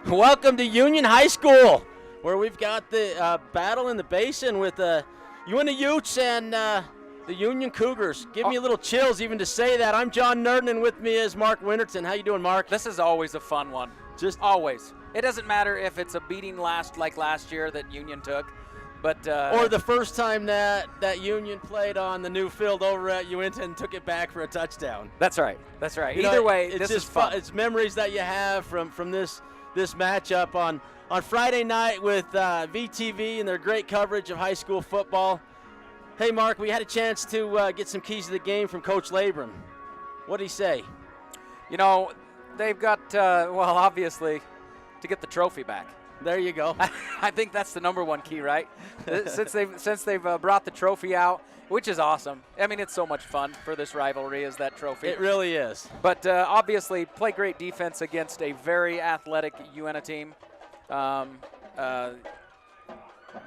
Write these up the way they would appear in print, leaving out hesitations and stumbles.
Welcome to Union High School, where we've got the battle in the basin with Uintah Utes and the Union Cougars. Give me a little chills even to say that. I'm John Nerdin, and with me is Mark Winterton. How you doing, Mark? This is always a fun one. Just always. It doesn't matter if it's a beating last year that Union took, but or the first time that Union played on the new field over at Uintah and took it back for a touchdown. That's right. That's right. Either way, it's this just is fun. It's memories that you have from this matchup on Friday night with VTV and their great coverage of high school football. Hey, Mark, we had a chance to get some keys to the game from Coach Labrum. What did he say? You know, they've got, obviously, to get the trophy back. There you go. I think that's the number one key, right? since they've brought the trophy out, which is awesome. I mean, it's so much fun for this rivalry is that trophy. It really is. But obviously, play great defense against a very athletic Uintah team.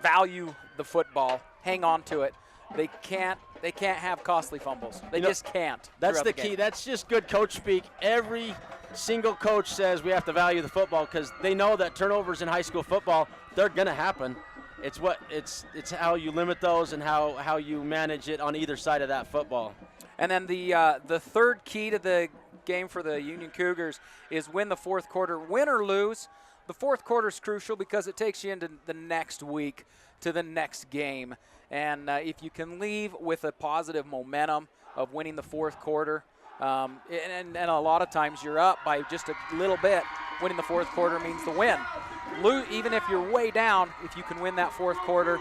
Value the football. Hang on to it. They can't have costly fumbles. They just can't. That's the key. That's just good coach speak. Every single coach says we have to value the football because they know that turnovers in high school football, they're going to happen. It's how you limit those and how you manage it on either side of that football. And then the third key to the game for the Union Cougars is win the fourth quarter. Win or lose, the fourth quarter is crucial because it takes you into the next week to the next game. And if you can leave with a positive momentum of winning the fourth quarter, and a lot of times you're up by just a little bit, winning the fourth quarter means the win. Even if you're way down, if you can win that fourth quarter,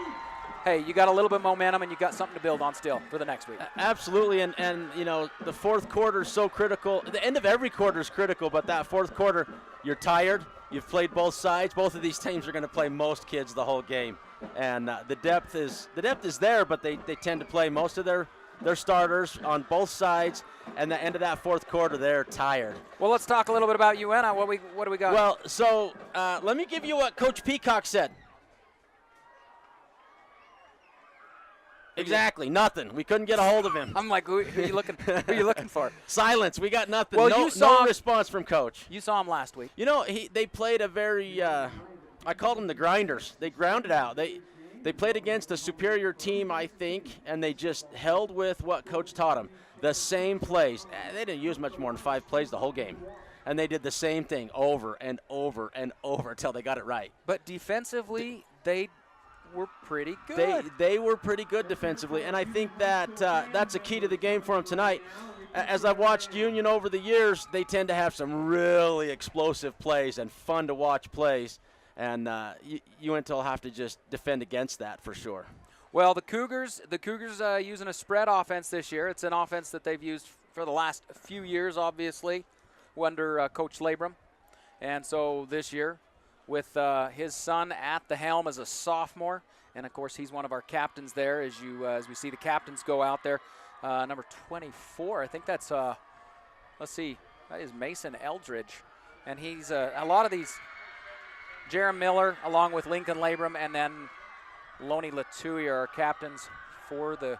hey, you got a little bit of momentum and you got something to build on still for the next week. Absolutely, and you know, the fourth quarter is so critical. The end of every quarter is critical, but that fourth quarter, you're tired. You've played both sides. Both of these teams are going to play most kids the whole game, and the depth is there, but they tend to play most of their starters on both sides, and the end of that fourth quarter, they're tired. Well, let's talk a little bit about Uintah. What do we got? Well, so let me give you what Coach Peacock said. Exactly, nothing. We couldn't get a hold of him. I'm like, who are you looking for? Silence. We got nothing. Well, no response from Coach. You saw him last week. You know, they played a very, I called them the grinders. They grounded out. They played against a superior team, I think, and they just held with what Coach taught them. The same plays. They didn't use much more than 5 plays the whole game. And they did the same thing over and over and over until they got it right. But defensively, they were pretty good. They were pretty good defensively, and I think that that's a key to the game for them tonight. As I've watched Union over the years, they tend to have some really explosive plays and fun to watch plays, and Uintah will have to just defend against that for sure. Well, the Cougars using a spread offense this year. It's an offense that they've used for the last few years, obviously, under Coach Labrum, and so this year, with his son at the helm as a sophomore. And, of course, he's one of our captains there as we see the captains go out there. Number 24, I think that's, let's see, that is Mason Eldridge. And he's a lot of these, Jerem Miller along with Lincoln Labrum and then Lonnie Latouille are our captains for the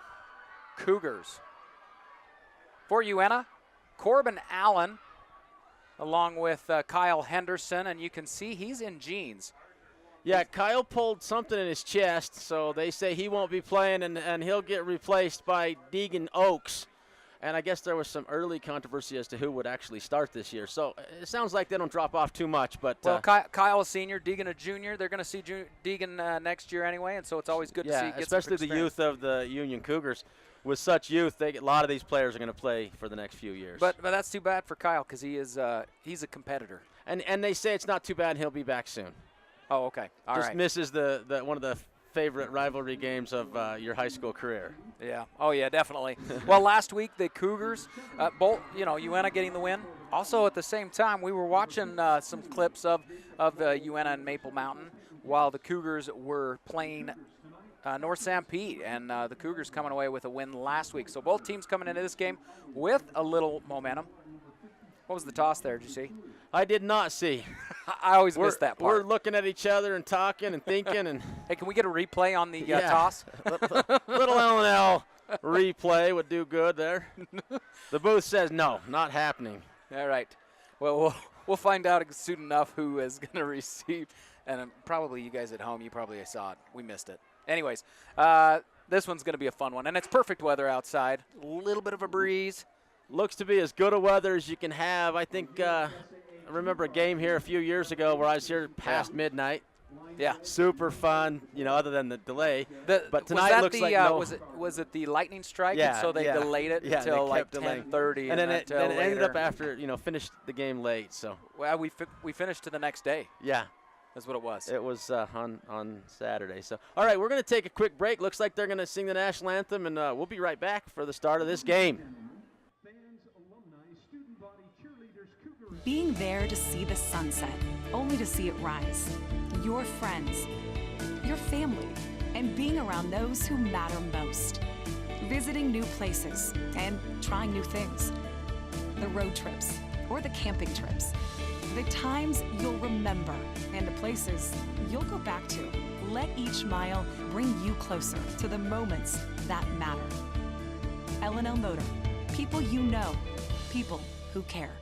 Cougars. For Uintah, Corbin Allen along with Kyle Henderson, and you can see he's in jeans. Yeah, Kyle pulled something in his chest, so they say he won't be playing, and he'll get replaced by Deegan Oakes. And I guess there was some early controversy as to who would actually start this year. So it sounds like they don't drop off too much. But well, Kyle a senior, Deegan a junior. They're going to see Deegan next year anyway, and so it's always good to see. Especially the youth of the Union Cougars. With such youth, a lot of these players are going to play for the next few years. But that's too bad for Kyle because he's a competitor. And they say it's not too bad. He'll be back soon. Oh, okay. All right. Just misses the one of the favorite rivalry games of your high school career. Yeah. Oh, yeah, definitely. Well, last week the Cougars, Uintah getting the win. Also, at the same time, we were watching some clips of Uintah and Maple Mountain while the Cougars were playing North Sanpete, and the Cougars coming away with a win last week. So both teams coming into this game with a little momentum. What was the toss there? Did you see? I did not see. I always miss that part. We're looking at each other and talking and thinking. And hey, can we get a replay on the toss? Little L&L replay would do good there. The booth says no, not happening. All right. Well, We'll find out soon enough who is going to receive. And probably you guys at home, you probably saw it. We missed it. Anyways, this one's going to be a fun one. And it's perfect weather outside. A little bit of a breeze. Looks to be as good a weather as you can have. I think I remember a game here a few years ago where I was here past midnight. Yeah. Super fun, other than the delay. But tonight was that looks the, like no. Was it the lightning strike? Yeah. And so they delayed it until like 10:30. And then it ended up later. after, finished the game late. So. Well, we finished to the next day. Yeah. That's what it was. It was on Saturday. So, all right, we're going to take a quick break. Looks like they're going to sing the national anthem, and we'll be right back for the start of this game. Being there to see the sunset, only to see it rise. Your friends, your family, and being around those who matter most. Visiting new places and trying new things. The road trips or the camping trips. The times you'll remember and the places you'll go back to. Let each mile bring you closer to the moments that matter. L&L Motor. People you know. People who care.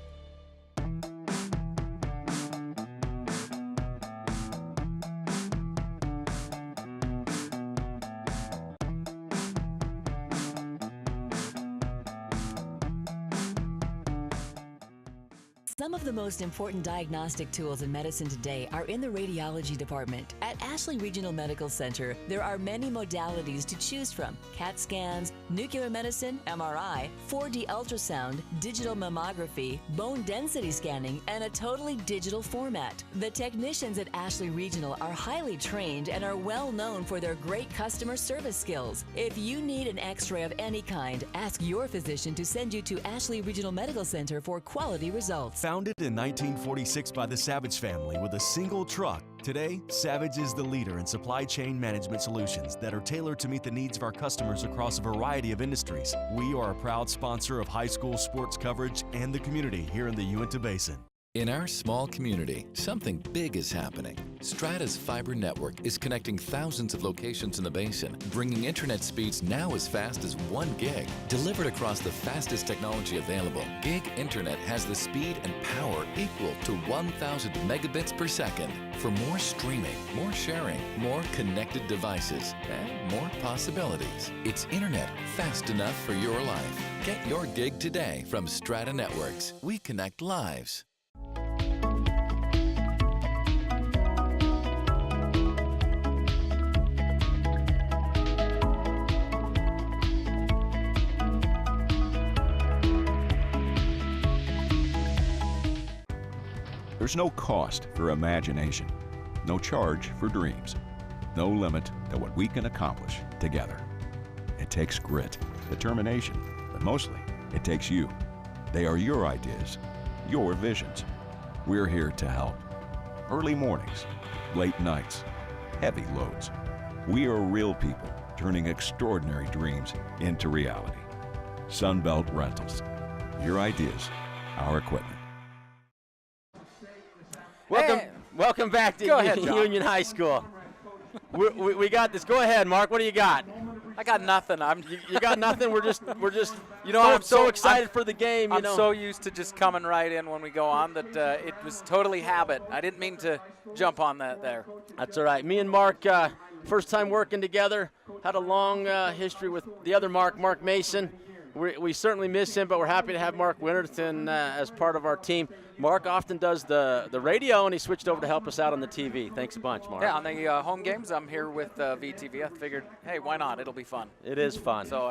Some of the most important diagnostic tools in medicine today are in the radiology department. At Ashley Regional Medical Center, there are many modalities to choose from: CAT scans, nuclear medicine, MRI, 4D ultrasound, digital mammography, bone density scanning, and a totally digital format. The technicians at Ashley Regional are highly trained and are well known for their great customer service skills. If you need an x-ray of any kind, ask your physician to send you to Ashley Regional Medical Center for quality results. Founded in 1946 by the Savage family with a single truck, today, Savage is the leader in supply chain management solutions that are tailored to meet the needs of our customers across a variety of industries. We are a proud sponsor of high school sports coverage and the community here in the Uintah Basin. In our small community, something big is happening. Strata's fiber network is connecting thousands of locations in the basin, bringing internet speeds now as fast as 1 gig. Delivered across the fastest technology available, gig internet has the speed and power equal to 1,000 megabits per second. For more streaming, more sharing, more connected devices, and more possibilities. It's internet fast enough for your life. Get your gig today from Strata Networks. We connect lives. There's no cost for imagination, no charge for dreams, no limit to what we can accomplish together. It takes grit, determination, but mostly it takes you. They are your ideas, your visions. We're here to help. Early mornings, late nights, heavy loads. We are real people turning extraordinary dreams into reality. Sunbelt Rentals. Your ideas, our equipment. Welcome back to Union High School. We got this. Go ahead, Mark. What do you got? I got nothing. You got nothing. We're just. I'm so excited for the game. I'm so used to just coming right in when we go on that it was totally habit. I didn't mean to jump on that there. That's all right. Me and Mark, first time working together. Had a long history with the other Mark Mason. We certainly miss him, but we're happy to have Mark Winterton as part of our team. Mark often does the radio, and he switched over to help us out on the TV. Thanks a bunch, Mark. Yeah, on the home games, I'm here with VTV. I figured, hey, why not? It'll be fun. It is fun. So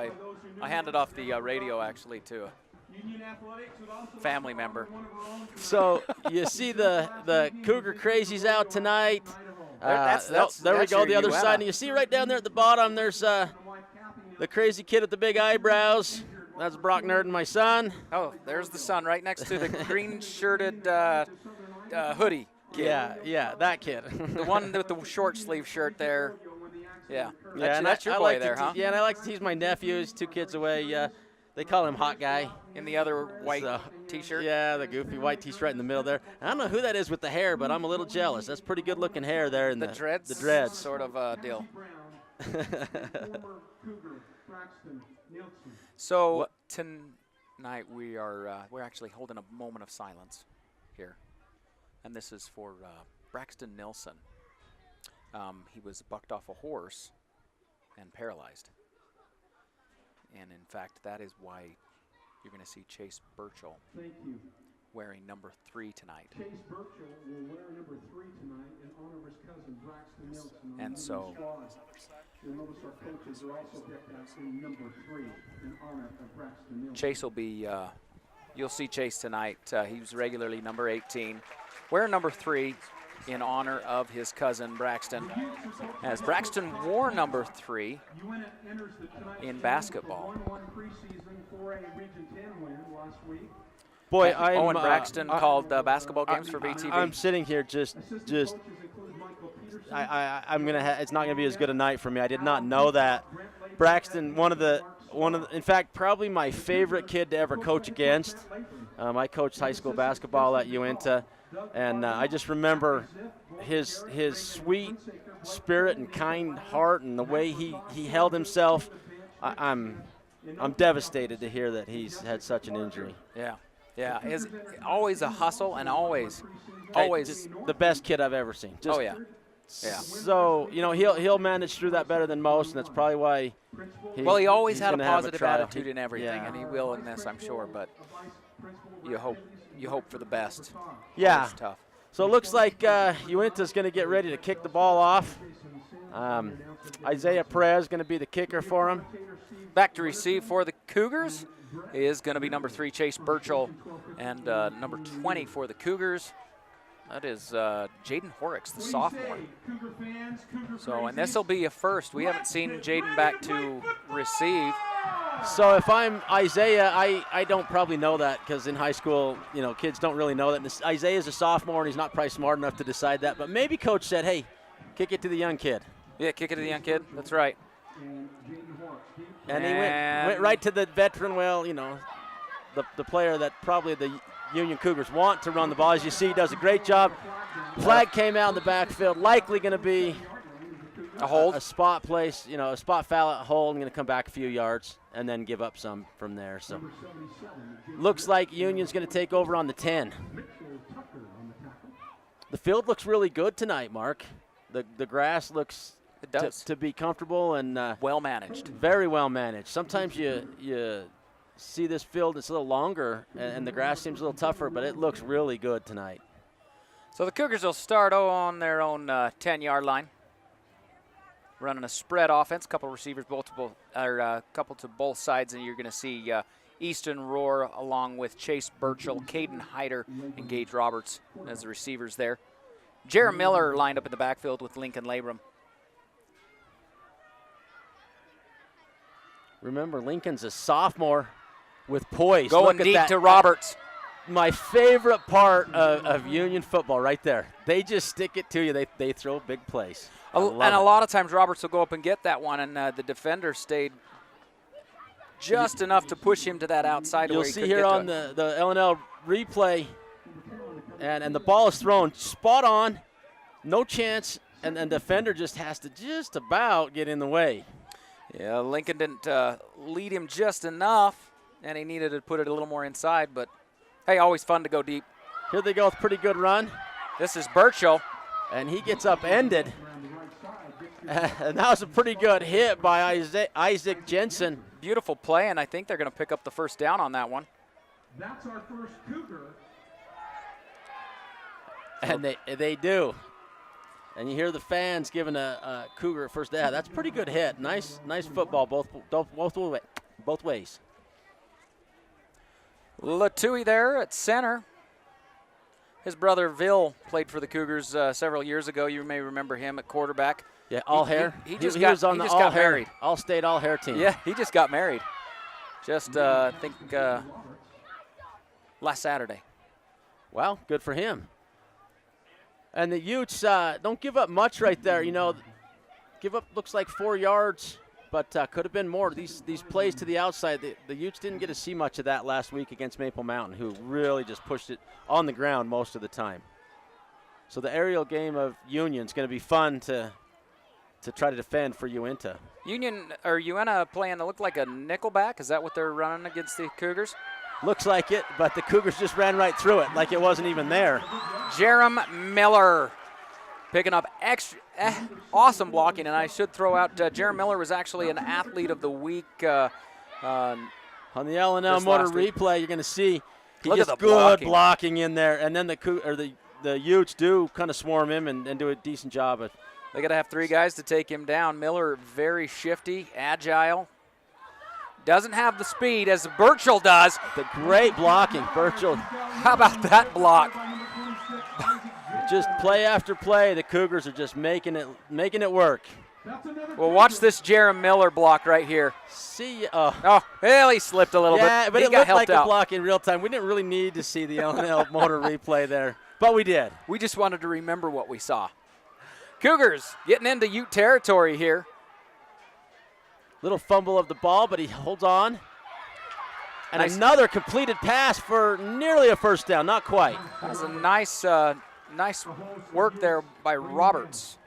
I handed off the radio, actually, to a family member. So you see the Cougar Crazies out tonight. There we go, the other side. And you see right down there at the bottom, there's the crazy kid with the big eyebrows. That's Brock Nerd and my son. Oh, there's the son right next to the green-shirted hoodie kid. Yeah, that kid. The one with the short sleeve shirt there. Yeah, that's your boy there, huh? Yeah, and I like to tease my nephew. He's 2 kids away. They call him Hot Guy. In the other white T-shirt? Yeah, the goofy white T-shirt right in the middle there. I don't know who that is with the hair, but I'm a little jealous. That's pretty good-looking hair there. In the dreads? The dreads. Sort of deal. So tonight we're actually holding a moment of silence here and this is for Braxton Nilsson. He was bucked off a horse and paralyzed. And in fact, that is why you're going to see Chase Burchell wearing number 3 tonight. Chase Burchell will wear number 3 tonight in honor of his cousin Braxton Nilsson. And so you'll notice our coaches are also decked out in number 3 in honor of Braxton Nilsson. Chase will be, you'll see Chase tonight. He was regularly number 18. Wearing number 3 in honor of his cousin Braxton, as Braxton wore number 3 in basketball. Boy, Owen Braxton called basketball games for VTV. I'm sitting here just I'm gonna. It's not gonna be as good a night for me. I did not know that. Braxton, one of the, in fact, probably my favorite kid to ever coach against. I coached high school basketball at Uintah, and I just remember his sweet spirit and kind heart and the way he held himself. I'm devastated to hear that he's had such an injury. Yeah, is always a hustle and always just the best kid I've ever seen. Just, oh yeah. So he'll manage through that better than most, and that's probably why. He always had a gonna have positive attitude in everything, and he will in this, I'm sure. But you hope for the best. Yeah. It's tough. So it looks like Uintah's going to get ready to kick the ball off. Isaiah Perez going to be the kicker for him. Back to receive for the Cougars is going to be number 3, Chase Burchell, and number 20 for the Cougars. That is Jaden Horrocks, the sophomore. So, and this will be a first. We haven't seen Jaden back to receive. So if I'm Isaiah, I don't probably know that, because in high school, kids don't really know that. And Isaiah's a sophomore, and he's not probably smart enough to decide that. But maybe coach said, hey, kick it to the young kid. Yeah, kick it to the young kid. That's right. And he went right to the veteran, the player that probably the Union Cougars want to run the ball. As you see, he does a great job. Flag came out in the backfield, likely going to be a hold, a spot place, a spot foul at hold, and going to come back a few yards and then give up some from there. So looks like Union's going to take over on the 10. The field looks really good tonight, Mark. The grass looks to be comfortable and well managed. Very well managed. Sometimes you see this field, it's a little longer, and the grass seems a little tougher, but it looks really good tonight. So the Cougars will start on their own 10-yard line, running a spread offense, couple receivers, couple to both sides, and you're going to see Easton Rohr along with Chase Burchell, Caden Hyder, and Gage Roberts as the receivers there. Jaron Miller lined up in the backfield with Lincoln Labrum. Remember, Lincoln's a sophomore with poise. Going deep to Roberts. My favorite part of Union football right there. They just stick it to you. They throw big plays. A lot of times Roberts will go up and get that one, and the defender stayed just enough to push him to that outside. You'll see here on the LNL replay, and the ball is thrown spot on, no chance, and the defender just has to just about get in the way. Yeah, Lincoln didn't lead him just enough, and he needed to put it a little more inside, but hey, always fun to go deep. Here they go with a pretty good run. This is Burchell. And he gets upended. And that was a pretty good hit by Isaac Jensen. Beautiful play, and I think they're going to pick up the first down on that one. That's our first Cougar. And they do. And you hear the fans giving a Cougar first down. That's a pretty good hit. Nice football both ways. Latui there at center. His brother Vil played for the Cougars several years ago. You may remember him at quarterback. Yeah, all hair. He was on the all hair, all-state all-hair team. Yeah, he just got married. I think last Saturday. Well, good for him. And the Utes don't give up much right there. Give up looks like 4 yards, but could have been more. These plays to the outside, the Utes didn't get to see much of that last week against Maple Mountain, who really just pushed it on the ground most of the time. So the aerial game of Union is going to be fun to try to defend for Uintah. Uintah playing, it looked like a nickelback. Is that what they're running against the Cougars? Looks like it, but the Cougars just ran right through it like it wasn't even there. Jerem Miller picking up awesome blocking, and I should throw out Jerem Miller was actually an Athlete of the Week. On the L&L motor replay, you're going to see he Look gets at the good blocking in there, and then the Utes do kind of swarm him and do a decent job. They got to have 3 guys to take him down. Miller very shifty, agile. Doesn't have the speed as Burchell does. The great blocking, Burchell. How about that block? Just play after play, the Cougars are just making it work. Well, watch this Jerem Miller block right here. See, well, he slipped a little bit. Yeah, but he it got looked helped like out. a block in real time. We didn't really need to see the L&L motor replay there, but we did. We just wanted to remember what we saw. Cougars getting into Ute territory here. Little fumble of the ball, but he holds on. And nice. Another completed pass for nearly a first down, not quite. That was a nice work there by Roberts.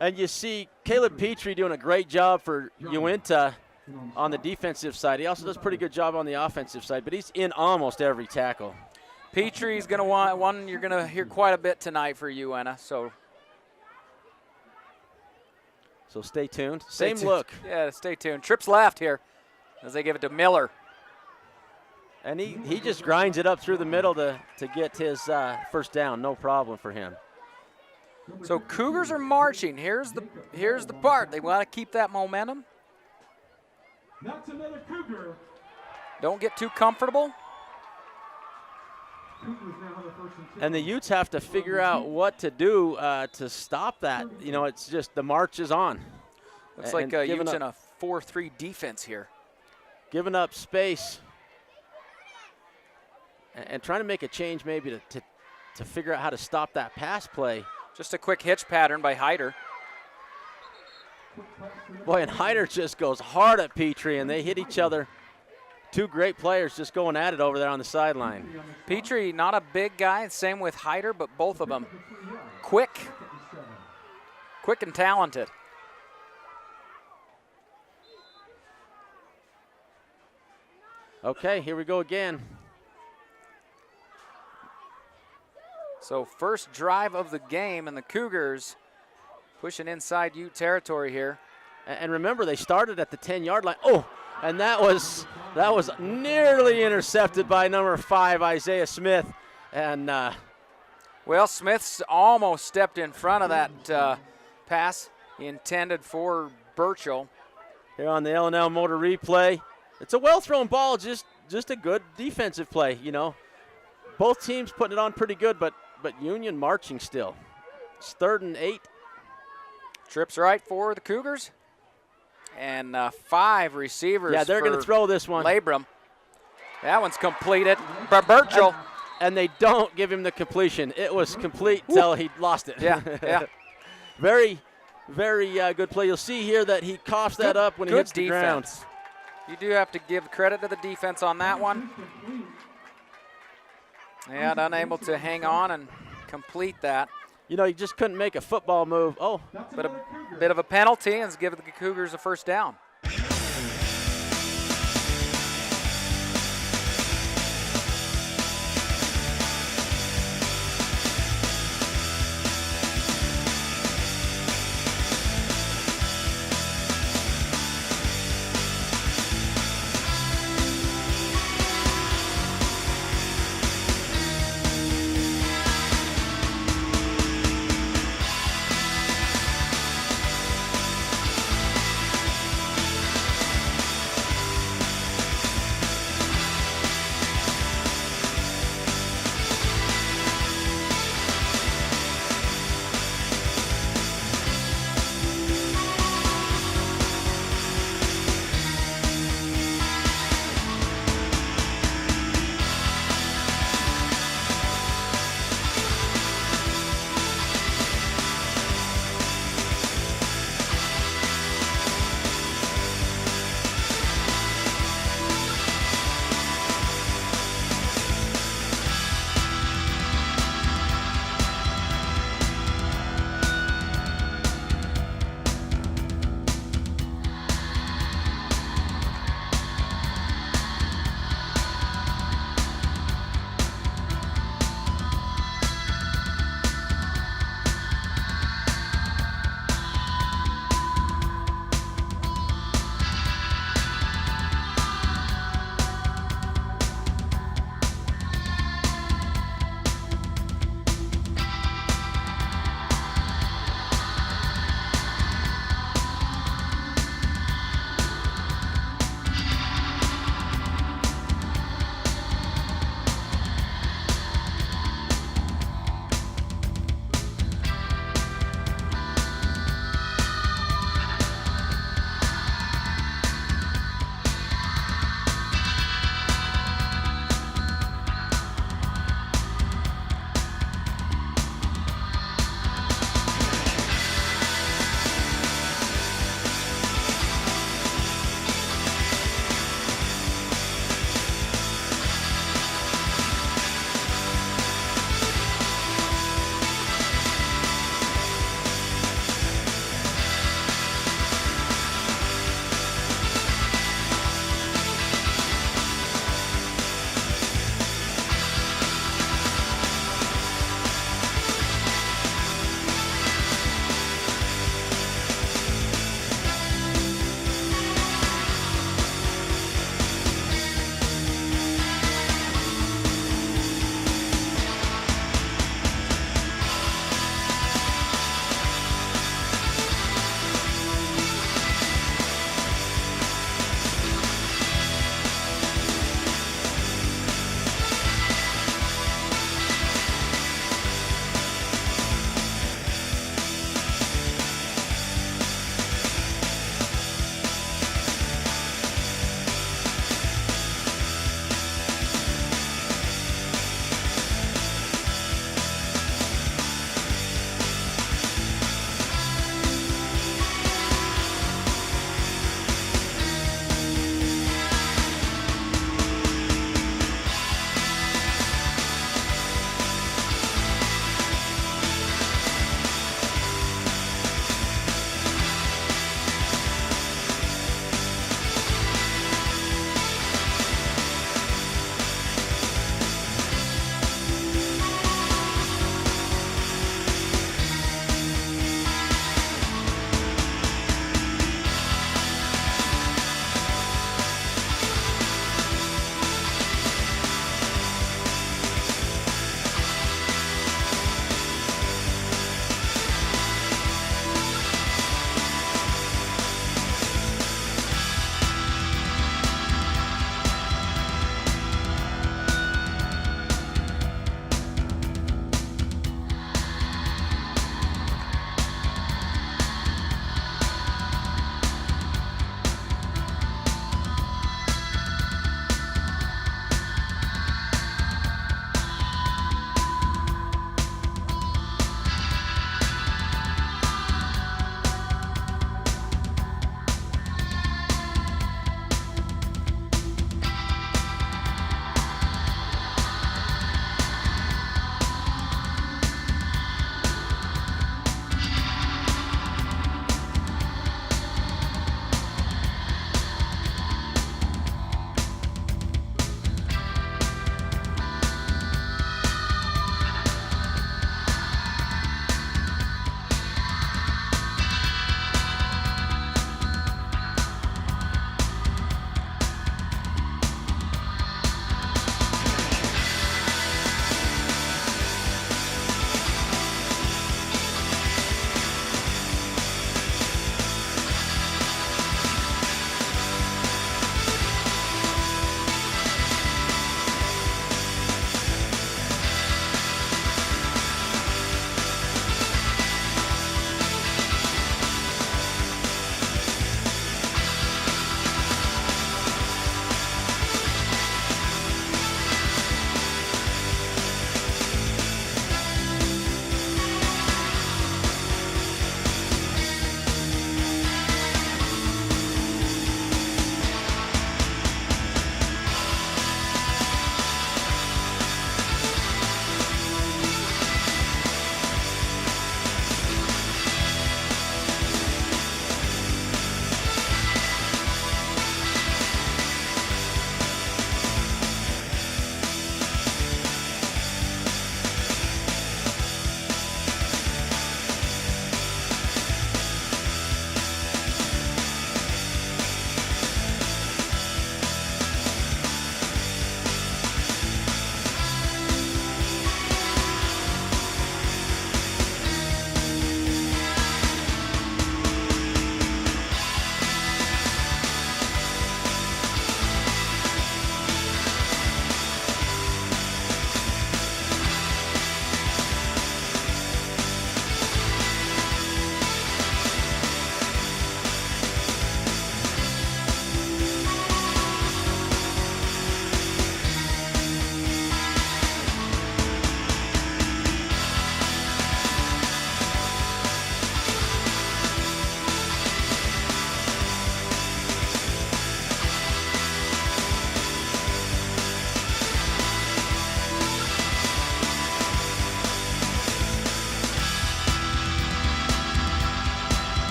And you see Caleb Petrie doing a great job for Uintah on the defensive side. He also does a pretty good job on the offensive side, but he's in almost every tackle. Petrie's going to want one you're going to hear quite a bit tonight for Uintah, so stay tuned. Same look. Yeah, stay tuned. Trips left here as they give it to Miller. And he just grinds it up through the middle to get his first down. No problem for him. So Cougars are marching. Here's the part. They want to keep that momentum. That's another Cougar. Don't get too comfortable. And the Utes have to figure out what to do to stop that. You know, it's just the march is on. Looks like Utes in a 4-3 defense here. Giving up space and trying to make a change maybe to figure out how to stop that pass play. Just a quick hitch pattern by Hyder. Boy, and Hyder just goes hard at Petrie, and they hit each other. 2 great players just going at it over there on the sideline. Petrie, not a big guy, same with Hyder, but both of them quick and talented. Okay, here we go again. So first drive of the game, and the Cougars pushing inside Ute territory here. And remember, they started at the 10-yard line. Oh, and that was nearly intercepted by number 5, Isaiah Smith. And well, Smith's almost stepped in front of that pass intended for Burchell. Here on the L&L motor replay, it's a well-thrown ball, just a good defensive play. You know, both teams putting it on pretty good, but Union marching still. It's 3rd and 8. Trips right for the Cougars. And 5 receivers. Yeah, they're going to throw this one. Labrum. That one's completed. Burchell. And they don't give him the completion. It was complete till he lost it. Yeah. Very, very good play. You'll see here that he coughs that up when he hits the ground. You do have to give credit to the defense on that one. And unable to hang on and complete that. You know, he just couldn't make a football move. Oh, but a bit of a penalty, and give the Cougars a first down.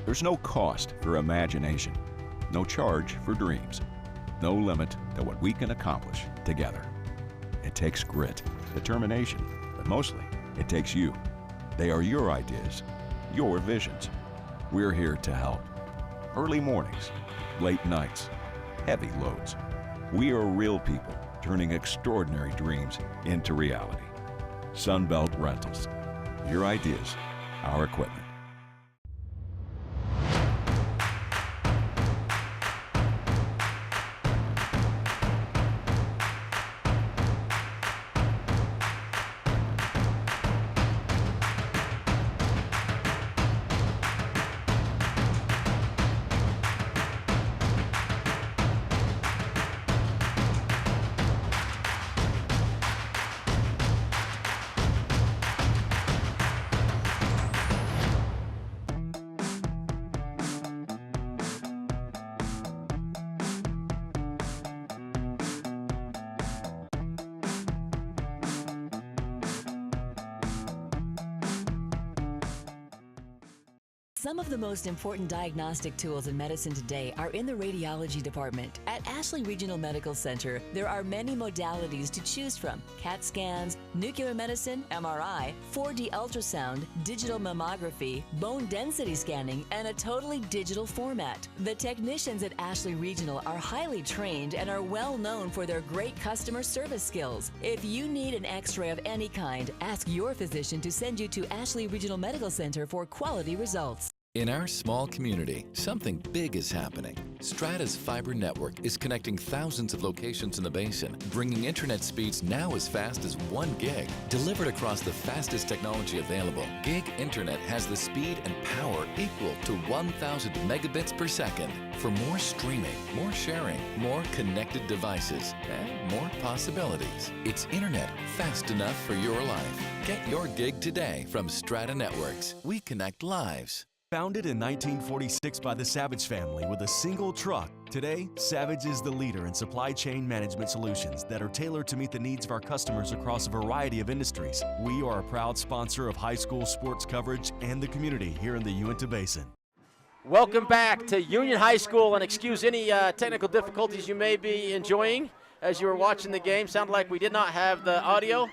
There's no cost for imagination, no charge for dreams, no limit to what we can accomplish together. It takes grit, determination, but mostly it takes you. They are your ideas, your visions. We're here to help. Early mornings, late nights, heavy loads. We are real people turning extraordinary dreams into reality. Sunbelt Rentals. Your ideas, our equipment. Some of the most important diagnostic tools in medicine today are in the radiology department. At Ashley Regional Medical Center, there are many modalities to choose from: CAT scans, nuclear medicine, MRI, 4D ultrasound, digital mammography, bone density scanning, and a totally digital format. The technicians at Ashley Regional are highly trained and are well known for their great customer service skills. If you need an x-ray of any kind, ask your physician to send you to Ashley Regional Medical Center for quality results. In our small community, something big is happening. Strata's fiber network is connecting thousands of locations in the basin, bringing internet speeds now as fast as 1 gig. Delivered across the fastest technology available, gig internet has the speed and power equal to 1,000 megabits per second. For more streaming, more sharing, more connected devices, and more possibilities. It's internet fast enough for your life. Get your gig today from Strata Networks. We connect lives. Founded in 1946 by the Savage family with a single truck, today, Savage is the leader in supply chain management solutions that are tailored to meet the needs of our customers across a variety of industries. We are a proud sponsor of high school sports coverage and the community here in the Uintah Basin. Welcome back to Union High School, and excuse any technical difficulties you may be enjoying as you were watching the game. Sounded like we did not have the audio,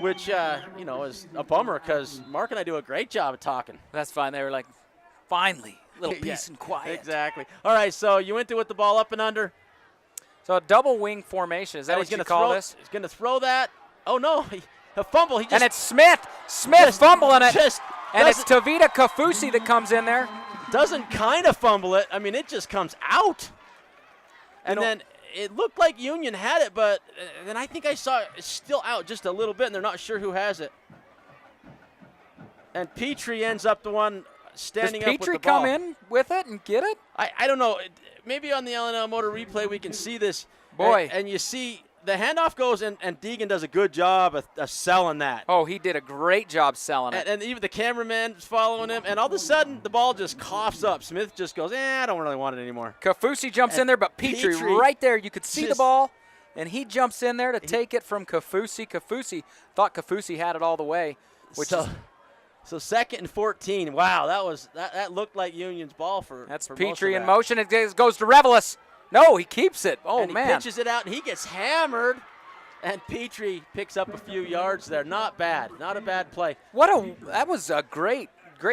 which, is a bummer because Mark and I do a great job of talking. That's fine. They were like, finally, a little peace and quiet. Exactly. All right, so you went with the ball up and under. So a double wing formation. Is that what you call this? He's going to throw that. Oh, no. A fumble. And it's Smith. Smith fumbling it. And it's Tavita Kafusi that comes in there. Doesn't kind of fumble it. I mean, it just comes out. And then it looked like Union had it, but then I think I saw it still out just a little bit, and they're not sure who has it. And Petrie ends up the one standing up with the ball. Does Petrie come in with it and get it? I don't know. Maybe on the L&L Motor replay we can see this. Boy. And you see the handoff goes, and Deegan does a good job of selling that. Oh, he did a great job selling it. And even the cameraman is following him, and all of a sudden the ball just coughs up. Smith just goes, I don't really want it anymore. Kafusi jumps in there, but Petrie right there, you could see the ball, and he jumps in there to take it from Kafusi. Kafusi thought Kafusi had it all the way. So 2nd and 14. Wow, that looked like Union's ball for That's for Petrie in that. motion. It goes to Revelis. No, he keeps it. Oh, and man. He pitches it out, and he gets hammered. And Petrie picks up a few yards there. Not bad. Not a bad play. That was a great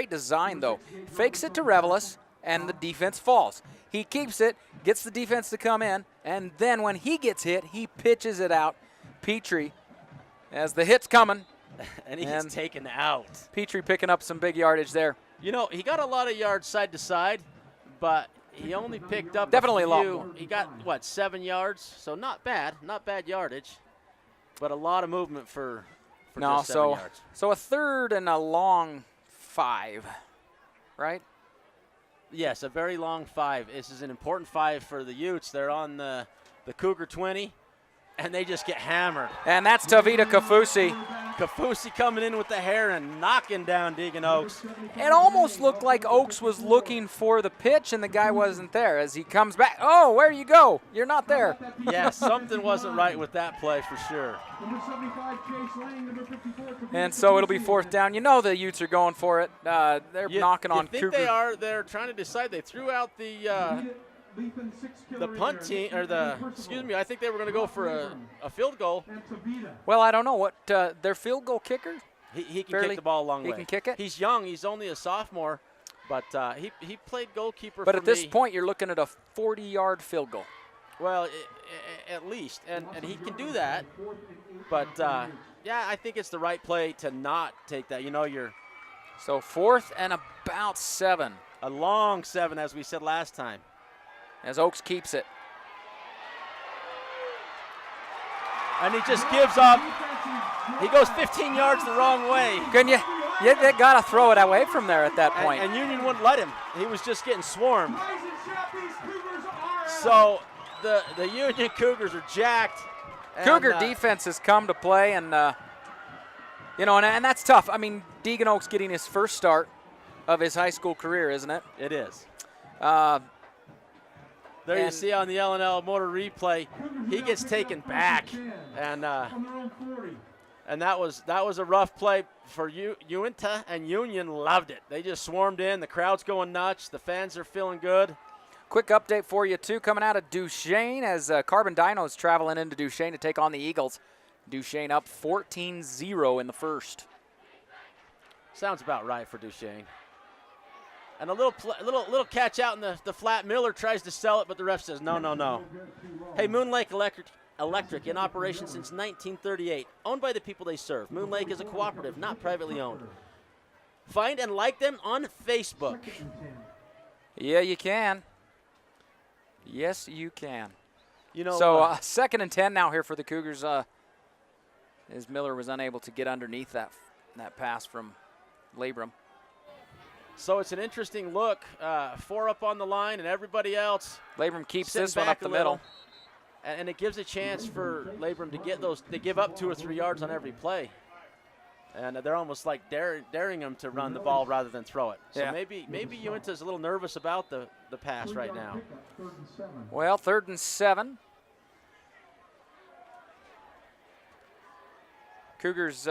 design, though. Fakes it to Revelis, and the defense falls. He keeps it, gets the defense to come in, and then when he gets hit, he pitches it out. Petrie, as the hit's coming. And he gets taken out. Petrie picking up some big yardage there. You know, he got a lot of yards side to side, but he only picked up definitely a lot few. more. He got, 7 yards? So not bad yardage, but a lot of movement for just 7 yards. So a 3rd and a long 5, right? Yes, a very long 5. This is an important 5 for the Utes. They're on the Cougar 20. and they just get hammered. And that's Tavita Kafusi. Kafusi coming in with the hair and knocking down Deegan Oaks. It almost looked like Oaks was looking for the pitch and the guy wasn't there. As he comes back, oh, where you go? You're not there. Yeah, something wasn't right with that play for sure. And so it'll be 4th down. You know the Utes are going for it. They're knocking on think Cougar. they are. They're trying to decide. They threw out the punt team, or I think they were going to go for a field goal. Well, I don't know what their field goal kicker. He can kick the ball a long way. He can kick it. He's young. He's only a sophomore, but he played goalkeeper. But for at this me. point, you're looking at a 40-yard field goal. Well, at least, and he can do that. But yeah, I think it's the right play to not take that. You're so 4th and about 7. A long 7, as we said last time. As Oaks keeps it. And he just gives up. He goes 15 yards the wrong way. Couldn't you? They got to throw it away from there at that point. And Union wouldn't let him. He was just getting swarmed. So the Union Cougars are jacked. Cougar defense has come to play, and and that's tough. I mean, Deegan Oaks getting his first start of his high school career, isn't it? It is. There you see on the L&L Motor replay, he gets taken back, and that was a rough play for Uintah, and Union loved it. They just swarmed in. The crowd's going nuts. The fans are feeling good. Quick update for you, too, coming out of Duchesne as Carbon Dinos traveling into Duchesne to take on the Eagles. Duchesne up 14-0 in the first. Sounds about right for Duchesne. And a little catch out in the flat. Miller tries to sell it, but the ref says no. Hey, Moon Lake Electric in operation since 1938. Owned by the people they serve. Moon Lake is a cooperative, not privately owned. Find and like them on Facebook. Yeah, you can. Yes, you can. So 2nd and 10 now here for the Cougars. As Miller was unable to get underneath that pass from Labrum. So it's an interesting look. 4 up on the line, and everybody else. Labrum keeps this one up the middle. And it gives a chance for Labrum to get those. They give up 2 or 3 yards on every play. And they're almost like daring them to run the ball rather than throw it. So maybe Uintah's a little nervous about the pass right now. Well, 3rd and 7. Cougars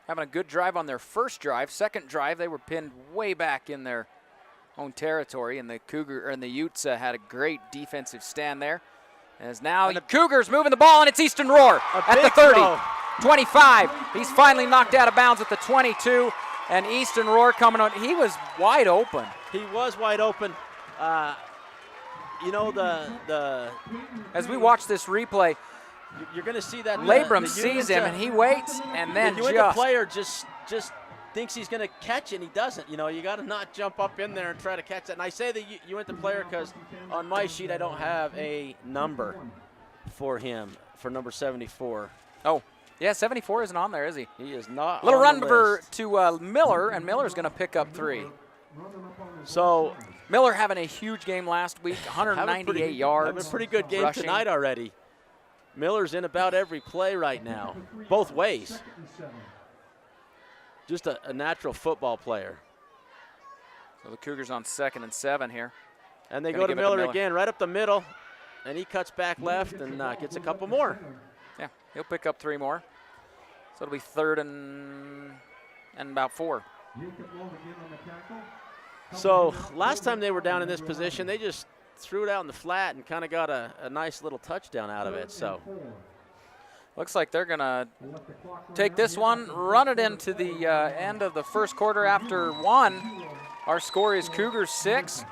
having a good drive on their first drive. Second drive, they were pinned way back in their own territory, and the Utes had a great defensive stand there. As now the Cougars moving the ball, and it's Easton Roar at the 30, throw. 25. He's finally knocked out of bounds at the 22, and Easton Roar coming on. He was wide open. He was wide open. As we watch this replay, you're going to see that Labrum sees him, and he waits, and then the player just thinks he's going to catch it, and he doesn't. You got to not jump up in there and try to catch that. And I say the Uintah player because on my sheet I don't have a number for him, for number 74. Oh, yeah, 74 isn't on there, is he? He is not. Little on run the over list. to Miller, and Miller's going to pick up 3. So Miller having a huge game last week, 198 yards. Having a pretty good game rushing tonight already. Miller's in about every play right now, both ways. Just a natural football player. So the Cougars on 2nd and 7 here. And they go to Miller again, right up the middle, and he cuts back left and gets a couple more. Yeah, he'll pick up 3 more. So it'll be 3rd and about 4. So last time they were down in this position, they just threw it out in the flat and kind of got a nice little touchdown out of it. So looks like they're going to take this one, run it into the end of the first quarter after 1. Our score is Cougars 6,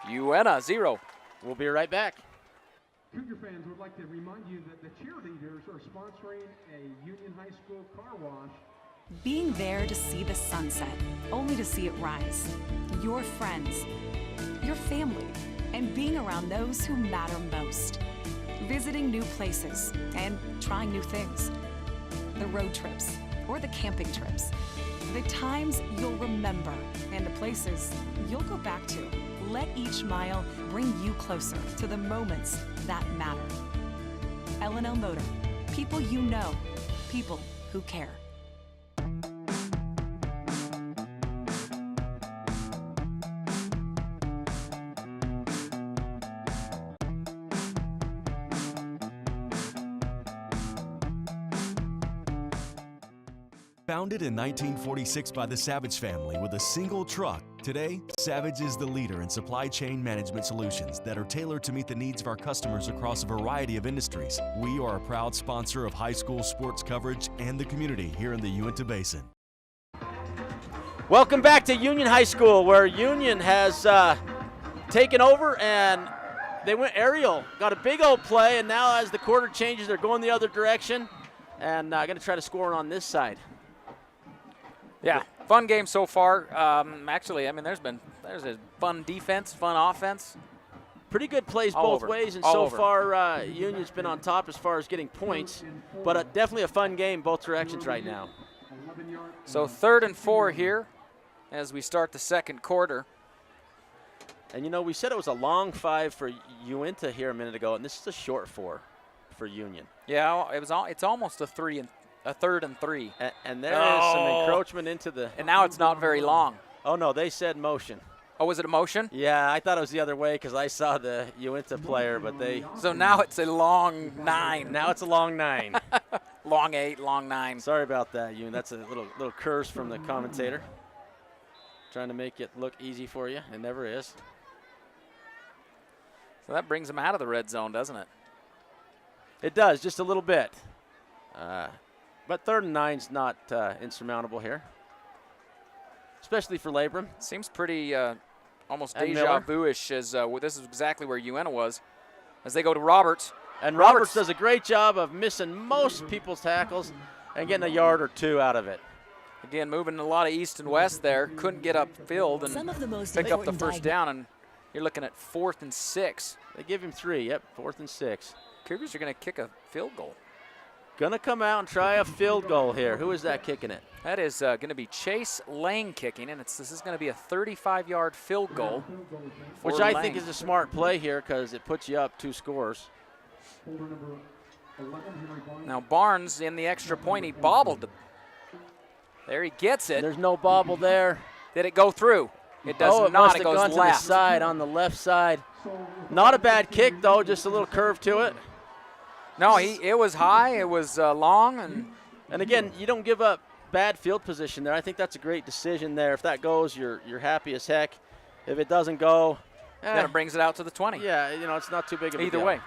Uintah 0. We'll be right back. Cougar fans would like to remind you that the cheerleaders are sponsoring a Union High School car wash. Being there to see the sunset, only to see it rise. Your friends, your family, and being around those who matter most. Visiting new places and trying new things. The road trips or the camping trips. The times you'll remember and the places you'll go back to. Let each mile bring you closer to the moments that matter. L&L Motor. People you know. People who care. Founded in 1946 by the Savage family with a single truck, today, Savage is the leader in supply chain management solutions that are tailored to meet the needs of our customers across a variety of industries. We are a proud sponsor of high school sports coverage and the community here in the Uintah Basin. Welcome back to Union High School, where Union has taken over and they went aerial. Got a big old play, and now as the quarter changes, they're going the other direction and going to try to score on this side. Yeah, fun game so far. Actually, I mean, there's a fun defense, fun offense. Pretty good plays both ways, and so far Union's been on top as far as getting points, but definitely a fun game both directions right now. So 3rd and 4 here as we start the second quarter. And you know, we said it was a long 5 for Uintah here a minute ago, and this is a short 4 for Union. Yeah, it's almost a 3rd and 3. And there is some encroachment into the. And now it's not very long. Oh no, they said motion. Oh, was it a motion? Yeah, I thought it was the other way because I saw the Uintah player, but they. So now it's a long 9. Now it's a long 9. Long 8, long 9. Sorry about that, Union. That's a little curse from the commentator. Trying to make it look easy for you. It never is. So that brings them out of the red zone, doesn't it? It does, just a little bit. But 3rd and 9's not insurmountable here, especially for Labrum. Seems pretty almost deja vu-ish as this is exactly where Uintah was as they go to Roberts. And Roberts does a great job of missing most people's tackles and getting a yard or 2 out of it. Again, moving a lot of east and west there. Couldn't get upfield and pick up the first down, and you're looking at 4th and 6. They give him 3, yep, 4th and 6. Cougars are going to kick a field goal. Going to come out and try a field goal here. Who is that kicking it? That is going to be Chase Lang kicking, and this is going to be a 35-yard field goal. Which I think is a smart play here because it puts you up 2 scores. Now Barnes in the extra point, he bobbled. There he gets it. There's no bobble there. Did it go through? It does not. It goes left. To the side, on the left side. Not a bad kick though, just a little curve to it. No, it was high, it was long, and again, you don't give up bad field position there. I think that's a great decision there. If that goes, you're happy as heck. If it doesn't go, then it brings it out to the 20. Yeah, you know, it's not too big of a either deal. way.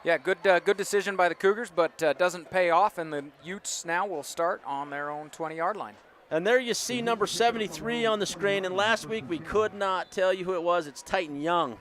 Yeah, good decision by the Cougars, but doesn't pay off, and the Utes now will start on their own 20-yard line. And there you see number 73 on the screen, and last week we could not tell you who it was. It's Titan Young.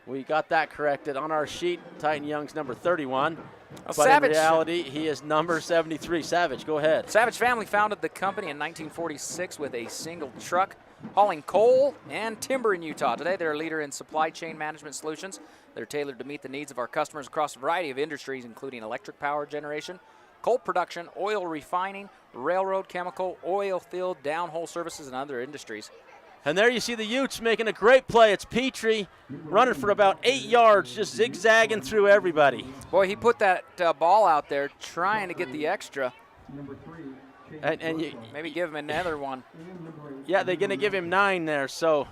We got that corrected on our sheet. Titan Young's number 31. But Savage, in reality, he is number 73. Savage, go ahead. Savage family founded the company in 1946 with a single truck, hauling coal and timber in Utah. Today, they're a leader in supply chain management solutions. They're tailored to meet the needs of our customers across a variety of industries, including electric power generation, coal production, oil refining, railroad, chemical, oil field, downhole services, and other industries. And there you see the Utes making a great play. It's Petrie running for about 8 yards, just zigzagging through everybody. Boy, he put that ball out there trying to get the extra. And you, maybe give him another one. Yeah, they're going to give him 9 there, so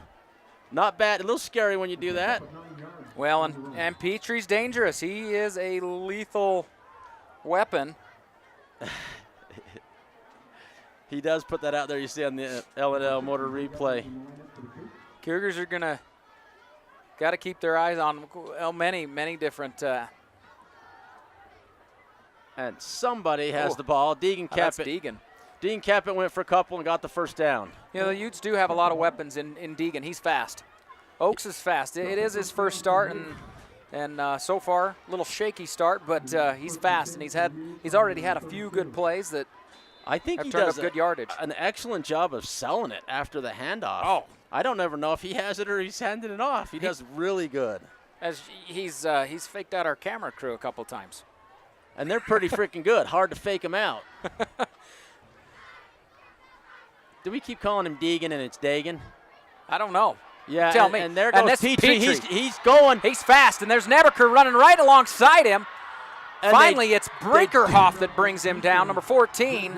not bad. A little scary when you do that. Well, and Petrie's dangerous. He is a lethal weapon. He does put that out there, you see on the L&L Motor replay. Cougars are got to keep their eyes on many different. And somebody has the ball. Deegan That's Caput. Deegan. Deegan Caput went for a couple and got the first down. You know, the Utes do have a lot of weapons in Deegan. He's fast. Oaks is fast. It is his first start, and so far, a little shaky start, but he's fast, and he's already had a few good plays that I think he turned does up good yardage. An excellent job of selling it after the handoff. Oh. I don't ever know if he has it or he's handing it off. He does really good. As he's faked out our camera crew a couple times. And they're pretty freaking good. Hard to fake them out. Do we keep calling him Deegan and it's Dagan? I don't know. Yeah, Tell me. And there And goes this Petrie. Petrie. He's going. He's fast, and there's Nebeker running right alongside him. And Finally, it's Brinkerhoff that brings him down, number 14.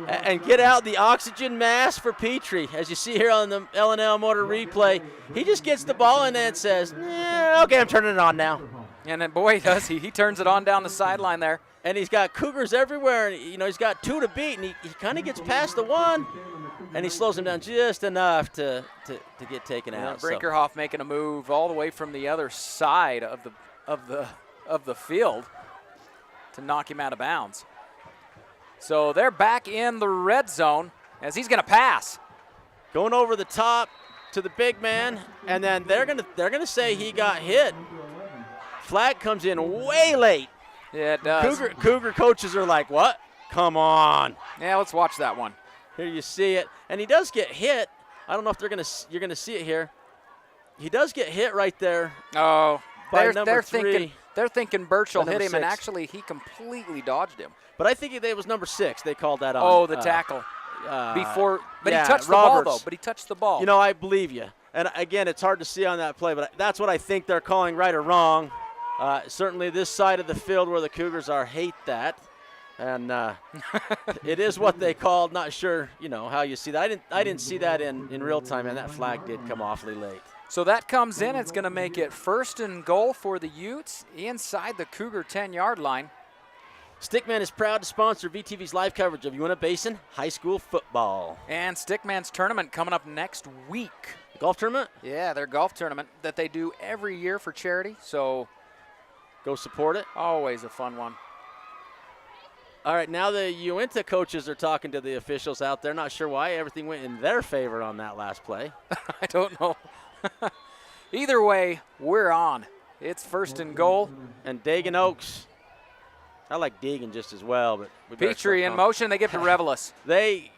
And get out the oxygen mask for Petrie. As you see here on the L&L Motor replay, he just gets the ball in and says, okay, I'm turning it on now. And then, boy, does he. He turns it on down the sideline there. And he's got Cougars everywhere. And, he's got 2 to beat, and he kind of gets past the 1, and he slows him down just enough to get taken out. Brinkerhoff making a move all the way from the other side of the field to knock him out of bounds. So they're back in the red zone as he's going to pass. Going over the top to the big man, and then they're gonna say he got hit. Flag comes in way late. Yeah, it does. Cougar coaches are like, what? Come on. Yeah, let's watch that one. Here you see it, and he does get hit. I don't know if you're gonna see it here. He does get hit right there. Oh, by they're thinking. They're thinking Birchall hit him, and 6. actually he completely dodged him. But I think it was number 6. They called that on. Oh, the tackle. Before, but yeah, he touched Roberts. the ball, though. But he touched the ball. I believe you. And again, it's hard to see on that play, but that's what I think they're calling right or wrong. Certainly this side of the field where the Cougars are hate that. And it is what they called. Not sure, how you see that. I didn't see that in real time, and that flag did come awfully late. So that comes in. It's going to make it 1st and goal for the Utes inside the Cougar 10-yard line. Stickman is proud to sponsor VTV's live coverage of Uintah Basin High School football. And Stickman's tournament coming up next week. The golf tournament? Yeah, their golf tournament that they do every year for charity. So go support it. Always a fun one. All right, now the Uintah coaches are talking to the officials out there. Not sure why. Everything went in their favor on that last play. I don't know. Either way, we're on. It's 1st and goal. And Dagan Oaks. I like Dagan just as well, but Petrie in motion. They give to Revelis. They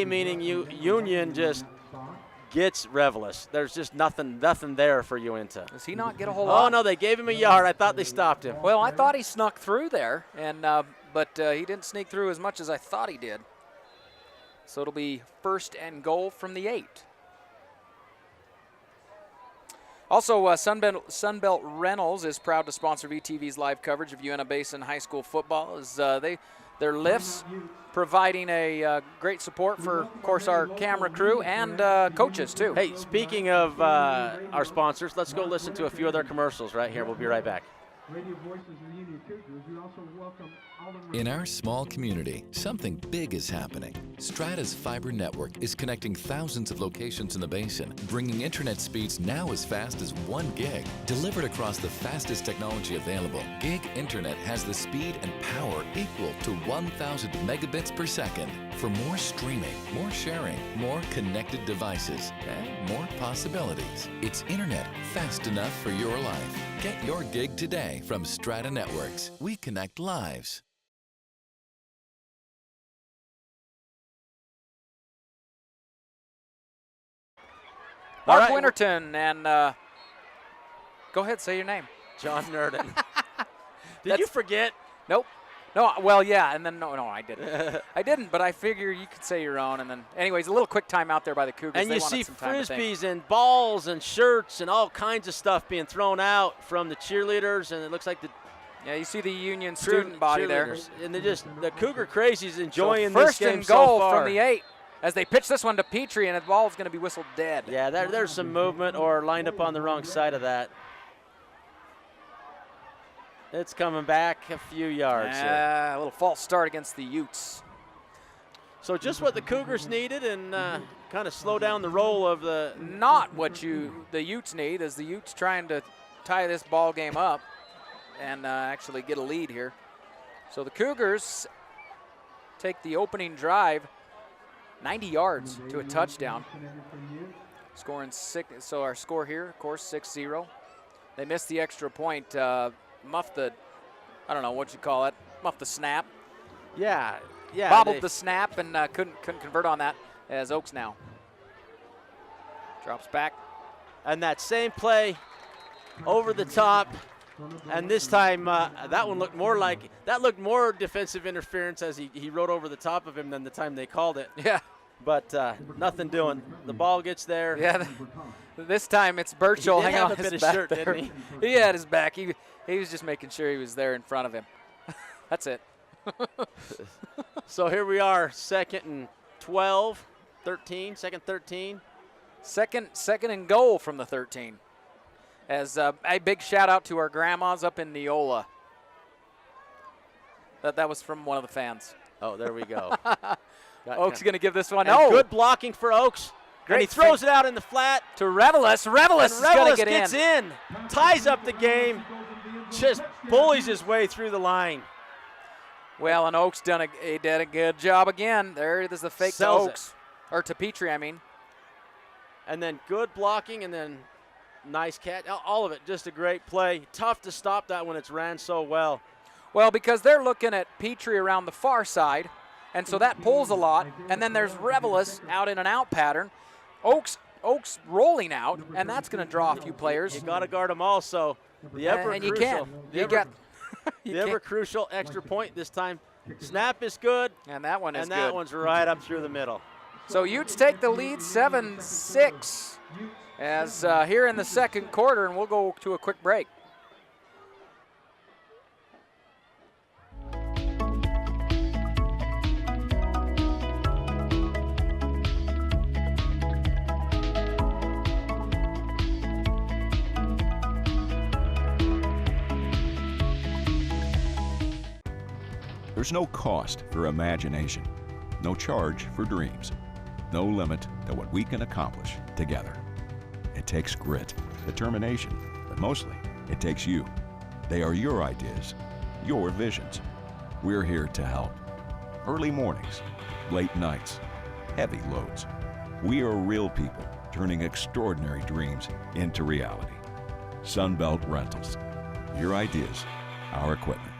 meaning Union just gets Revelis. There's just nothing there for Uintah. Does he not get a whole lot? Oh no, they gave him a yard. I thought they stopped him. Well, I thought he snuck through there, and but he didn't sneak through as much as I thought he did. So it'll be 1st and goal from the 8. Also, Sunbelt Rentals is proud to sponsor VTV's live coverage of Uintah Basin High School football. As their lifts providing a great support for, of course, our camera crew and coaches too. Hey, speaking of our sponsors, let's go listen to a few of their commercials right here. We'll be right back. Radio Voices of the Union Cougars. We also welcome Alden. In our small community, something big is happening. Strata's fiber network is connecting thousands of locations in the basin, bringing internet speeds now as fast as 1 gig. Delivered across the fastest technology available, gig internet has the speed and power equal to 1,000 megabits per second. For more streaming, more sharing, more connected devices, and more possibilities. It's internet fast enough for your life. Get your gig today from Strata Networks. We connect lives. Mark right. Winterton, and go ahead, say your name. John Nerdin. Did you forget? Nope. No, well, yeah, and then no, I didn't. I didn't, but I figure you could say your own, and then, anyways, a little quick time out there by the Cougars. And they you wanted see some time to think. frisbees and balls and shirts and all kinds of stuff being thrown out from the cheerleaders, and it looks like the Yeah, you see the Union student body there. And the Cougar Crazies enjoying so this game first and goal so far. from the 8 as they pitch this one to Petrie, and the ball is going to be whistled dead. Yeah, there's some movement or lined up on the wrong side of that. It's coming back a few yards. A little false start against the Utes. So just what the Cougars needed, and kind of slow down the roll of the. Not what the Utes need, as the Utes trying to tie this ball game up and actually get a lead here. So the Cougars take the opening drive 90 yards to a touchdown, scoring 6. So our score here, of course, 6-0. They missed the extra point, muffed the, I don't know what you call it, muffed the snap. Yeah. Bobbled the snap and couldn't convert on that, as Oaks now drops back. And that same play over the top. And this time, that one looked more defensive interference as he rode over the top of him than the time they called it. Yeah. but nothing doing. The ball gets there. Yeah, this time it's Burchell hanging on his back shirt, there. didn't he? He had his back. He was just making sure he was there in front of him. That's it. So here we are, 2nd and 12, 13, 2nd 13. Second and goal from the 13. As a big shout out to our grandmas up in Neola. That was from one of the fans. Oh, there we go. Oaks going to give this one. And Oh, good blocking for Oaks. And he throws it out in the flat. to Reveles. Reveles is going to get gets in, ties up the game, just bullies his way through the line. Well, and Oaks he did a good job again. There's the fake Sells to Oaks, or to Petrie, I mean. And then good blocking, and then nice catch. All of it, just a great play. Tough to stop that when it's ran so well. Well, because they're looking at Petrie around the far side, and so that pulls a lot. And then there's Reveles out in an out pattern. Oaks rolling out, and that's going to draw a few players. You got to guard them all. So the ever and crucial, you can. the ever crucial extra point this time. Snap is good, and that one is and good. that one's right up through the middle. So Utes take the lead 7-6 as here in the second quarter, and we'll go to a quick break. There's no cost for imagination, no charge for dreams, no limit to what we can accomplish together. It takes grit, determination, but mostly it takes you. They are your ideas, your visions. We're here to help. Early mornings, late nights, heavy loads. We are real people turning extraordinary dreams into reality. Sunbelt Rentals. Your ideas, our equipment.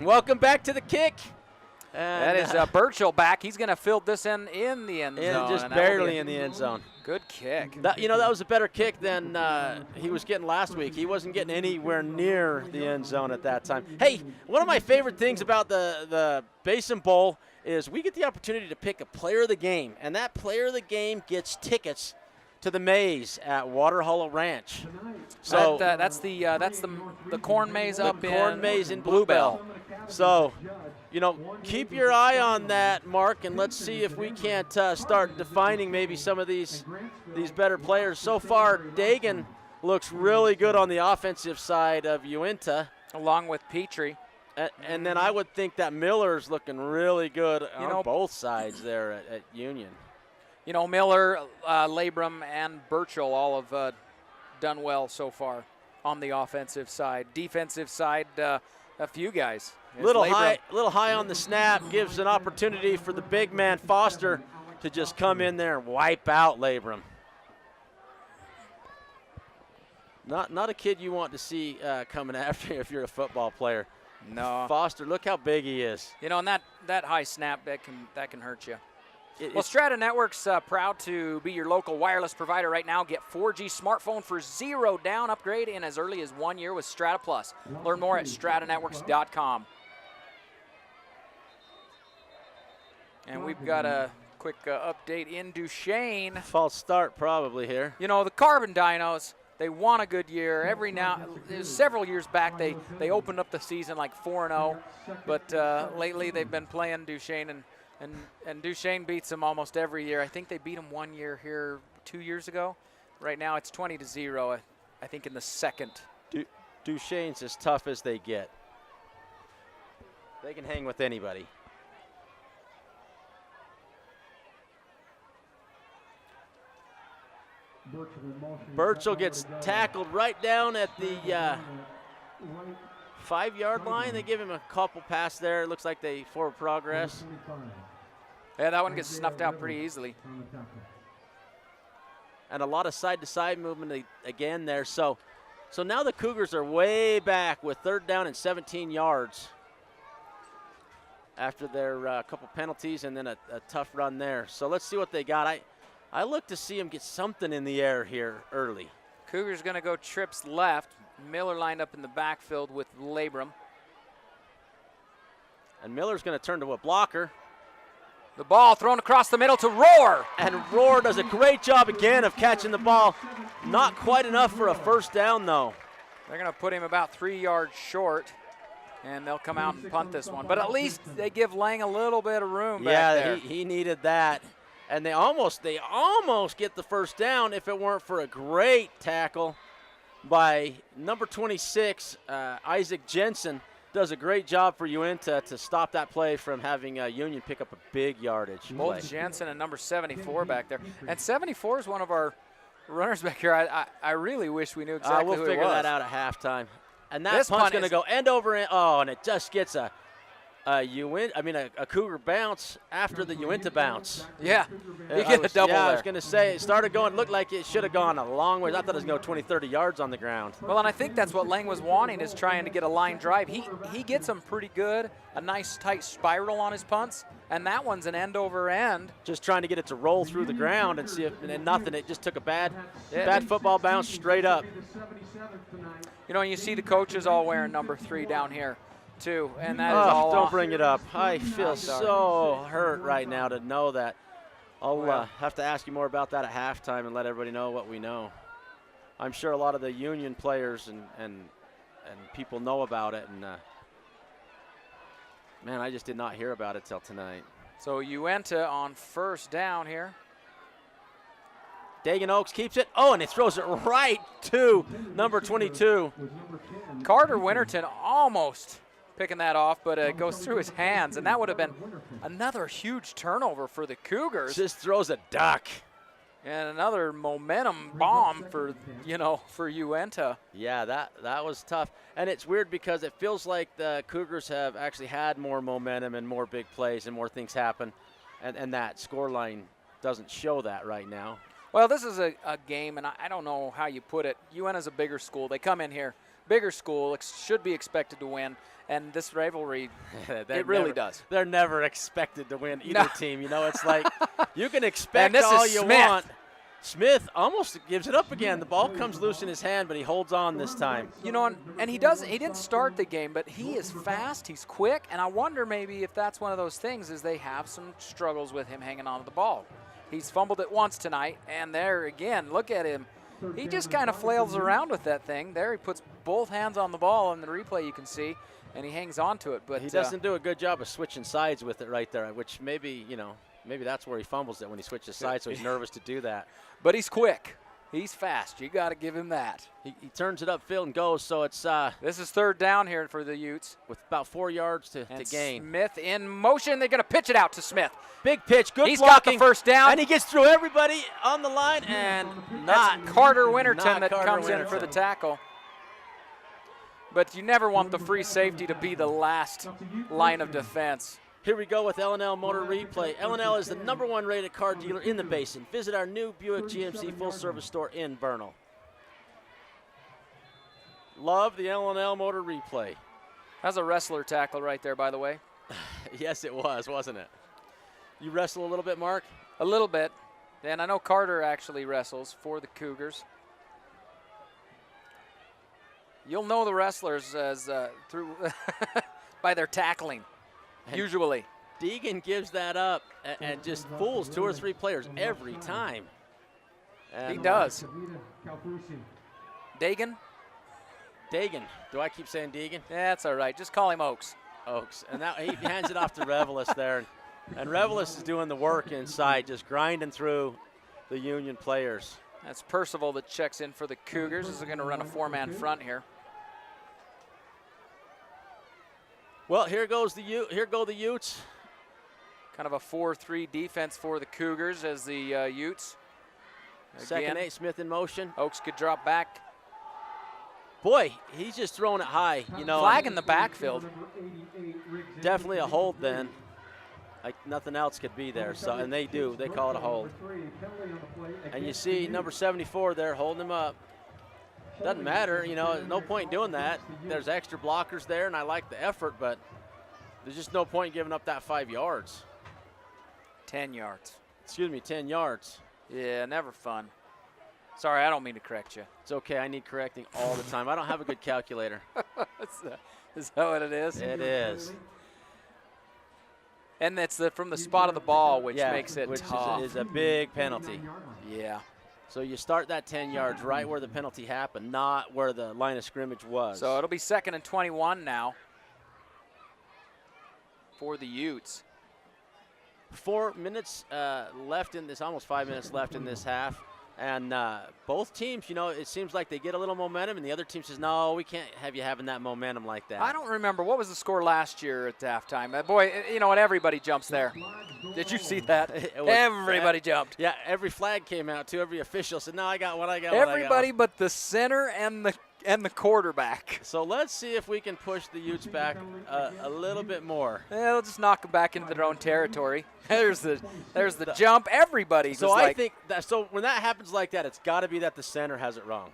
Welcome back to the kick. That is Burchell back. He's going to field this in the end zone. Just barely in the end zone. Good kick. That was a better kick than he was getting last week. He wasn't getting anywhere near the end zone at that time. Hey, one of my favorite things about the Basin Bowl is we get the opportunity to pick a player of the game, and that player of the game gets tickets to the maze at Water Hollow Ranch. So that's the corn maze up in corn maze in Bluebell. So, keep your eye on that, Mark, and let's see if we can't start defining maybe some of these better players. So far, Dagan looks really good on the offensive side of Uintah. Along with Petrie. And then I would think that Miller's looking really good on both sides there at Union. Miller, Labrum, and Burchell all have done well so far on the offensive side. Defensive side, a few guys. Little high on the snap, gives an opportunity for the big man Foster to just come in there and wipe out Labrum. Not a kid you want to see coming after you if you're a football player. No. Foster, look how big he is. And that high snap, that can hurt you. Strata Networks proud to be your local wireless provider right now. Get 4G smartphone for $0 down. Upgrade in as early as 1 year with Strata Plus. Learn more at stratanetworks.com. And we've got a quick update in Duchesne. False start probably here. The Carbon Dinos, they won a good year. Several years back, they opened up the season like 4-0. But lately they've been playing Duchesne, and Duchesne beats them almost every year. I think they beat them 1 year here 2 years ago. Right now it's 20-0, I think, in the second. Duchesne's as tough as they get. They can hang with anybody. Burchell gets tackled right down at the 5-yard line. They give him a couple pass there. It looks like they forward progress. Yeah, that one gets snuffed out pretty easily. And a lot of side-to-side movement again there. So now the Cougars are way back with 3rd down and 17 yards after their couple penalties and then a tough run there. So let's see what they got. I look to see them get something in the air here early. Cougars going to go trips left. Miller lined up in the backfield with Labrum. And Miller's going to turn to a blocker. The ball thrown across the middle to Roar. And Roar does a great job again of catching the ball. Not quite enough for a 1st down, though. They're going to put him about 3 yards short, and they'll come out and punt this one. But at least they give Lang a little bit of room back there. Yeah, he needed that. And they almost get the 1st down if it weren't for a great tackle by number 26, Isaac Jensen. Does a great job for Uintah to stop that play from having Union pick up a big yardage play. Both Jensen and number 74 back there. And 74 is one of our runners back here. I really wish we knew exactly we'll who it figure was. that out at halftime. And that This punt's punt going to is- go end over end. Oh, and it just gets a Cougar bounce after the Uintah bounce. Yeah, you get a double Yeah, I there. was going to say, it started going, looked like it should have gone a long ways. I thought it was going to go 20, 30 yards on the ground. Well, and I think that's what Lang was wanting, is trying to get a line drive. He gets them pretty good, a nice tight spiral on his punts, and that one's an end over end. Just trying to get it to roll through the ground and see if, and nothing. It just took a bad Yeah. football bounce straight up. You know, and you see the coaches all wearing number 3 down here, too, and that is all Don't on. bring it up. I feel I'm sorry. so hurt right now to know that. I'll have to ask you more about that at halftime and let everybody know what we know. I'm sure a lot of the Union players and people know about it, and man, I just did not hear about it till tonight. So Uintah on 1st down here. Dagan Oaks keeps it. Oh, and he throws it right to number 22. Carter Winterton almost picking that off, but it goes through his hands, and that would have been another huge turnover for the Cougars. Just throws a duck. And another momentum bomb for Uintah. Yeah, that was tough. And it's weird because it feels like the Cougars have actually had more momentum and more big plays and more things happen, and that scoreline doesn't show that right now. Well, this is a game, and I don't know how you put it. Uintah's a bigger school. They come in here, bigger school, should be expected to win. And this rivalry, it really does. They're never expected to win either team. You know, it's like you can expect And this all is you Smith. want. Smith almost gives it up again. The ball comes loose in his hand, but he holds on this time. You know, and he didn't start the game, but he is fast, he's quick, and I wonder maybe if that's one of those things is they have some struggles with him hanging on to the ball. He's fumbled it once tonight, and there again, look at him. He just kind of flails around with that thing. There he puts both hands on the ball in the replay you can see, and he hangs on to it. But he doesn't do a good job of switching sides with it right there, which maybe that's where he fumbles it when he switches sides, so he's nervous to do that. But he's quick. He's fast. You got to give him that. He turns it upfield and goes, so it's this is 3rd down here for the Utes. with about 4 yards to gain. Smith in motion. They're going to pitch it out to Smith. Big pitch, good He's blocking. got the 1st down. And he gets through everybody on the line, and That's Carter Winterton not that Carter comes in Winterton. for the tackle. But you never want the free safety to be the last line of defense. Here we go with L&L Motor Replay. L&L is the #1 rated car dealer in the basin. Visit our new Buick GMC full-service store in Vernal. Love the L&L Motor Replay. That's a wrestler tackle right there, by the way. Yes, it was, wasn't it? You wrestle a little bit, Mark? A little bit. And I know Carter actually wrestles for the Cougars. You'll know the wrestlers as through by their tackling, usually. Deegan gives that up and just fools 2 or 3 players every time. He does. Dagan? Dagan. Do I keep saying Deegan? Yeah, that's all right. Just call him Oaks. Oaks. And now he hands it off to Revelis there. And Revelis is doing the work inside, just grinding through the Union players. That's Percival that checks in for the Cougars. This is going to run a 4-man front here. Well, here go the Utes. Kind of a 4-3 defense for the Cougars as the Utes. Second Again, 8, Smith in motion. Oaks could drop back. Boy, he's just throwing it high. You know, Flag in the backfield. definitely a hold then. like nothing else could be there. So, and they do. They call it a hold. And you see number 74 there holding him up. Doesn't matter, you know, no point doing that. There's extra blockers there, and I like the effort, but there's just no point giving up that 5 yards. 10 yards. Excuse me, 10 yards. Yeah, never fun. Sorry, I don't mean to correct you. It's okay, I need correcting all the time. I don't have a good calculator. Is that what it is? It is. And that's from the spot of the ball, which makes it tough. Which is a big penalty. Yeah. So you start that 10 yards right where the penalty happened, not where the line of scrimmage was. So it'll be 2nd and 21 now for the Utes. 4 minutes left in this, almost 5 minutes left in this half. And both teams, you know, it seems like they get a little momentum, and the other team says, no, we can't have you having that momentum like that. I don't remember. What was the score last year at halftime? Boy, you know what? Everybody jumps there. Did you see that? Everybody jumped. Yeah, every flag came out, too. Every official said, no, I got one, I got Everybody one. but the center and the quarterback. So let's see if we can push the Utes back a little bit more. They'll just knock them back into their own territory. There's the jump. Everybody. So I think that when that happens like that, it's got to be that the center has it wrong.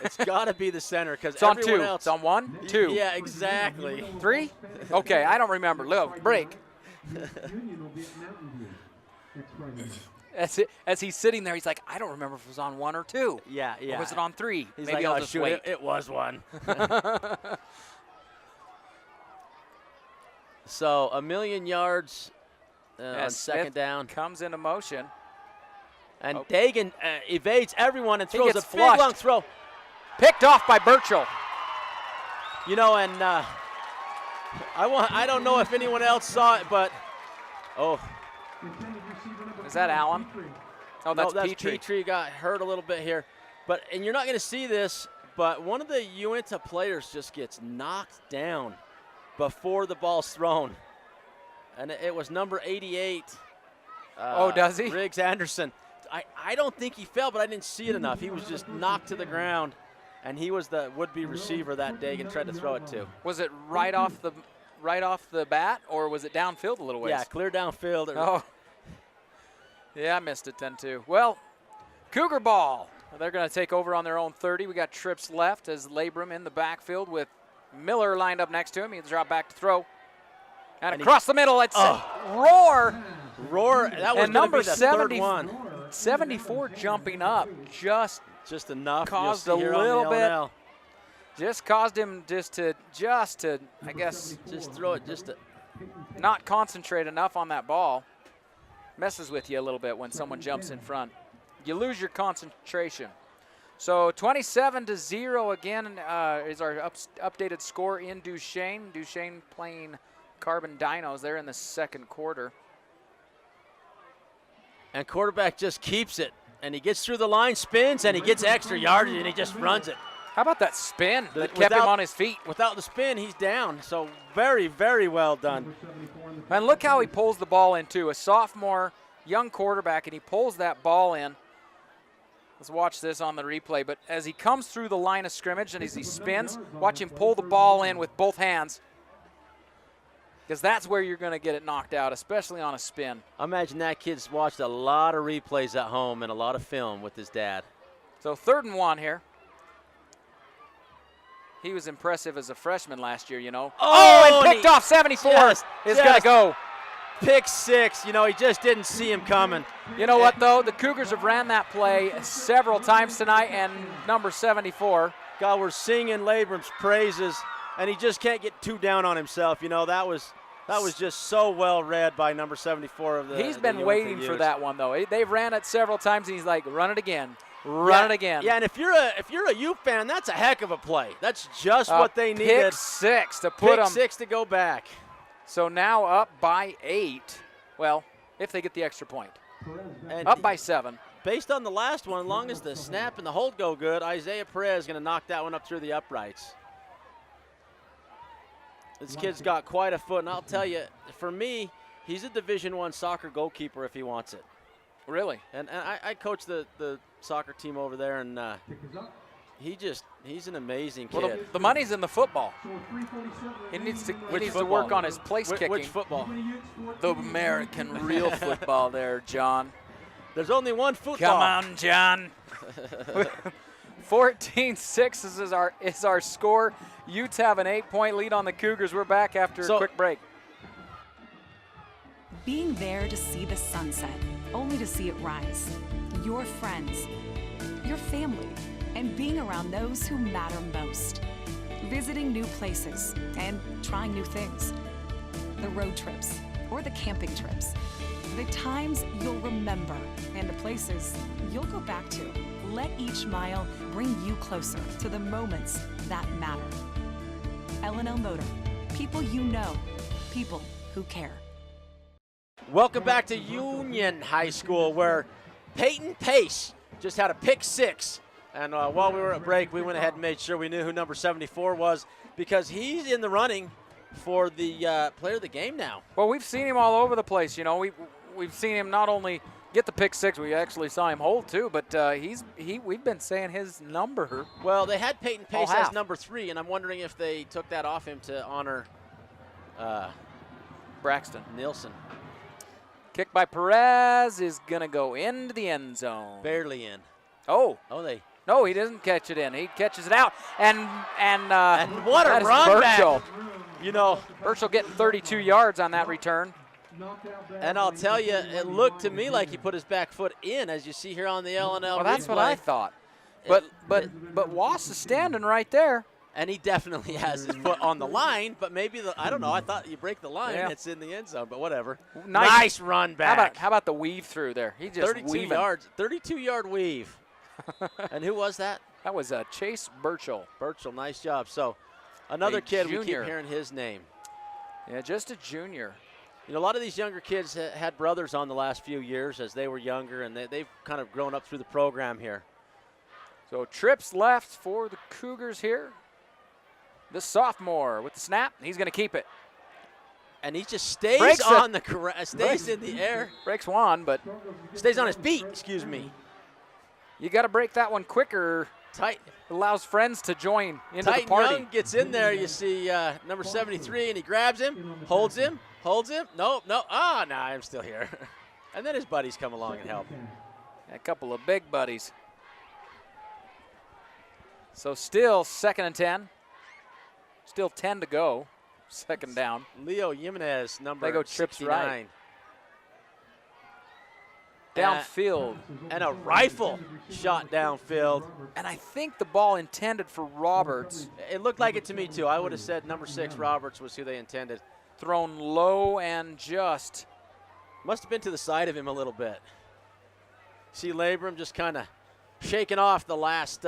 It's got to be the center because it's on everyone 2. else. It's on 1, 2. Yeah, exactly. 3? Okay, I don't remember. Look, break. As he's sitting there, he's like, I don't remember if it was on 1 or 2. Yeah. Or was it on 3? He's Maybe like, I'll just wait. It was 1. So 1,000,000 yards on second down. Comes into motion. And Dagan evades everyone and throws a big flushed. long throw. Picked off by Burchell. You know, and I don't know if anyone else saw it, but is that Allen? Oh, that's Petrie. Petrie. Got hurt a little bit here. And you're not going to see this, but one of the Uintah players just gets knocked down before the ball's thrown. And it was number 88. Does he? Riggs Anderson. I don't think he fell, but I didn't see it enough. He was just knocked to the ground, and he was the would-be receiver that day and tried to throw it to. Was it right off the bat, or was it downfield a little ways? Yeah, clear downfield. Oh. Yeah, I missed it then too. Well, Cougar ball. They're going to take over on their own 30. We got trips left as Labrum in the backfield with Miller lined up next to him. He'll drop back to throw. And across the middle, it's Roar. That was number be the 74 jumping up just enough. Caused a little bit. Just caused him just to I guess just throw it not concentrate enough on that ball. Messes with you a little bit when someone jumps in front. You lose your concentration. So 27-0 again is our updated score in Duchesne. Duchesne playing Carbon Dinos. They're in the second quarter. And quarterback just keeps it. And he gets through the line, spins, and he gets extra yardage, and he just runs it. How about that spin that kept him on his feet? Without the spin, he's down. So very, very well done. And look how he pulls the ball in, too. A sophomore, young quarterback, and he pulls that ball in. Let's watch this on the replay. But as he comes through the line of scrimmage and as he spins, watch him pull the ball in with both hands. Because that's where you're going to get it knocked out, especially on a spin. I imagine that kid's watched a lot of replays at home and a lot of film with his dad. So 3rd and 1 here. He was impressive as a freshman last year, you know. And picked off 74 is going to go. Pick 6. You know, he just didn't see him coming. You know what, though? The Cougars have ran that play several times tonight, and number 74. God, we're singing Labrum's praises, and he just can't get too down on himself. You know, that was just so well read by number 74 of the He's been waiting for that one, though. They've ran it several times, and he's like, run it again. Run it again. Yeah, and if you're a U fan, that's a heck of a play. That's just what they needed. Pick 6 to put them. Pick 6 to go back. So now up by 8. Well, if they get the extra point. And up by 7. Based on the last one, as long as the snap and the hold go good, Isaiah Perez is going to knock that one up through the uprights. This kid's got quite a foot, and I'll tell you, for me, he's a Division I soccer goalkeeper if he wants it. Really? And I coach the soccer team over there, and He's an amazing kid. Well, the money's in the football. He needs to work on his place kicking. Which football? The American real football there, John. There's only one football. Come on, John. 14-6 is our score. Utes have an 8-point lead on the Cougars. We're back after a quick break. Being there to see the sunset, only to see it rise. Your friends, your family, and being around those who matter most. Visiting new places and trying new things. The road trips or the camping trips. The times you'll remember and the places you'll go back to. Let each mile bring you closer to the moments that matter. L&L Motor. People you know. People who care. Welcome back to Union High School, where Peyton Pace just had a pick 6. And while we were at break, we went ahead and made sure we knew who number 74 was, because he's in the running for the player of the game now. Well, we've seen him all over the place. You know, we've seen him not only get the pick 6, we actually saw him hold too, but we've been saying his number. Well, they had Peyton Pace as number 3, and I'm wondering if they took that off him to honor Braxton Nielsen. Kick by Perez is gonna go into the end zone. Barely in. Oh, no, he doesn't catch it in. He catches it out, and what a run back! You know, Burchell getting 32 yards on that return. And I'll tell you, it looked to me like he put his back foot in, as you see here on the L&L. Well, that's what I thought. But Wass is standing right there. And he definitely has his foot on the line, but maybe I don't know. I thought you break the line, it's in the end zone, but whatever. Nice run back. How about the weave through there? He just 32 yards, 32-yard weave. And who was that? That was Chase Burchell. Burchell, nice job. So another kid, we keep hearing his name. Yeah, just a junior. You know, a lot of these younger kids had brothers on the last few years as they were younger, and they've kind of grown up through the program here. So trips left for the Cougars here. The sophomore with the snap, he's going to keep it. And he just stays in the air. Breaks one, but stays on his feet, excuse me. You got to break that one quicker. Tight. Allows friends to join into the party. Young gets in there. You see number 73, and he grabs him, holds him. No. I'm still here. And then his buddies come along and help. A couple of big buddies. So still 2nd and 10. Still 10 to go. 2nd down. Leo Jimenez, number they go trips 69. Right. Downfield. And a rifle shot downfield. And I think the ball intended for Roberts. It looked like it to me, too. I would have said number 6, Roberts, was who they intended. Thrown low and just. Must have been to the side of him a little bit. See Labrum just kind of shaking off the last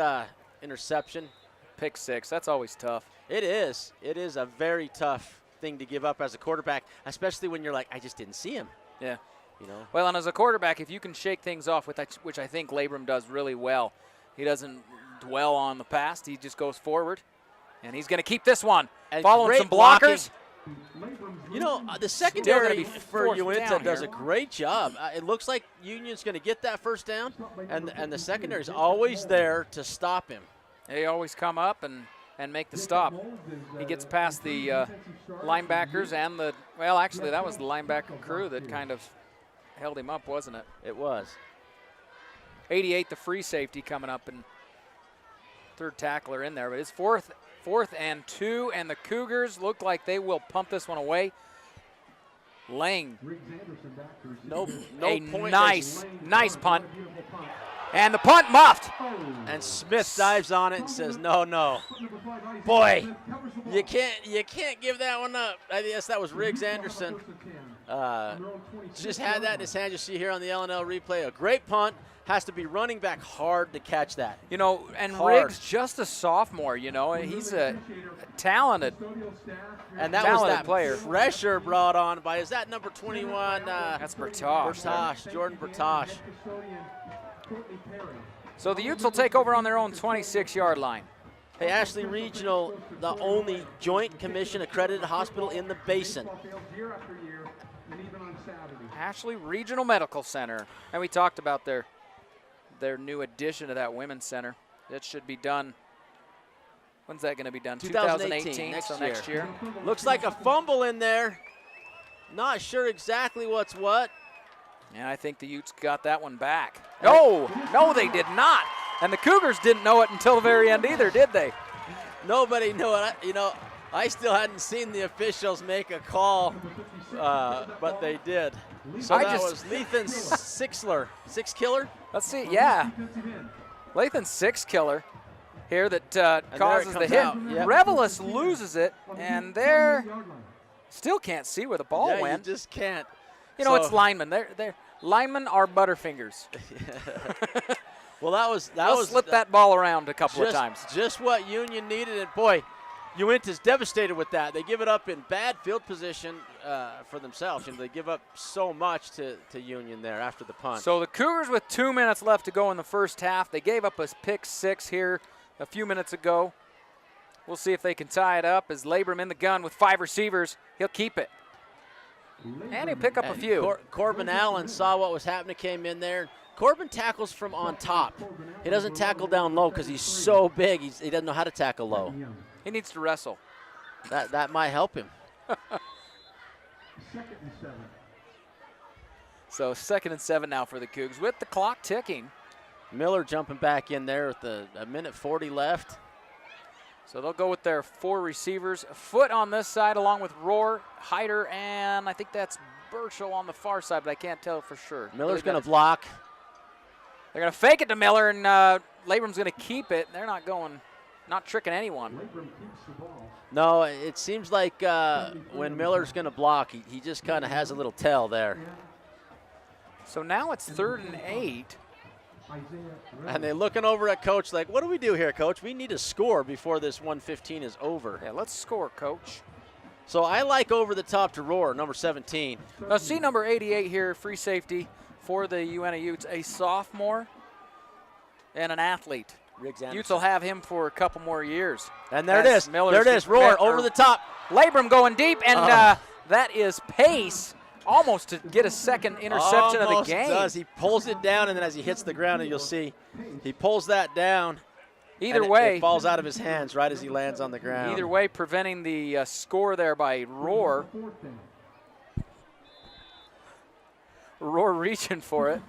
interception. Pick 6, that's always tough. It is. It is a very tough thing to give up as a quarterback, especially when you're like, I just didn't see him. Yeah. You know. Well, and as a quarterback, if you can shake things off, which I think Labrum does really well, he doesn't dwell on the past. He just goes forward, and he's going to keep this one. And following some blockers. You know, the secondary for Uintah does a great job. It looks like Union's going to get that first down, and the secondary is always there to stop him. They always come up and make the stop. He gets past the linebackers and actually that was the linebacker crew that kind of held him up, wasn't it? It was. 88, the free safety coming up, and third tackler in there. But it's fourth and 2, and the Cougars look like they will pump this one away. Lang. No point. Nice punt. And the punt muffed. And Smith dives on it and says, no. Boy, you can't give that one up. I guess that was Riggs Anderson. Just had that in his hand. You see here on the L&L replay. A great punt. Has to be running back hard to catch that. You know, and Riggs just a sophomore, you know. He's a talented and that was that player. Pressure brought on by, is that number 21? That's Bertosh. Jordan Bertosh. So the Utes will take over on their own 26-yard line. Hey, Ashley Regional, the only Joint Commission accredited hospital in the Basin. Ashley Regional Medical Center. And we talked about their new addition to that women's center. That should be done When's that going to be done? 2018, so next year. Looks like a fumble in there. Not sure exactly what's what. Yeah, I think the Utes got that one back. No, they did not. And the Cougars didn't know it until the very end either, did they? Nobody knew it. I still hadn't seen the officials make a call, but they did. So that was Lethan Six-Killer? Let's see, yeah. Lethan Six-Killer here that causes the hit. Yep. Revelis loses it, and there still can't see where the ball went. You just can't. It's linemen. They're linemen are butterfingers. Well, that was slip that ball around a couple of times. Just what Union needed, and boy, Uintah's devastated with that. They give it up in bad field position for themselves. They give up so much to Union there after the punt. So the Cougars with 2 minutes left to go in the first half. They gave up a pick 6 here a few minutes ago. We'll see if they can tie it up as Labram in the gun with 5 receivers. He'll keep it. And he'll pick up a few. Corbin Allen saw what was happening, came in there. Corbin tackles from on top. He doesn't tackle down low because he's so big. He doesn't know how to tackle low. He needs to wrestle. That might help him. 2nd and 7. So 2nd and 7 now for the Cougs with the clock ticking. Miller jumping back in there with a minute 40 left. So they'll go with their 4 receivers. Foot on this side along with Rohr, Hyder, and I think that's Burchell on the far side, but I can't tell for sure. Miller's going to block. They're going to fake it to Miller, and Labram's going to keep it. They're not tricking anyone. No, it seems like when Miller's going to block, he just kind of has a little tell there. So now it's 3rd and 8. And they're looking over at Coach like, what do we do here, Coach? We need to score before this 1:15 is over. Yeah, let's score, Coach. So I like over the top to Rohr, number 17. Now see number 88 here, free safety for the Uintah Utes, a sophomore and an athlete. Utes will have him for a couple more years. And there it is. There it is. Rohr over the top. Labram going deep, and that is pace. Almost to get a second interception of the game. Does. He pulls it down, and then as he hits the ground, and you'll see he pulls that down. Either way. It falls out of his hands right as he lands on the ground. Either way, preventing the score there by Rohr. Rohr reaching for it.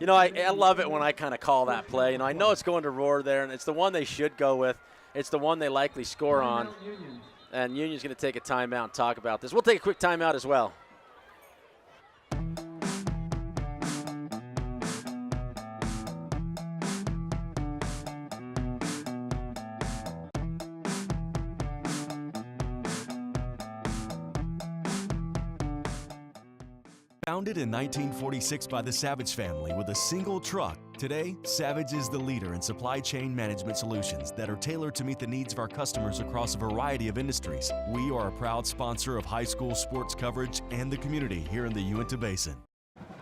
I love it when I kind of call that play. I know it's going to Rohr there, and it's the one they should go with. It's the one they likely score on. And Union's going to take a timeout and talk about this. We'll take a quick timeout as well. Founded in 1946 by the Savage family with a single truck, today, Savage is the leader in supply chain management solutions that are tailored to meet the needs of our customers across a variety of industries. We are a proud sponsor of high school sports coverage and the community here in the Uintah Basin.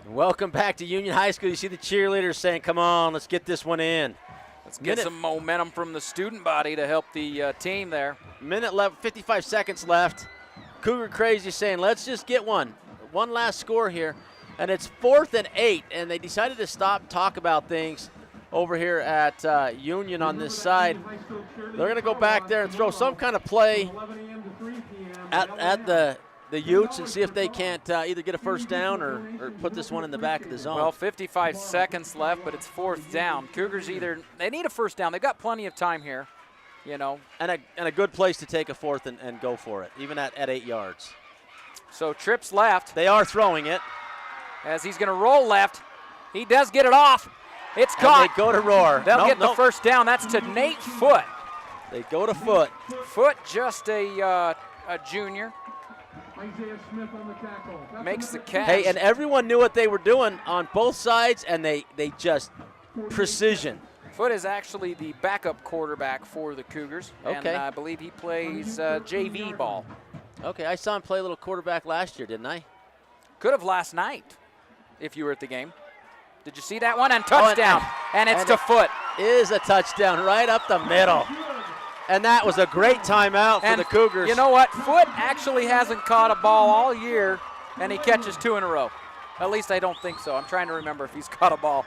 Welcome back to Union High School. You see the cheerleaders saying, come on, let's get this one in. Let's get some momentum from the student body to help the team there. Minute left, 55 seconds left. Cougar Crazy saying, let's just get one. One last score here, and it's 4th and 8, and they decided to stop, talk about things over here at Union on this side. They're going to go back there and throw some kind of play at the Utes and see if they can't either get a first down or put this one in the back of the zone. Well, 55 seconds left, but it's 4th down. Cougars they need a first down. They've got plenty of time here, And a good place to take a 4th and go for it, even at 8 yards. So trips left. They are throwing it. As he's going to roll left. He does get it off. It's caught. And they go to Rohr. They'll get the first down. That's to Nate Foot. They go to Foot. Foot, just a junior. Isaiah Smith on the tackle. Makes the catch. Hey, and everyone knew what they were doing on both sides, and they just precision. Foot is actually the backup quarterback for the Cougars. Okay. And I believe he plays JV ball. Okay, I saw him play a little quarterback last year, didn't I? Could have last night if you were at the game. Did you see that one? And touchdown. And it's to Foot. Is a touchdown right up the middle. And that was a great timeout for the Cougars. You know what? Foot actually hasn't caught a ball all year, and he catches 2 in a row. At least I don't think so. I'm trying to remember if he's caught a ball.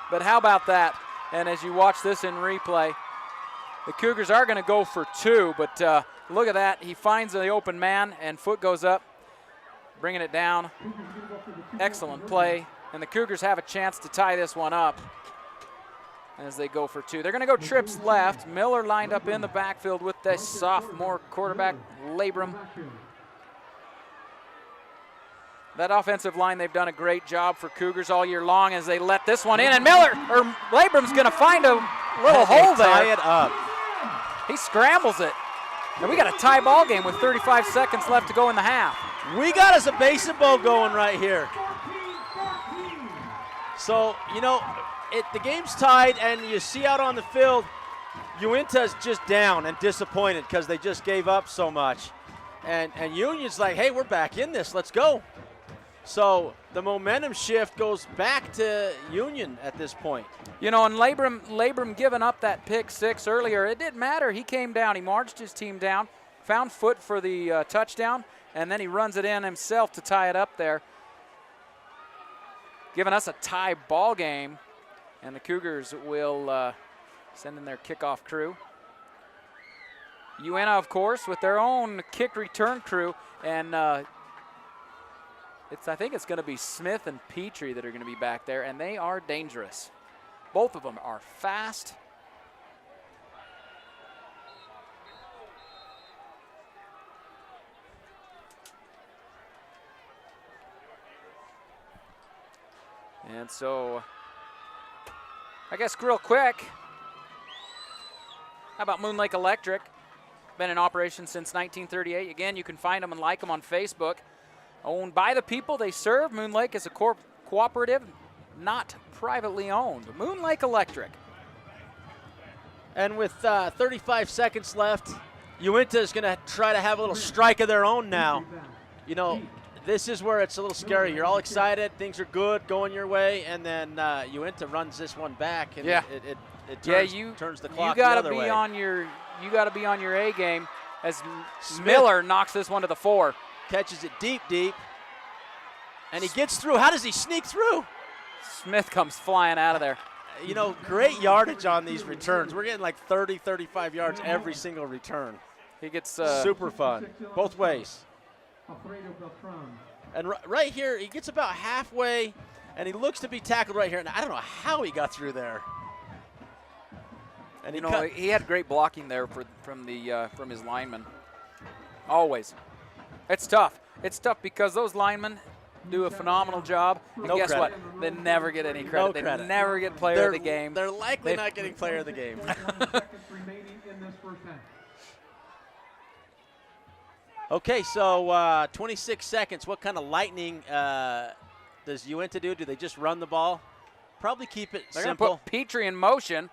But how about that? And as you watch this in replay, The Cougars are going to go for 2, but look at that. He finds the open man, and foot goes up, bringing it down. Excellent play, and the Cougars have a chance to tie this one up as they go for 2. They're going to go trips left. Miller lined up in the backfield with the sophomore quarterback, Labrum. That offensive line, they've done a great job for Cougars all year long as they let this one in, and Labrum's going to find a little hole there. Tie it up. He scrambles it. And we got a tie ball game with 35 seconds left to go in the half. We got us a baseball going right here. So, you know, the game's tied, and you see out on the field, Uintah's just down and disappointed because they just gave up so much. And Union's like, hey, we're back in this. Let's go. So the momentum shift goes back to Union at this point. You know, and Labrum giving up that pick 6 earlier, it didn't matter. He came down. He marched his team down, found foot for the touchdown, and then he runs it in himself to tie it up there. Giving us a tie ball game, and the Cougars will send in their kickoff crew. Uintah, of course, with their own kick return crew, and I think it's going to be Smith and Petrie that are going to be back there, and they are dangerous. Both of them are fast. And so, I guess real quick, how about Moon Lake Electric? Been in operation since 1938. Again, you can find them and like them on Facebook. Owned by the people they serve. Moon Lake is a cooperative, not privately owned. Moon Lake Electric. And with 35 seconds left, Uintah is going to try to have a little strike of their own now. You know, this is where it's a little scary. You're all excited, things are good, going your way, and then Uintah runs this one back, and it turns the clock the other way. You got to be on your A game as Miller knocks this one to the 4. Catches it deep, and he gets through. How does he sneak through? Smith comes flying out of there. You know, great yardage on these returns. We're getting like 30, 35 yards every single return. He gets super fun, both ways. And right here, he gets about halfway, and he looks to be tackled right here. And I don't know how he got through there. And he had great blocking there from his linemen. Always. It's tough. It's tough because those linemen do a phenomenal job. And guess what? They never get any credit. They never get player of the game. They're likely not getting player of the game. Okay, so 26 seconds. What kind of lightning does Uintah do? Do they just run the ball? Probably keep it They're simple. They're going to put Petrie in motion.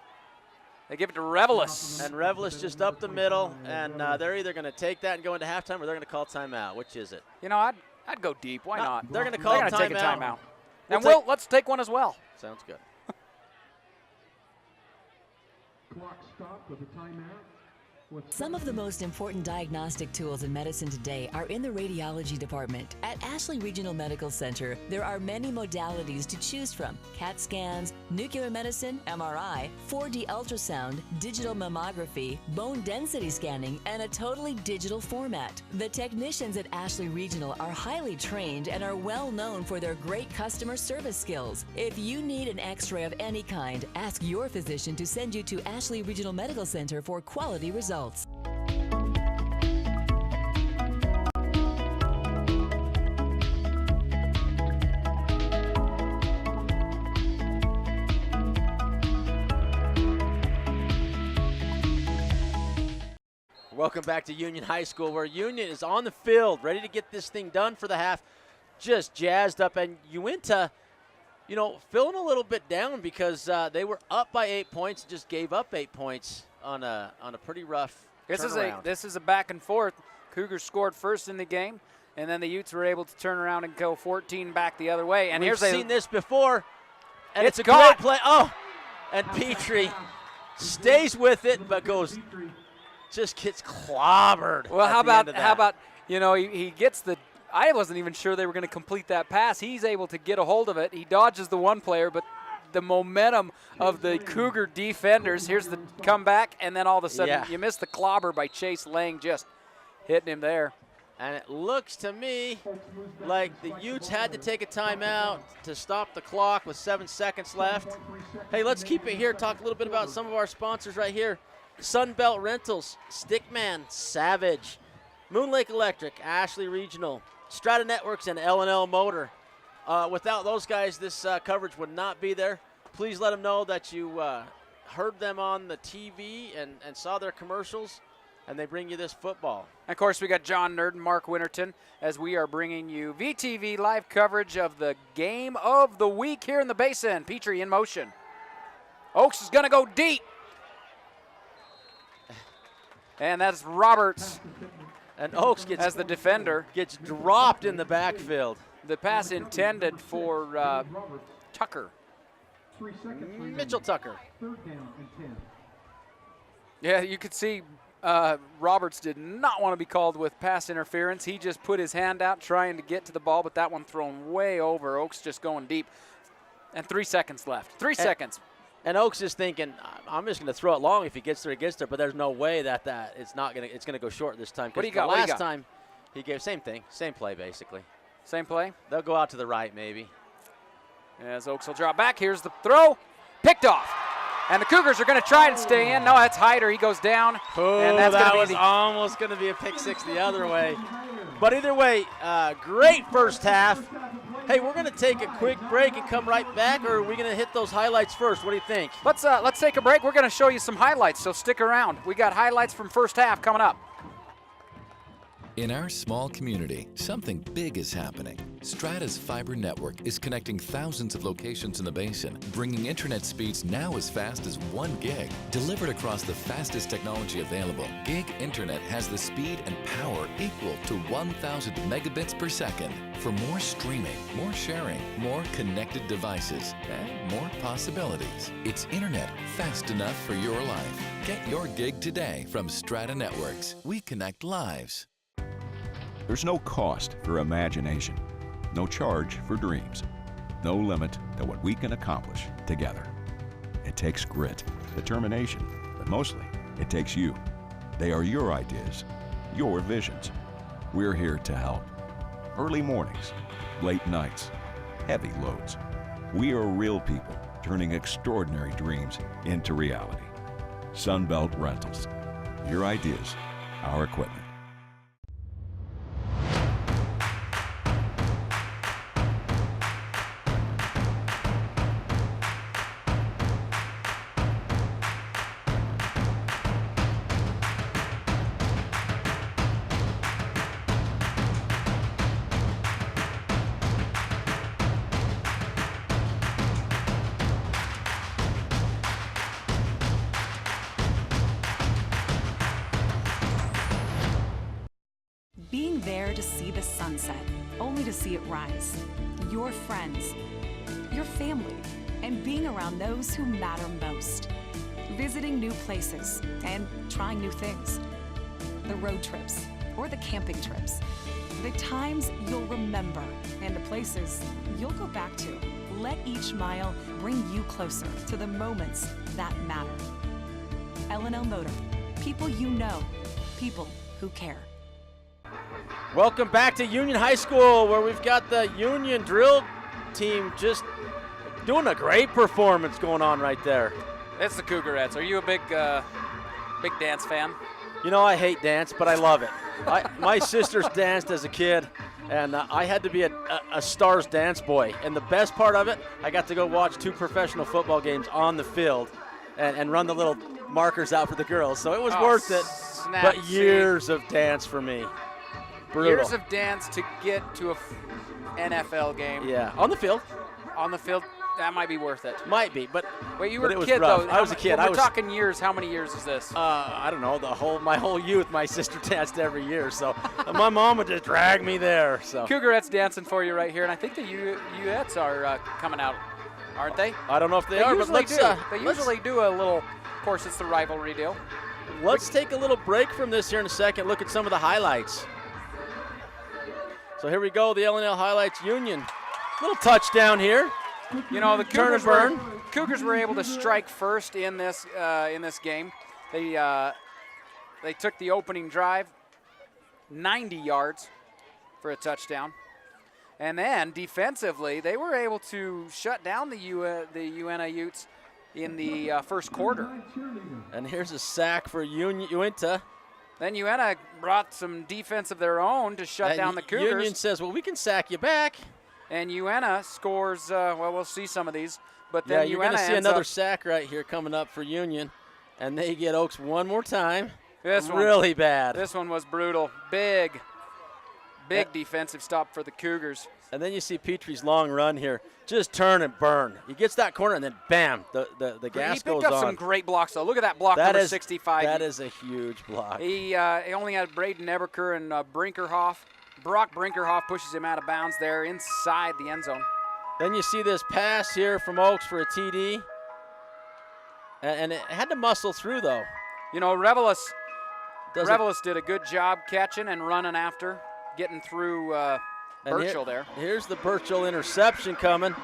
They give it to Revelis. And Revelis just up the middle, and they're either going to take that and go into halftime, or they're going to call timeout. Which is it? You know, I'd go deep. Why not? They're going to call take a timeout. And let's take one as well. Sounds good. Clock stopped with a timeout. Some of the most important diagnostic tools in medicine today are in the radiology department. At Ashley Regional Medical Center, there are many modalities to choose from: CAT scans, nuclear medicine, MRI, 4D ultrasound, digital mammography, bone density scanning, and a totally digital format. The technicians at Ashley Regional are highly trained and are well known for their great customer service skills. If you need an x-ray of any kind, ask your physician to send you to Ashley Regional Medical Center for quality results. Welcome back to Union High School, where Union is on the field, ready to get this thing done for the half, just jazzed up. And Uintah, you know, feeling a little bit down because they were up by 8 points, just gave up 8 points on a pretty rough turnaround. This is a back and forth. Cougars scored first in the game, and then the Utes were able to turn around and go 14 back the other way. And we've here's seen this before, and it's a caught. great play. Oh, and Petrie stays with it, but just gets clobbered. Well, how about you know, he gets the. I wasn't even sure they were going to complete that pass. He's able to get a hold of it. He dodges the one player, but the momentum of the Cougar defenders. Here's the comeback, and then all of a sudden you miss the clobber by Chase Lang, just hitting him there. And it looks to me like the Utes had to take a timeout to stop the clock with 7 seconds left. Hey, let's keep it here. Talk a little bit about some of our sponsors right here. Sunbelt Rentals, Stickman, Savage, Moon Lake Electric, Ashley Regional, Strata Networks, and L&L Motor. Without those guys, this coverage would not be there. Please let them know that you heard them on the TV and saw their commercials, and they bring you this football. And of course, we got John Nerd and Mark Winterton as we are bringing you VTV live coverage of the game of the week here in the Basin. Petrie in motion. Oaks is going to go deep. And that's Roberts. And Oaks gets, as the defender, gets dropped in the backfield. The pass intended for Tucker. Mitchell Tucker. Yeah, you could see Roberts did not want to be called with pass interference. He just put his hand out trying to get to the ball, but that one thrown way over. Oaks just going deep. And 3 seconds left. 3 seconds. And Oaks is thinking, I'm just going to throw it long. If he gets there, he gets there. But there's no way that it's not going to. It's going to go short this time. What do you got? Last time, he gave same thing, same play basically. Same play. They'll go out to the right maybe. As Oaks will drop back. Here's the throw, picked off, and the Cougars are going to try and stay in. No, that's Hyder. He goes down, and that's that was almost going to be a pick six the other way. But either way, great first half. Hey, we're going to take a quick break and come right back, or are we going to hit those highlights first? What do you think? Let's take a break. We're going to show you some highlights, so stick around. We got highlights from first half coming up. In our small community, something big is happening. Strata's fiber network is connecting thousands of locations in the basin, bringing internet speeds now as fast as 1 gig. Delivered across the fastest technology available, gig internet has the speed and power equal to 1,000 megabits per second. For more streaming, more sharing, more connected devices, and more possibilities. It's internet fast enough for your life. Get your gig today from Strata Networks. We connect lives. There's no cost for imagination, no charge for dreams, no limit to what we can accomplish together. It takes grit, determination, but mostly it takes you. They are your ideas, your visions. We're here to help. Early mornings, late nights, heavy loads. We are real people turning extraordinary dreams into reality. Sunbelt Rentals. Your ideas, our equipment. Being there to see the sunset, only to see it rise. Your friends, your family, and being around those who matter most. Visiting new places and trying new things. The road trips or the camping trips. The times you'll remember and the places you'll go back to. Let each mile bring you closer to the moments that matter. L&L Motor. People you know. People who care. Welcome back to Union High School, where we've got the Union drill team just doing a great performance going on right there. It's the Cougarettes. Are you a big dance fan? You know, I hate dance, but I love it. My sisters danced as a kid, and I had to be a Stars dance boy. And the best part of it, I got to go watch 2 professional football games on the field and run the little markers out for the girls. So it was worth it, but years of dance for me. Brutal. Years of dance to get to a NFL game. Yeah, on the field. On the field, that might be worth it. Might be, but wait, you were a kid though. I was a kid. We're talking years. How many years is this? I don't know. My whole youth, my sister danced every year. So my mom would just drag me there. So Cougarettes dancing for you right here, and I think the Uettes are coming out, aren't they? I don't know if they are, but let's. They usually do a little. Of course, it's the rivalry deal. Let's take a little break from this here in a second. Look at some of the highlights. So here we go, the L&L highlights. Union, little touchdown here. You know, the Turn and Cougars were able to strike first in this game. They took the opening drive, 90 yards for a touchdown. And then defensively, they were able to shut down the Uintah Utes in the first quarter. And here's a sack for Uintah. Then Uintah brought some defense of their own to shut down the Cougars. Union says, well, we can sack you back. And Uintah scores, well, we'll see some of these. But then yeah, you're going Uintah to see ends another up, sack right here coming up for Union. And they get Oaks one more time. This one, really bad. This one was brutal. Big defensive stop for the Cougars. And then you see Petrie's long run here. Just turn and burn. He gets that corner, and then bam, the gas goes on. He picked up some great blocks, though. Look at that block, number 65. That is a huge block. He only had Braden Eberker and Brinkerhoff. Brock Brinkerhoff pushes him out of bounds there inside the end zone. Then you see this pass here from Oaks for a TD. And it had to muscle through, though. You know, Revelis did a good job catching and running after, getting through Burchell there. Here's the Burchell interception coming.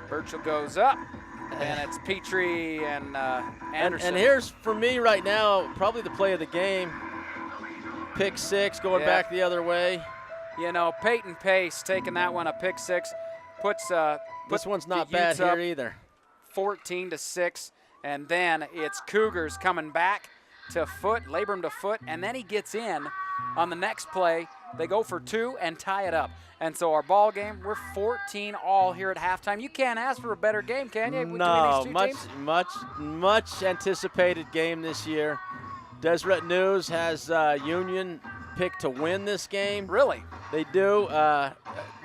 Burchell goes up, and it's Petrie and Anderson. And here's, for me right now, probably the play of the game. Pick six, going back the other way. You know, Peyton Pace taking that one, a pick six, puts this one's not bad here either. 14-6, and then it's Cougars coming back to foot, labor him to foot, and then he gets in on the next play. They go for two and tie it up. And so our ball game, we're 14-all here at halftime. You can't ask for a better game, can you? No, much anticipated game this year. Deseret News has Union picked to win this game. Really? They do.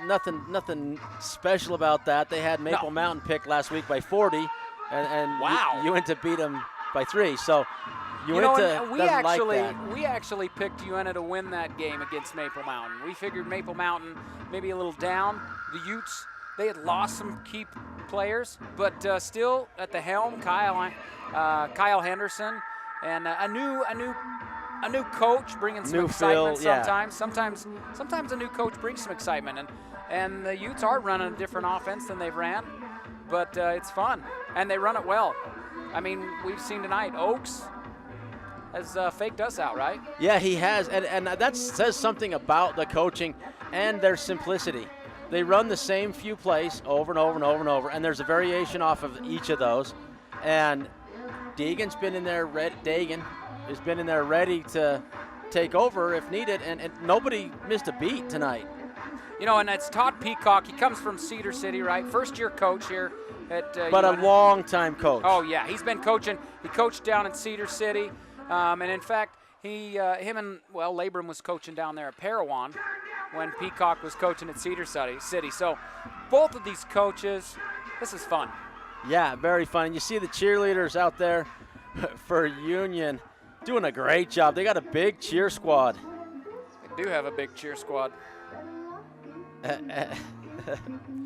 Nothing special about that. They had Maple Mountain picked last week by 40, and wow. Uintah beat them by 3. So Uintah we actually picked Uintah to win that game against Maple Mountain. We figured Maple Mountain maybe a little down. The Utes, they had lost some key players, but still at the helm, Kyle Henderson, and a new coach bringing some excitement sometimes. Sometimes a new coach brings some excitement, and the Utes are running a different offense than they've ran, but it's fun, and they run it well. I mean, we've seen tonight, Oaks has faked us out, right? Yeah, he has, and that says something about the coaching and their simplicity. They run the same few plays over and over and over and over, and there's a variation off of each of those. And Deegan's been in there. Dagan has been in there ready to take over if needed, and nobody missed a beat tonight. You know, and that's Todd Peacock. He comes from Cedar City, right? First-year coach here at but UNF. A long-time coach. Oh, yeah. He's been coaching. He coached down in Cedar City. And, in fact, Labram was coaching down there at Parowan when Peacock was coaching at Cedar City. So both of these coaches, this is fun. Yeah, very fun. And you see the cheerleaders out there for Union doing a great job. They got a big cheer squad. They do have a big cheer squad. I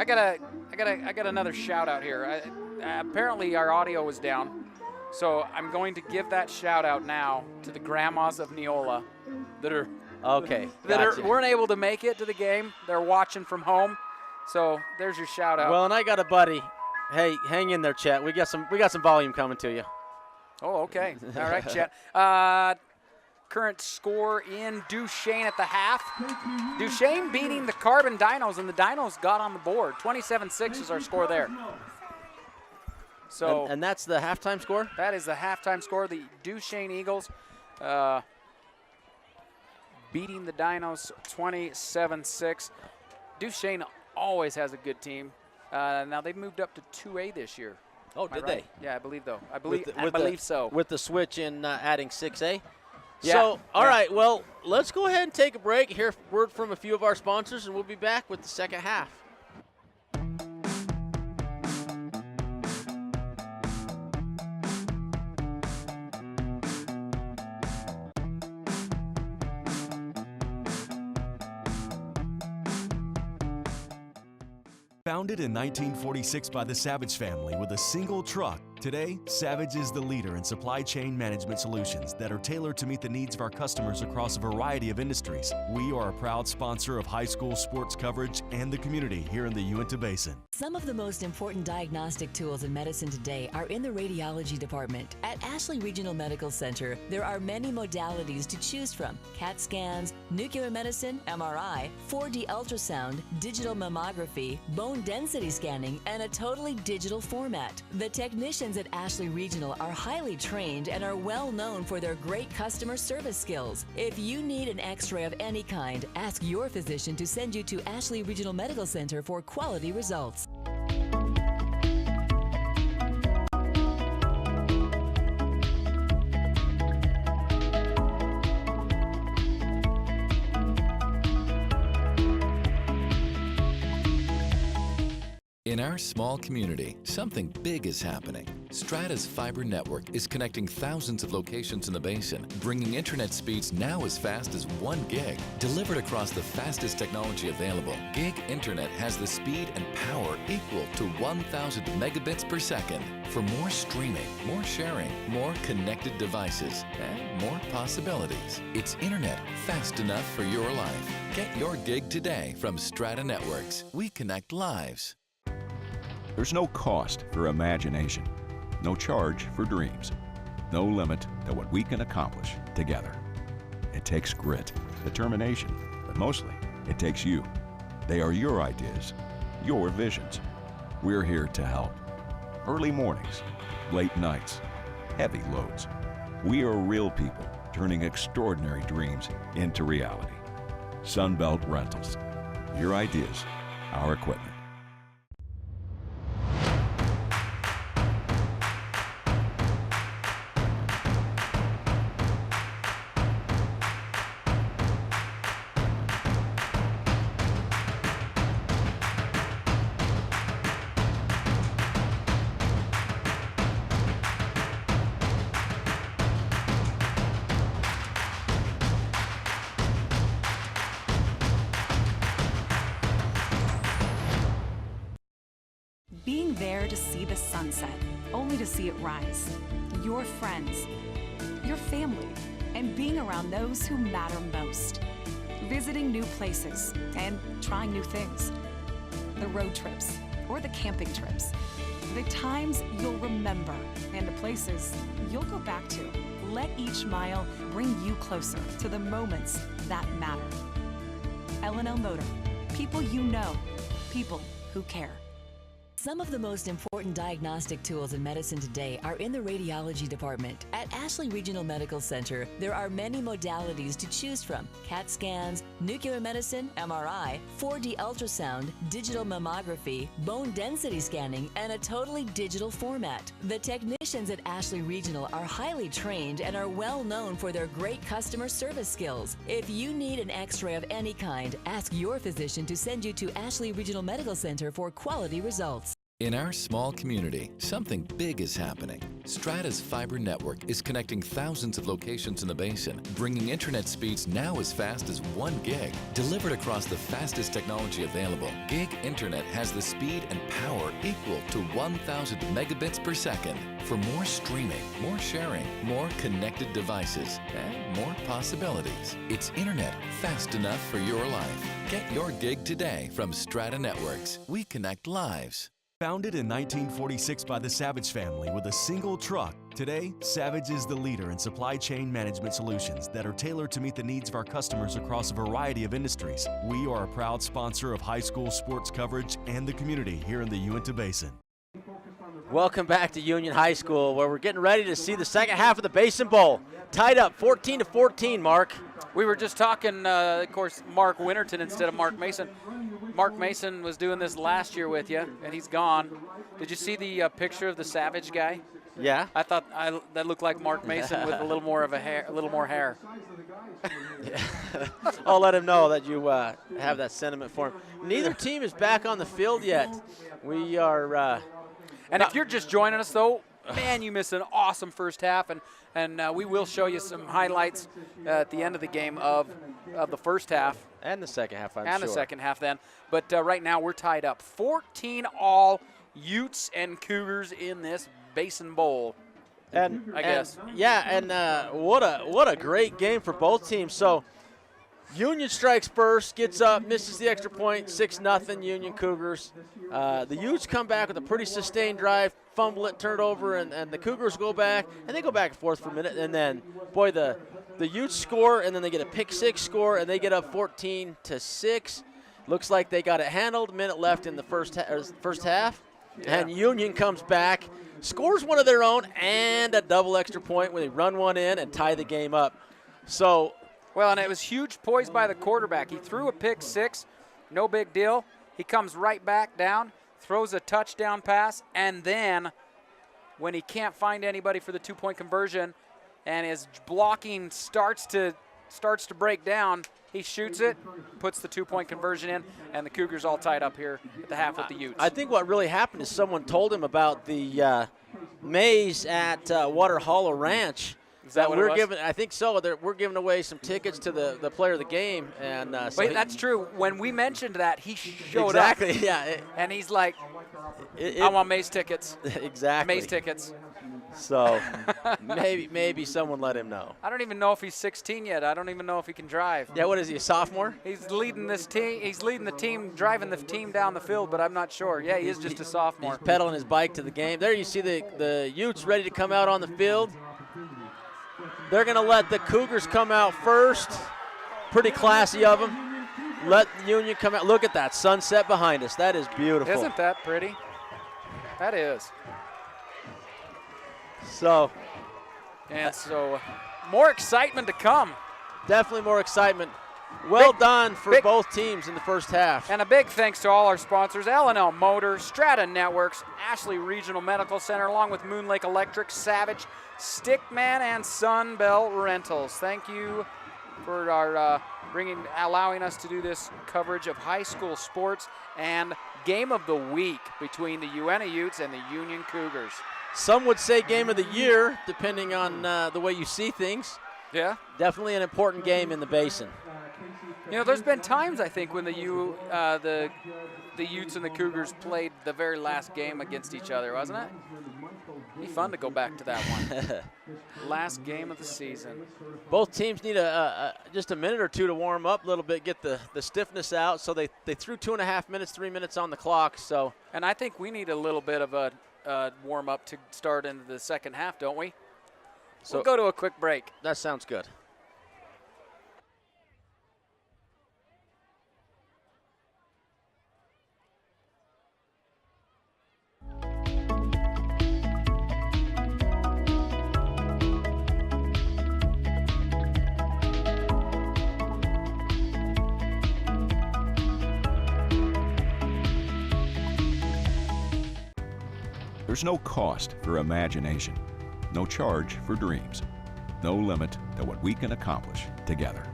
got another shout out here. Apparently our audio was down. So I'm going to give that shout out now to the grandmas of Neola that weren't able to make it to the game. They're watching from home. So there's your shout out. Well, and I got a buddy. Hey, hang in there, Chet. We got some volume coming to you. Oh, okay. All right, Chet. Current score in Duchesne at the half. Duchesne beating the Carbon Dinos, and the Dinos got on the board. 27-6 is our score there. So and that's the halftime score? That is the halftime score. The Duchesne Eagles beating the Dinos 27-6. Duchesne always has a good team. Now they've moved up to 2A this year. Oh, did they? Yeah, I believe so. With the switch in adding 6A? Yeah. So, all right, well, let's go ahead and take a break, hear a word from a few of our sponsors, and we'll be back with the second half. Founded in 1946 by the Savage family with a single truck, Today, Savage is the leader in supply chain management solutions that are tailored to meet the needs of our customers across a variety of industries. We are a proud sponsor of high school sports coverage and the community here in the Uintah Basin. Some of the most important diagnostic tools in medicine today are in the radiology department. At Ashley Regional Medical Center, there are many modalities to choose from: CAT scans, nuclear medicine, MRI, 4D ultrasound, digital mammography, bone density scanning, and a totally digital format. The technicians at Ashley Regional are highly trained and are well known for their great customer service skills. If you need an x-ray of any kind, ask your physician to send you to Ashley Regional Medical Center for quality results. In our small community, something big is happening. Strata's fiber network is connecting thousands of locations in the basin, bringing internet speeds now as fast as 1 gig. Delivered across the fastest technology available, gig internet has the speed and power equal to 1,000 megabits per second. For more streaming, more sharing, more connected devices, and more possibilities. It's internet fast enough for your life. Get your gig today from Strata Networks. We connect lives. There's no cost for imagination, no charge for dreams, no limit to what we can accomplish together. It takes grit, determination, but mostly it takes you. They are your ideas, your visions. We're here to help. Early mornings, late nights, heavy loads. We are real people turning extraordinary dreams into reality. Sunbelt Rentals. Your ideas, our equipment. Being there to see the sunset, only to see it rise. Your friends, your family, and being around those who matter most. Visiting new places and trying new things. The road trips or the camping trips. The times you'll remember and the places you'll go back to. Let each mile bring you closer to the moments that matter. L&L Motor. People you know. People who care. Some of the most important diagnostic tools in medicine today are in the radiology department. At Ashley Regional Medical Center, there are many modalities to choose from: CAT scans, nuclear medicine, MRI, 4D ultrasound, digital mammography, bone density scanning, and a totally digital format. The technicians at Ashley Regional are highly trained and are well known for their great customer service skills. If you need an x-ray of any kind, ask your physician to send you to Ashley Regional Medical Center for quality results. In our small community, something big is happening. Strata's fiber network is connecting thousands of locations in the basin, bringing internet speeds now as fast as 1 gig. Delivered across the fastest technology available, gig internet has the speed and power equal to 1,000 megabits per second. For more streaming, more sharing, more connected devices, and more possibilities. It's internet fast enough for your life. Get your gig today from Strata Networks. We connect lives. Founded in 1946 by the Savage family with a single truck, today, Savage is the leader in supply chain management solutions that are tailored to meet the needs of our customers across a variety of industries. We are a proud sponsor of high school sports coverage and the community here in the Uintah Basin. Welcome back to Union High School, where we're getting ready to see the second half of the Basin Bowl. Tied up 14-14, Mark. We were just talking, of course, Mark Winterton instead of Mark Mason. Mark Mason was doing this last year with you, and he's gone. Did you see the picture of the Savage guy? Yeah. I thought that looked like Mark Mason with a little more hair. I'll let him know that you have that sentiment for him. Neither team is back on the field yet. We are. And if you're just joining us, though, man, you missed an awesome first half, and we will show you some highlights at the end of the game of the first half. And the second half, I'm sure. And the second half then. But right now we're tied up 14 all Utes and Cougars in this Basin Bowl. And I guess. What a great game for both teams. So Union strikes first, gets up, misses the extra point, 6-0 Union Cougars. The Utes come back with a pretty sustained drive, fumble it, turn it over, and the Cougars go back, and they go back and forth for a minute, and then, boy, the Utes score, and then they get a pick-6 score, and they get up 14-6. Looks like they got it handled. A minute left in the first half, and Union comes back, scores one of their own, and a double extra point when they run one in and tie the game up. So, well, and it was huge poise by the quarterback. He threw a pick-6, no big deal. He comes right back down, throws a touchdown pass, and then when he can't find anybody for the two-point conversion and his blocking starts to break down, he shoots it, puts the two-point conversion in, and the Cougars all tied up here at the half with the Utes. I think what really happened is someone told him about the maze at Water Hollow Ranch. Is that what it was? I think so. We're giving away some tickets to the player of the game. And Wait, that's true. When we mentioned that, he showed up. Exactly, yeah. And he's like, I want maze tickets. Exactly. Maze tickets. So maybe someone let him know. I don't even know if he's 16 yet. I don't even know if he can drive. Yeah, what is he, a sophomore? He's leading this team. He's leading the team, driving the team down the field, but I'm not sure. Yeah, he is just a sophomore. He's pedaling his bike to the game. There you see the Utes ready to come out on the field. They're going to let the Cougars come out first. Pretty classy of them. Let Union come out. Look at that sunset behind us. That is beautiful. Isn't that pretty? That is. So more excitement to come. Definitely more excitement. Well done for both teams in the first half. And a big thanks to all our sponsors, L&L Motor, Strata Networks, Ashley Regional Medical Center, along with Moon Lake Electric, Savage, Stickman, and Sunbelt Rentals. Thank you for our allowing us to do this coverage of high school sports and game of the week between the Uintah Utes and the Union Cougars. Some would say game of the year, depending on the way you see things. Yeah. Definitely an important game in the Basin. You know, there's been times, I think, when the Utes and the Cougars played the very last game against each other, wasn't it? It'd be fun to go back to that one. Last game of the season. Both teams need just a minute or two to warm up a little bit, get the stiffness out. So they threw 2.5 minutes, 3 minutes on the clock. So, and I think we need a little bit of a warm up to start into the second half, don't we? So we'll go to a quick break. That sounds good. There's no cost for imagination, no charge for dreams, no limit to what we can accomplish together.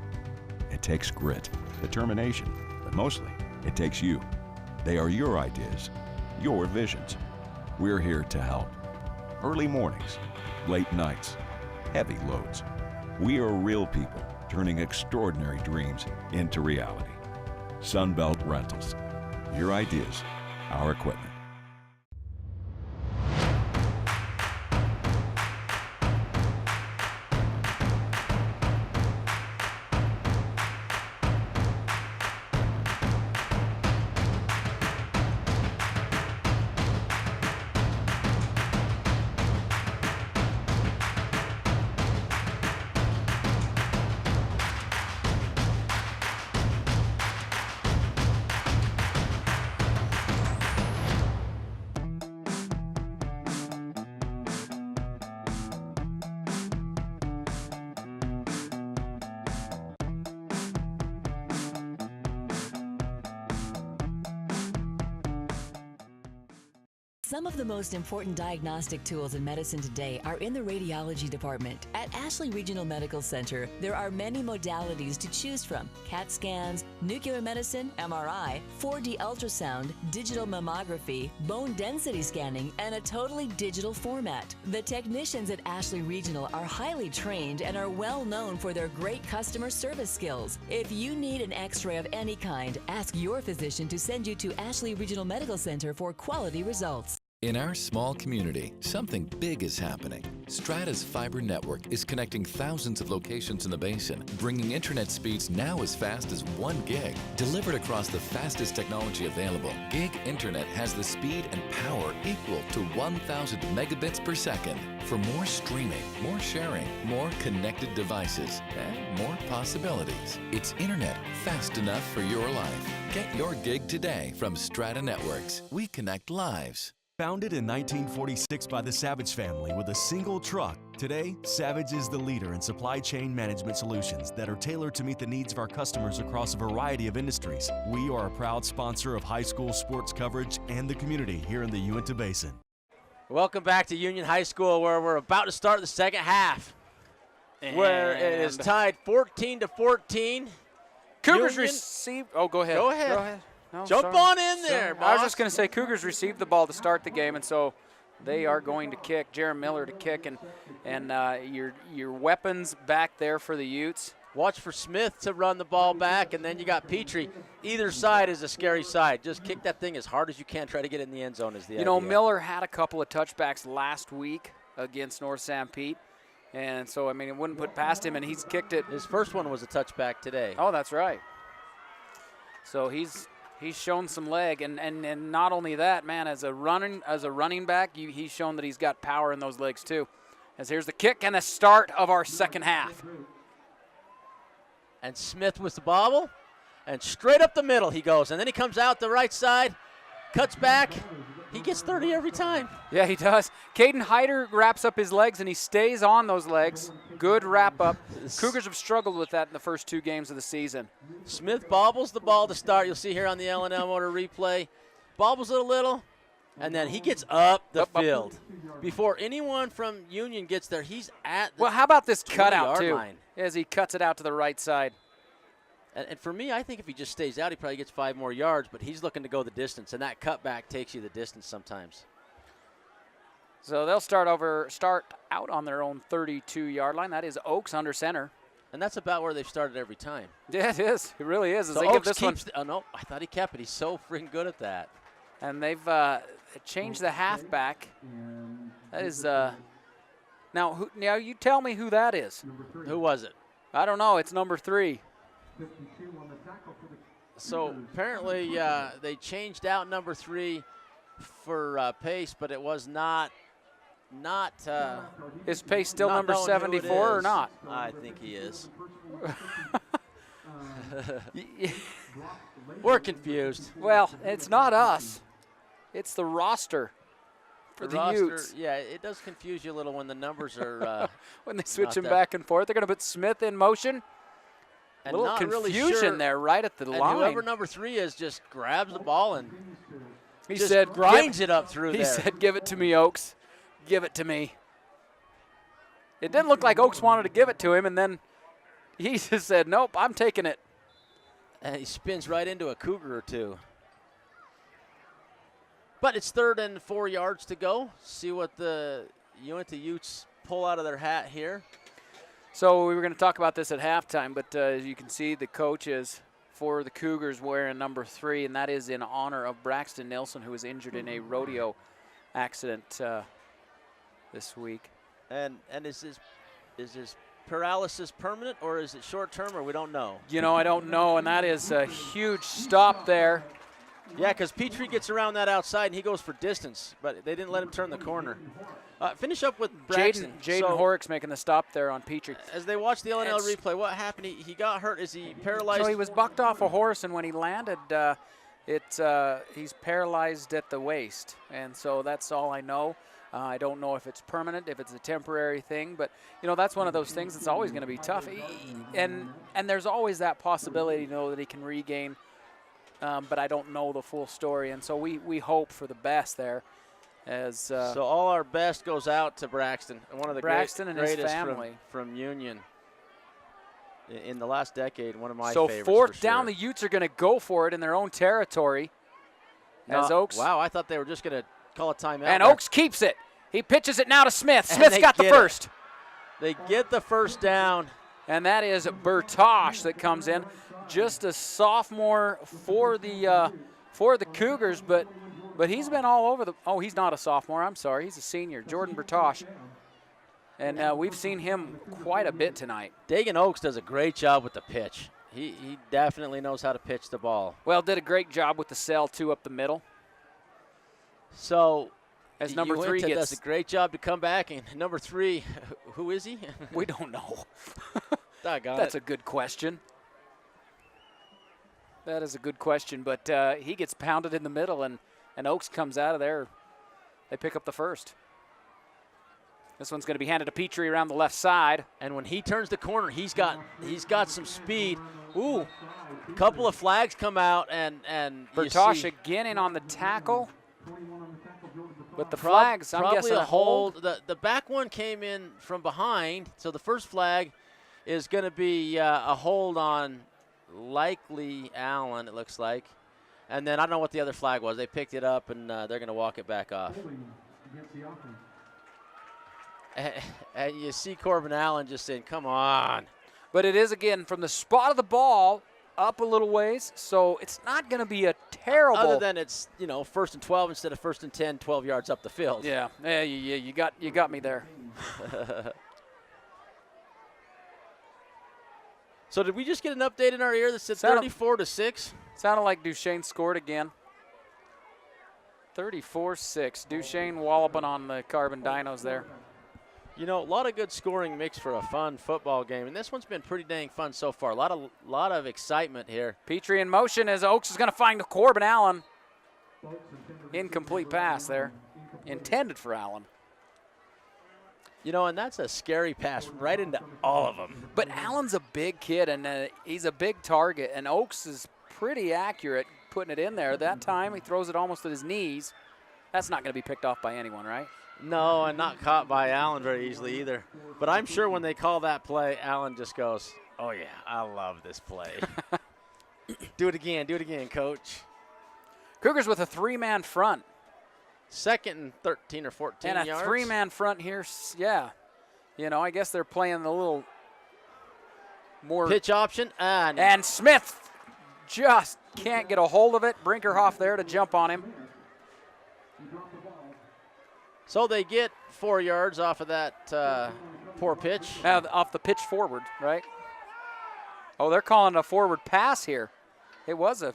It takes grit, determination, but mostly it takes you. They are your ideas, your visions. We're here to help. Early mornings, late nights, heavy loads. We are real people turning extraordinary dreams into reality. Sunbelt Rentals. Your ideas, our equipment. Some of the most important diagnostic tools in medicine today are in the radiology department. At Ashley Regional Medical Center, there are many modalities to choose from: CAT scans, nuclear medicine, MRI, 4D ultrasound, digital mammography, bone density scanning, and a totally digital format. The technicians at Ashley Regional are highly trained and are well known for their great customer service skills. If you need an x-ray of any kind, ask your physician to send you to Ashley Regional Medical Center for quality results. In our small community, something big is happening. Strata's fiber network is connecting thousands of locations in the basin, bringing internet speeds now as fast as 1 gig. Delivered across the fastest technology available, gig internet has the speed and power equal to 1,000 megabits per second. For more streaming, more sharing, more connected devices, and more possibilities. It's internet fast enough for your life. Get your gig today from Strata Networks. We connect lives. Founded in 1946 by the Savage family with a single truck, today, Savage is the leader in supply chain management solutions that are tailored to meet the needs of our customers across a variety of industries. We are a proud sponsor of high school sports coverage and the community here in the Uintah Basin. Welcome back to Union High School, where we're about to start the second half, where it is tied 14-14. Cougars receive. Oh, go ahead. Go ahead. No, Jump sorry. on in there, boss. I was just going to say Cougars received the ball to start the game, and so they are going to kick. Jaron Miller to kick, and your weapons back there for the Utes. Watch for Smith to run the ball back, and then you got Petrie. Either side is a scary side. Just kick that thing as hard as you can. Try to get it in the end zone is the idea. You know, Miller had a couple of touchbacks last week against North St. Pete, and so, I mean, it wouldn't put past him, and he's kicked it. His first one was a touchback today. Oh, that's right. So he's shown some leg, and not only that, man, as a running back, he's shown that he's got power in those legs too. As here's the kick and the start of our second half. And Smith with the bobble, and straight up the middle he goes. And then he comes out the right side, cuts back. He gets 30 every time. Yeah, he does. Caden Hyder wraps up his legs, and he stays on those legs. Good wrap up. Cougars have struggled with that in the first 2 games of the season. Smith bobbles the ball to start. You'll see here on the L&L motor replay. Bobbles it a little, and then he gets up the field. Before anyone from Union gets there, he's at the Well, how about this cutout, too, line. as he cuts it out to the right side. And for me, I think if he just stays out, he probably gets 5 more yards, but he's looking to go the distance, and that cutback takes you the distance sometimes. So they'll start out on their own 32-yard line. That is Oaks under center. And that's about where they've started every time. Yeah, it is. It really is. As So they give Oaks this one. keeps oh, no, I thought he kept it. He's so freaking good at that. And they've changed the halfback. That is now you tell me who that is. Who was it? I don't know. It's number 3. So apparently they changed out number 3 for Pace, but it was not. Is Pace still not number knowing who it 74 or is. not? I think he is. We're confused. Well, it's not us. It's the roster for the roster, Utes. yeah, it does confuse you a little when the numbers are When they switch not them that- back and forth, they're going to put Smith in motion. A and little not confusion really sure. there right at the And line. whoever number 3 is just grabs the ball and He just said, grinds it up through He there. said, give it to me, Oaks. Give it to me. It didn't look like Oaks wanted to give it to him, and then he just said, nope, I'm taking it. And he spins right into a Cougar or 2. But it's 3rd and 4 yards to go. See what the Uintah Utes pull out of their hat here. So we were going to talk about this at halftime, but as you can see, the coach is for the Cougars wearing number 3, and that is in honor of Braxton Nilsson, who was injured in a rodeo accident this week. And is his paralysis permanent, or is it short term, or we don't know? You know, I don't know, and that is a huge stop there. Yeah, because Petrie gets around that outside, and he goes for distance, but they didn't let him turn the corner. Finish up with Braxton. Jaden So, Horrocks making the stop there on Petrie. as they watch the LNL replay, what happened? He got hurt. Is he paralyzed? So he was bucked off a horse, and when he landed, he's paralyzed at the waist, and so that's all I know. I don't know if it's permanent, if it's a temporary thing, but you know that's one of those things that's always going to be tough. And there's always that possibility, you know, that he can regain, but I don't know the full story, and so we hope for the best there. So all our best goes out to Braxton, one of the Braxton and his greatest family from Union in the last decade. One of my so favorites. fourth for down, sure. the Utes are going to go for it in their own territory. As Oaks. Wow, I thought they were just going to call a timeout. And there. Oaks keeps it. He pitches it now to Smith. And Smith's they got the get it. first. They get the first down. And that is Bertosh that comes in. Just a sophomore for the Cougars, but But he's been all over the – oh, he's not a sophomore. I'm sorry. He's a senior, Jordan Bertosh. And we've seen him quite a bit tonight. Dagan Oaks does a great job with the pitch. He definitely knows how to pitch the ball. Well, did a great job with the cell, too, up the middle. So as number 3 Uintah gets – does a great job to come back. And number 3, who is he? we don't know. That's a good question. That is a good question. But he gets pounded in the middle, and Oaks comes out of there. They pick up the first. This one's going to be handed to Petrie around the left side. And when he turns the corner, he's got some speed. Ooh, a couple of flags come out, and Bertosh again in on the tackle. But the flags, I'm guessing a hold. The back one came in from behind, so the first flag is going to be a hold on likely Allen, it looks like. And then I don't know what the other flag was. They picked it up, and they're going to walk it back off. And you see Corbin Allen just saying, come on. But it is, again, from the spot of the ball up a little ways, so it's not going to be a terrible. Other than it's, 1st and 12 instead of 1st and 10, 12 yards up the field. Yeah, you got me there. So did we just get an update in our ear that said 34-6? Sounded like Duchesne scored again. 34-6. Duchesne walloping on the Carbon Dinos there. A lot of good scoring makes for a fun football game, and this one's been pretty dang fun so far. A lot of excitement here. Petrie in motion as Oaks is going to find Corbin Allen. Incomplete pass there. Intended for Allen. And that's a scary pass right into all of them. But Allen's a big kid, and he's a big target, and Oaks is pretty accurate putting it in there. That time he throws it almost at his knees. That's not going to be picked off by anyone, right? No, and not caught by Allen very easily either. But I'm sure when they call that play, Allen just goes, oh, yeah, I love this play. Do it again, coach. Cougars with a 3-man front. 2nd and 13 or 14 yards. yards. And a 3-man front here, yeah. I guess they're playing a little more. Pitch option. And Smith just can't get a hold of it. Brinkerhoff there to jump on him. So they get 4 yards off of that poor pitch. Off the pitch forward, right? Oh, they're calling a forward pass here. It was a.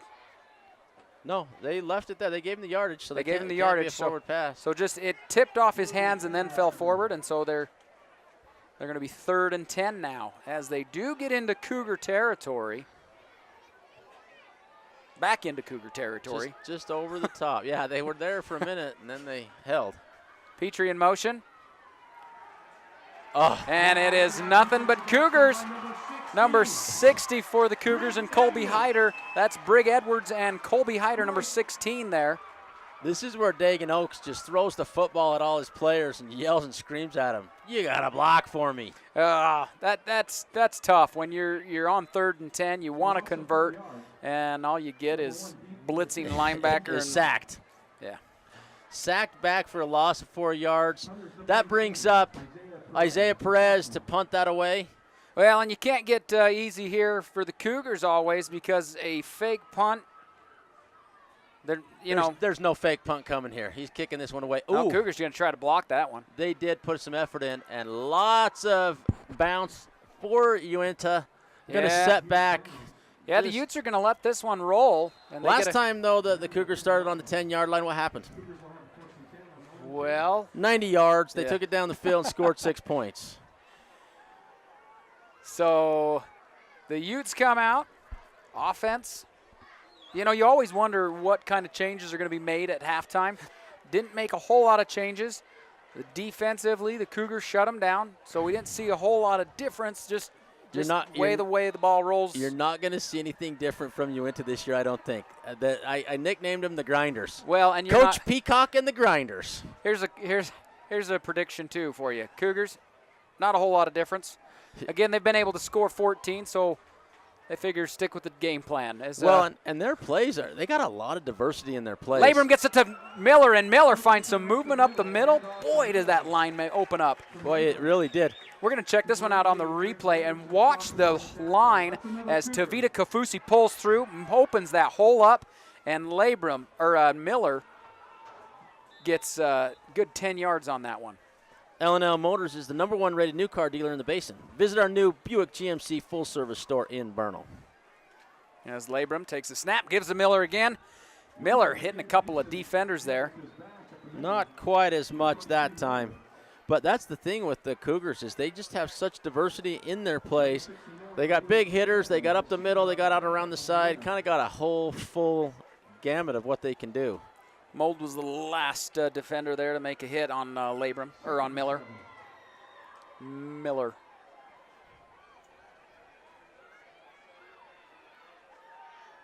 No, they left it there. They gave him the yardage, so they gave him the yardage. Be a forward pass. So just it tipped off his hands and then fell forward, and so they're going to be 3rd and 10 now as they do get into Cougar territory. Back into Cougar territory. Just over the top. Yeah, they were there for a minute, and then they held. Petrie in motion. Oh. And it is nothing but Cougars. Number 60 for the Cougars and Colby Hyder. That's Brig Edwards and Colby Hyder, number 16 there. This is where Dagan Oaks just throws the football at all his players and yells and screams at them. You got to block for me. That's tough. When you're on 3rd and 10, you want to convert, and all you get is blitzing linebacker. You're sacked. Yeah. Sacked back for a loss of 4 yards. That brings up Isaiah Perez to punt that away. Well, and you can't get easy here for the Cougars always because a fake punt, there's no fake punt coming here. He's kicking this one away. Ooh. No, Cougars are going to try to block that one. They did put some effort in, and lots of bounce for Uintah. Going to set back. Yeah, the Utes are going to let this one roll. And last time, though, the Cougars started on the 10-yard line, what happened? Well, 90 yards. They took it down the field and scored 6 points. So the Utes come out, offense. You always wonder what kind of changes are going to be made at halftime. Didn't make a whole lot of changes. Defensively, the Cougars shut them down, so we didn't see a whole lot of difference, just the way the ball rolls. You're not going to see anything different from Uintah this year, I don't think. I nicknamed them the Grinders. Well, and Coach Peacock and the Grinders. Here's a prediction, too, for you. Cougars, not a whole lot of difference. Again, they've been able to score 14, so they figure stick with the game plan. And their plays they got a lot of diversity in their plays. Labram gets it to Miller, and Miller finds some movement up the middle. Boy, does that line open up. Boy, it really did. We're going to check this one out on the replay and watch the line as Tavita Kafusi pulls through, opens that hole up, and Miller gets good 10 yards on that one. L&L Motors is the #1 rated new car dealer in the basin. Visit our new Buick GMC full-service store in Bernal. As Labrum takes a snap, gives to Miller again. Miller hitting a couple of defenders there. Not quite as much that time. But that's the thing with the Cougars is they just have such diversity in their plays. They got big hitters. They got up the middle. They got out around the side. Kind of got a whole full gamut of what they can do. Mold was the last defender there to make a hit on Labrum, or on Miller. Miller.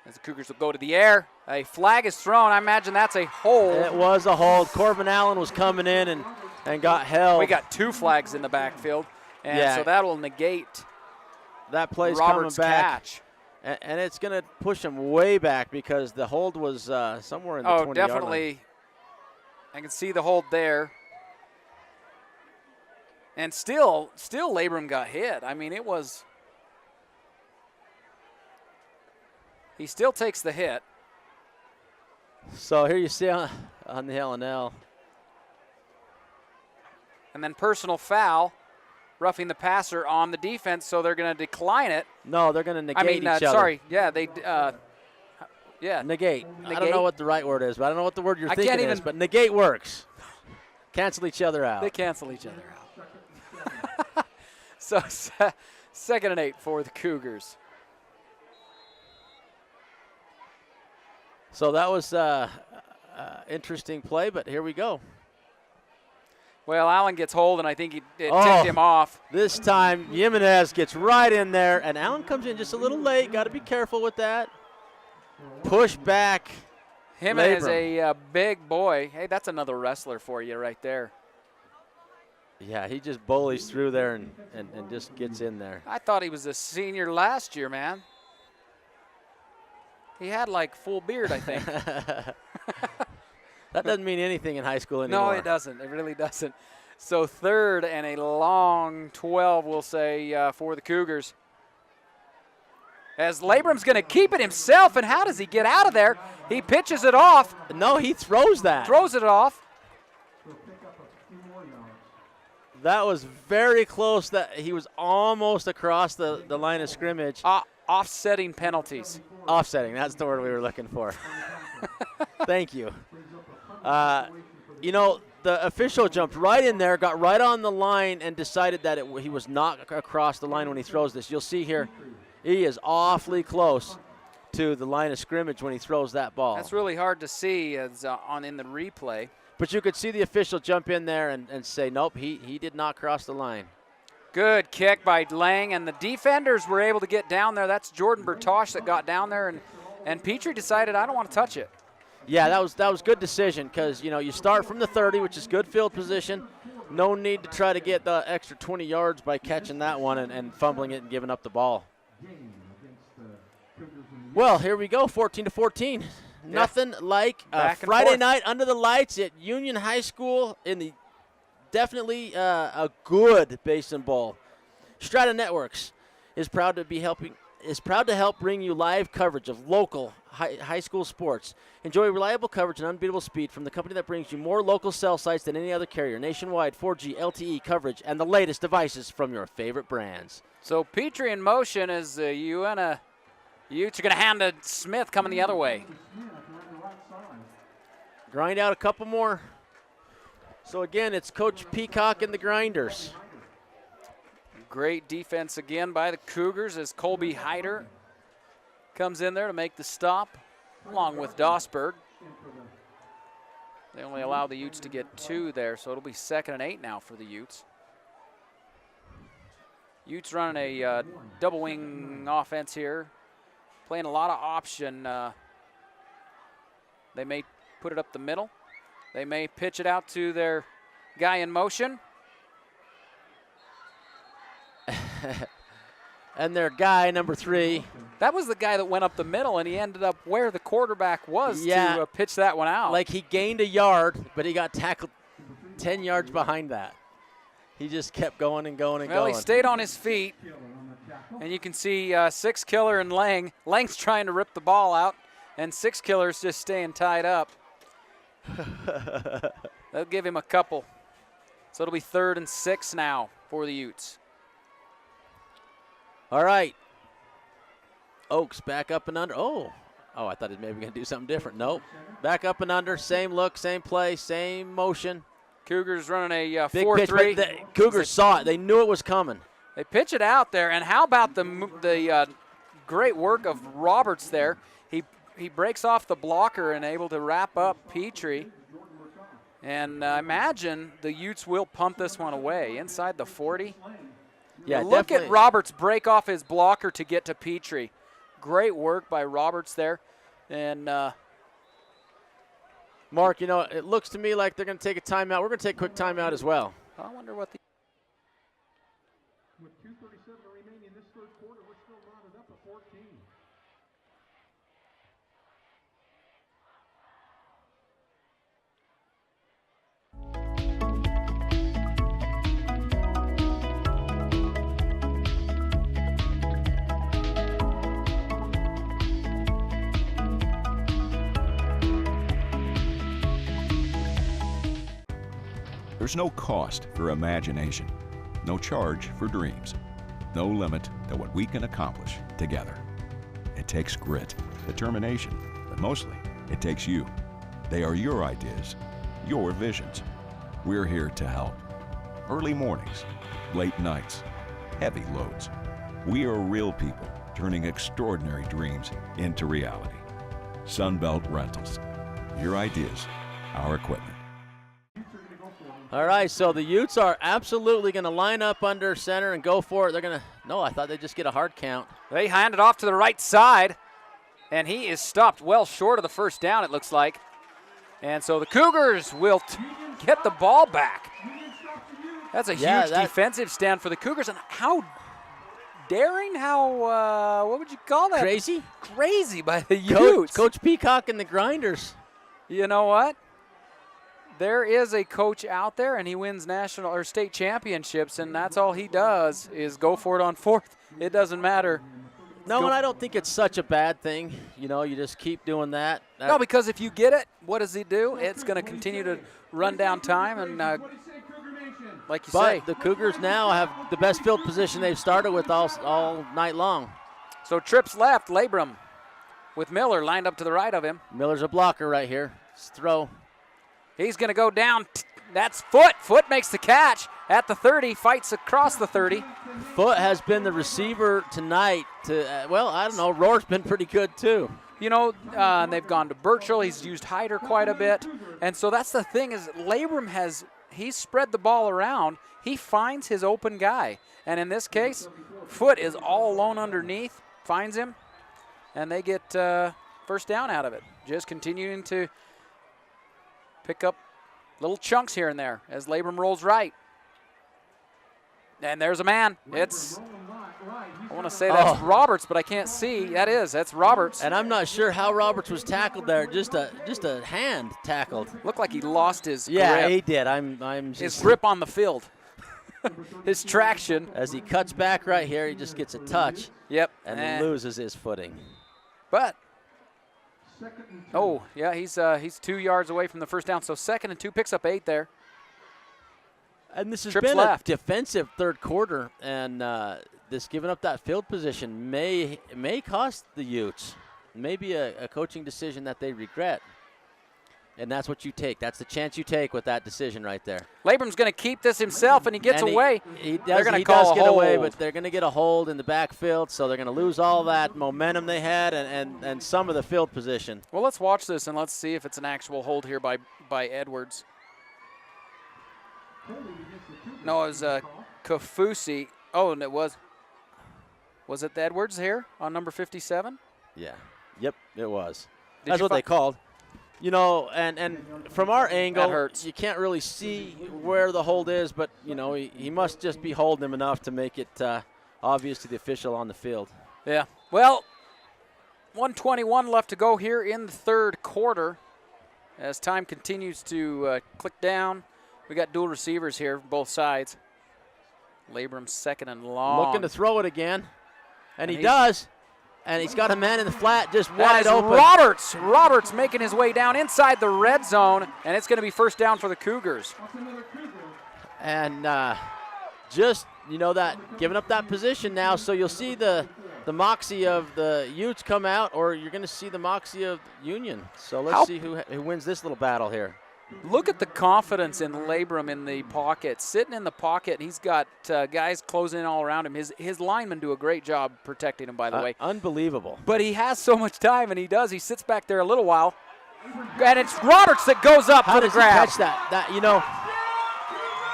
As the Cougars will go to the air, a flag is thrown. I imagine that's a hold. It was a hold. Corbin Allen was coming in and got held. We got 2 flags in the backfield, and so that will negate that play's Roberts' coming back. catch. And it's going to push him way back because the hold was somewhere in the 20-yard line. Definitely. I can see the hold there. And still Labrum got hit. I mean, it was. He still takes the hit. So here you see on the L&L. And then personal foul, roughing the passer on the defense, so they're going to decline it. No, they're going to negate each other. Sorry, yeah, they, negate. I don't know what the right word is, but I don't know what the word you're thinking is, but negate works. Cancel each other out. They cancel each other out. So 2nd and 8 for the Cougars. So that was interesting play, but here we go. Well, Allen gets hold, and I think it ticked him off. This time, Jimenez gets right in there, and Allen comes in just a little late. Got to be careful with that. Push back. Jimenez is a big boy. Hey, that's another wrestler for you right there. Yeah, he just bullies through there and just gets in there. I thought he was a senior last year, man. He had like full beard, I think. That doesn't mean anything in high school anymore. No, it doesn't. It really doesn't. So 3rd and a long 12, we'll say, for the Cougars. As Labrum's going to keep it himself, and how does he get out of there? He pitches it off. No, he throws that. Throws it off. That was very close. That he was almost across the line of scrimmage. Offsetting penalties. Offsetting, that's the word we were looking for. Thank you. You know, the official jumped right in there, got right on the line, and decided that he was not across the line when he throws this. You'll see here, he is awfully close to the line of scrimmage when he throws that ball. That's really hard to see as in the replay. But you could see the official jump in there and say, nope, he did not cross the line. Good kick by Lang, and the defenders were able to get down there. That's Jordan Bertosh that got down there, and Petrie decided, I don't want to touch it. Yeah, that was good decision because, you know, you start from the 30, which is good field position. No need to try to get the extra 20 yards by catching that one and fumbling it and giving up the ball. Well, here we go, 14-14. Nothing like a Friday night under the lights at Union High School in the definitely a good Basin Bowl. Strata Networks is proud to help bring you live coverage of local high school sports. Enjoy reliable coverage and unbeatable speed from the company that brings you more local cell sites than any other carrier, nationwide 4G LTE coverage, and the latest devices from your favorite brands. So Petrie in motion as Uintah Utes are going to hand to Smith coming the other way. Grind out a couple more. So again, it's Coach Peacock and the Grinders. Great defense again by the Cougars as Colby Hyder comes in there to make the stop, along with Dossberg. They only allow the Utes to get 2 there, so it'll be 2nd and 8 now for the Utes. Utes running a double wing offense here, playing a lot of option. They may put it up the middle. They may pitch it out to their guy in motion. And their guy, number 3. That was the guy that went up the middle, and he ended up where the quarterback was to pitch that one out. Like he gained a yard, but he got tackled 10 yards behind that. He just kept going and going and going. Well, he stayed on his feet, and you can see Six Killer and Lang. Lang's trying to rip the ball out, and Six Killer's just staying tied up. They'll give him a couple. So it'll be 3rd and 6 now for the Utes. All right. Oaks back up and under. Oh, I thought he was maybe going to do something different. Nope. Back up and under. Same look, same play, same motion. Cougars running a Big pitch, 4-3. but the Cougars saw it. They knew it was coming. They pitch it out there, and how about the great work of Roberts there? He breaks off the blocker and able to wrap up Petrie. And I imagine the Utes will pump this one away inside the 40. Yeah, look definitely. at Roberts break off his blocker to get to Petrie. Great work by Roberts there. And Mark, it looks to me like they're going to take a timeout. We're going to take a quick timeout as well. I wonder what the With 2:37 remaining in this third quarter, we're still knotted up at 14. There's no cost for imagination, no charge for dreams, no limit to what we can accomplish together. It takes grit, determination, but mostly it takes you. They are your ideas, your visions. We're here to help. Early mornings, late nights, heavy loads. We are real people turning extraordinary dreams into reality. Sunbelt Rentals. Your ideas, our equipment. All right, so the Utes are absolutely going to line up under center and go for it. They're going to – no, I thought they'd just get a hard count. They hand it off to the right side, and he is stopped well short of the first down, it looks like. And so the Cougars will get the ball back. That's a huge defensive stand for the Cougars. And how daring, what would you call that? Crazy? Crazy by the Utes. Coach Peacock and the Grinders. You know what? There is a coach out there, and he wins national or state championships, and that's all he does is go for it on 4th. It doesn't matter. No, and I don't think it's such a bad thing. You just keep doing that. No, because if you get it, what does he do? It's going to continue to run down time, and like you say. But the Cougars now have the best field position they've started with all night long. So trips left, Labrum with Miller lined up to the right of him. Miller's a blocker right here. Throw. He's going to go down. That's Foot. Foot makes the catch at the 30, fights across the 30. Foot has been the receiver tonight. I don't know. Roar's been pretty good too. They've gone to Burchell. He's used Hyder quite a bit. And so that's the thing is Labrum he's spread the ball around. He finds his open guy. And in this case, Foot is all alone underneath, finds him, and they get first down out of it. Just continuing to pick up little chunks here and there as Labrum rolls right. And there's a man. I want to say that's Roberts, but I can't see. That's Roberts. And I'm not sure how Roberts was tackled there. Just a hand tackled. Looked like he lost his grip. Yeah, he did. I'm just his grip on the field. His traction. As he cuts back right here, he just gets a touch. Yep. And loses his footing. But he's 2 yards away from the first down. So 2nd and 2, picks up 8 there. And this has Trips been left. a defensive third quarter, and this giving up that field position may cost the Utes. Maybe a coaching decision that they regret. And that's what you take. That's the chance you take with that decision right there. Labrum's going to keep this himself, and he gets away. He does, they're going to call get away, but they're going to get a hold in the backfield, so they're going to lose all that momentum they had and some of the field position. Well, let's watch this, and let's see if it's an actual hold here by Edwards. No, it was Kafusi. Oh, and it was. Was it Edwards here on number 57? Yeah. Yep, it was. Did That's you what they called. And from our angle, you can't really see where the hold is, but, he must just be holding him enough to make it obvious to the official on the field. Yeah. Well, 1:21 left to go here in the third quarter. As time continues to click down, we got dual receivers here, both sides. Labrum 2nd and long. Looking to throw it again, and he does. and he's got a man in the flat just That wide is open. Roberts making his way down inside the red zone, and it's going to be first down for the Cougars. And just, that giving up that position now, so you'll see the moxie of the Utes come out, or you're going to see the moxie of Union. So let's see who wins this little battle here. Look at the confidence in Labrum in the pocket. Sitting in the pocket, he's got guys closing in all around him. His linemen do a great job protecting him, by the way. Unbelievable. But he has so much time, and he does. He sits back there a little while, and it's Roberts that goes up How for the does grab. he catch that?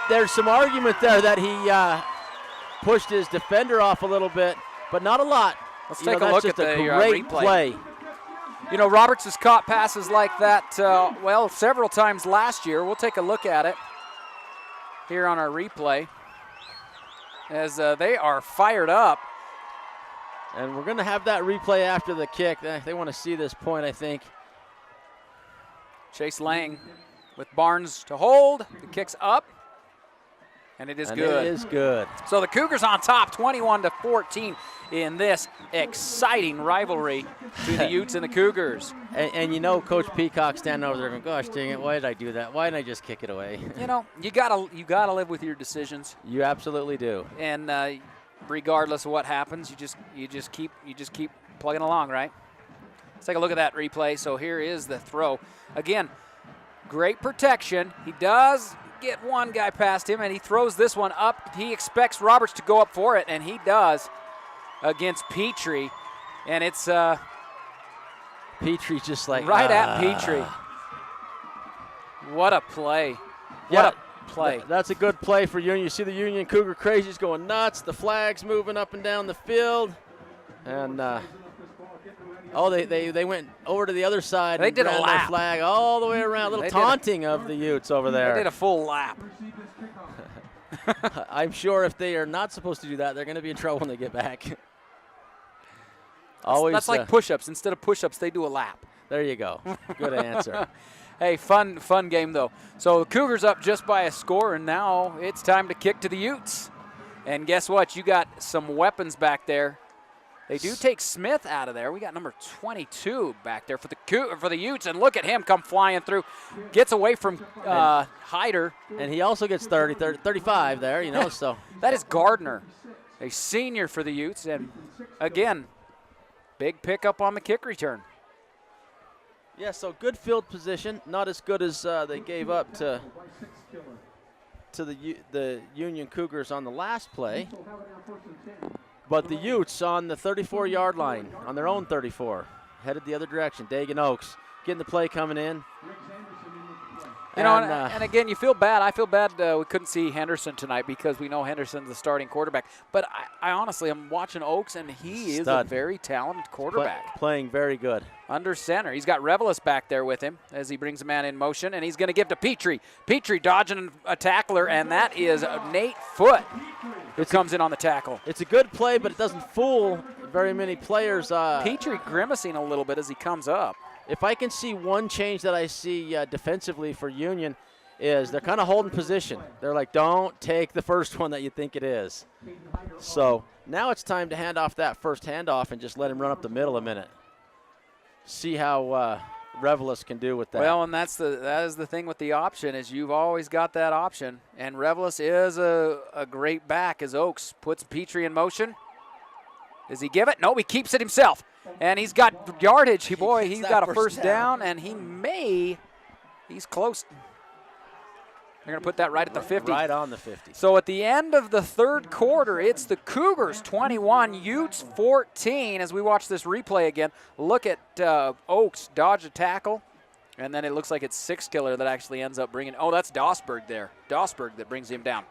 There's some argument there that he pushed his defender off a little bit, but not a lot. Let's take a look at the great replay. Roberts has caught passes like that, several times last year. We'll take a look at it here on our replay as they are fired up. And we're going to have that replay after the kick. They want to see this point, I think. Chase Lang with Barnes to hold. The kick's up. And it is good. It is good. So the Cougars on top, 21-14 in this exciting rivalry to the Utes and the Cougars. And Coach Peacock standing over there going, gosh dang it, why did I do that? Why didn't I just kick it away? You gotta live with your decisions. You absolutely do. And regardless of what happens, you just keep plugging along, right? Let's take a look at that replay. So here is the throw. Again, great protection. He does get one guy past him, and he throws this one up. He expects Roberts to go up for it, and he does against Petrie. And it's Petrie just like right at Petrie. What a play. What a play. That's a good play for Union. You see the Union Cougar crazies going nuts. The flags moving up and down the field. And they went over to the other side. They and did a ran lap. their flag all the way around. A little taunting of the Utes over there. They did a full lap. I'm sure if they are not supposed to do that, they're going to be in trouble when they get back. That's like push-ups. Instead of push-ups, they do a lap. There you go. Good answer. Hey, fun game, though. So the Cougars up just by a score, and now it's time to kick to the Utes. And guess what? You got some weapons back there. They do take Smith out of there. We got number 22 back there for the Utes, and look at him come flying through. Gets away from Hyder. And he also gets 35 there, so. That is Gardner, a senior for the Utes, and again, big pickup on the kick return. Yeah, so good field position, not as good as they gave up to the Union Cougars on the last play. But the Utes on the 34-yard line, on their own 34, headed the other direction. Dagan Oaks getting the play coming in. And again, you feel bad. I feel bad we couldn't see Henderson tonight because we know Henderson's the starting quarterback. But I honestly, I'm watching Oaks, and he is a very talented quarterback. Playing very good. Under center. He's got Revelis back there with him as he brings a man in motion, and he's going to give to Petrie. Petrie dodging a tackler, and that is Nate Foote who comes in on the tackle. It's a good play, but it doesn't fool very many players. Petrie grimacing a little bit as he comes up. If I can see one change that I see defensively for Union is they're kind of holding position. They're like, don't take the first one that you think it is. So now it's time to hand off that first handoff and just let him run up the middle a minute. See how Revelis can do with that. Well, and that is the thing with the option is you've always got that option. And Revelis is a great back as Oaks puts Petrie in motion. Does he give it? No, he keeps it himself. And he's got yardage. He's got a first down, and he's close. They're going to put that right at the 50. Right on the 50. So at the end of the third quarter, it's the Cougars 21, Utes 14. As we watch this replay again, look at Oaks dodge a tackle, and then it looks like it's Sixkiller that actually ends up bringing. Oh, that's Dosberg there. Dosberg that brings him down.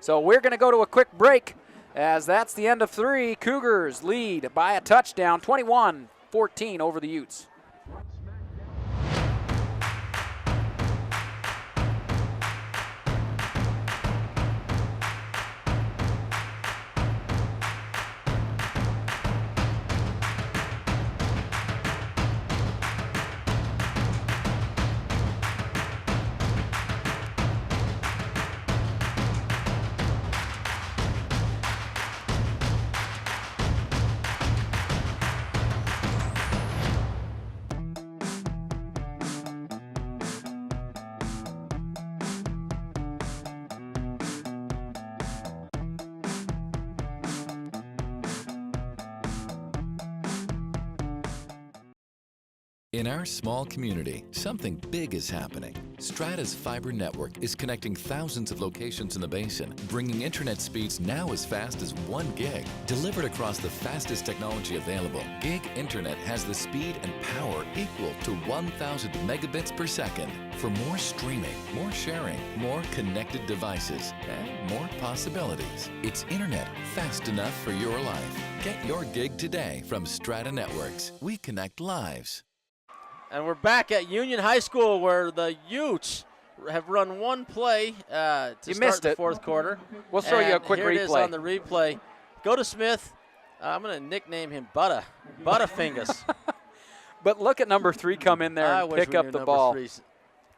So we're going to go to a quick break. As that's the end of three, Cougars lead by a touchdown, 21-14 over the Utes. In our small community, something big is happening. Strata's fiber network is connecting thousands of locations in the basin, bringing internet speeds now as fast as 1 gig. Delivered across the fastest technology available, gig internet has the speed and power equal to 1,000 megabits per second. For more streaming, more sharing, more connected devices, and more possibilities. It's internet fast enough for your life. Get your gig today from Strata Networks. We connect lives. And we're back at Union High School where the Utes have run one play to You start missed the it. fourth quarter. We'll show you a quick here replay. It is on the replay. Go to Smith. I'm going to nickname him Butterfingers. But look at number 3 come in there I and wish pick we up knew the number ball. 3.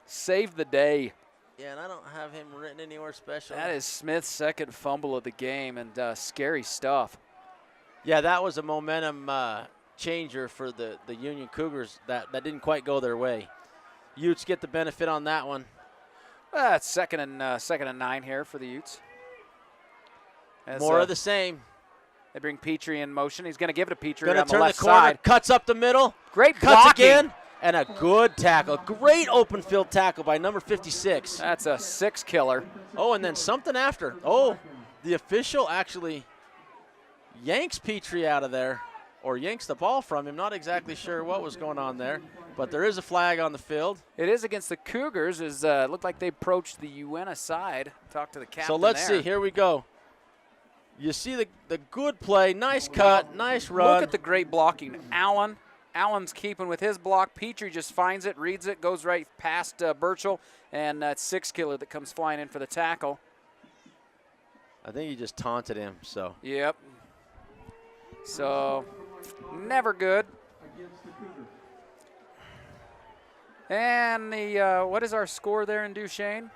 Save the day. Yeah, and I don't have him written anywhere special. That is Smith's second fumble of the game, and scary stuff. Yeah, that was a momentum changer for the Union Cougars. That didn't quite go their way. Utes get the benefit on that one. It's second and 9 here for the Utes. As, More of the same. They bring Petrie in motion. He's going to give it to Petrie Going to on the turn the left corner, side. cuts up the middle. Great cuts blocking. again, and a good tackle. Great open field tackle by number 56. That's a 6 killer. Oh, and then something after. Oh, the official actually yanks Petrie out of there, or yanks the ball from him. Not exactly sure what was going on there, but there is a flag on the field. It is against the Cougars. It looked like they approached the Uintah side. Talk to the captain. So let's there. see. Here we go. You see the good play. Nice cut. Nice run. Look at the great blocking. Allen's keeping with his block. Petrie just finds it, reads it, goes right past Burchell, and that 6 killer that comes flying in for the tackle. I think he just taunted him. So. Yep. So, never good. And the what is our score there in Duchesne?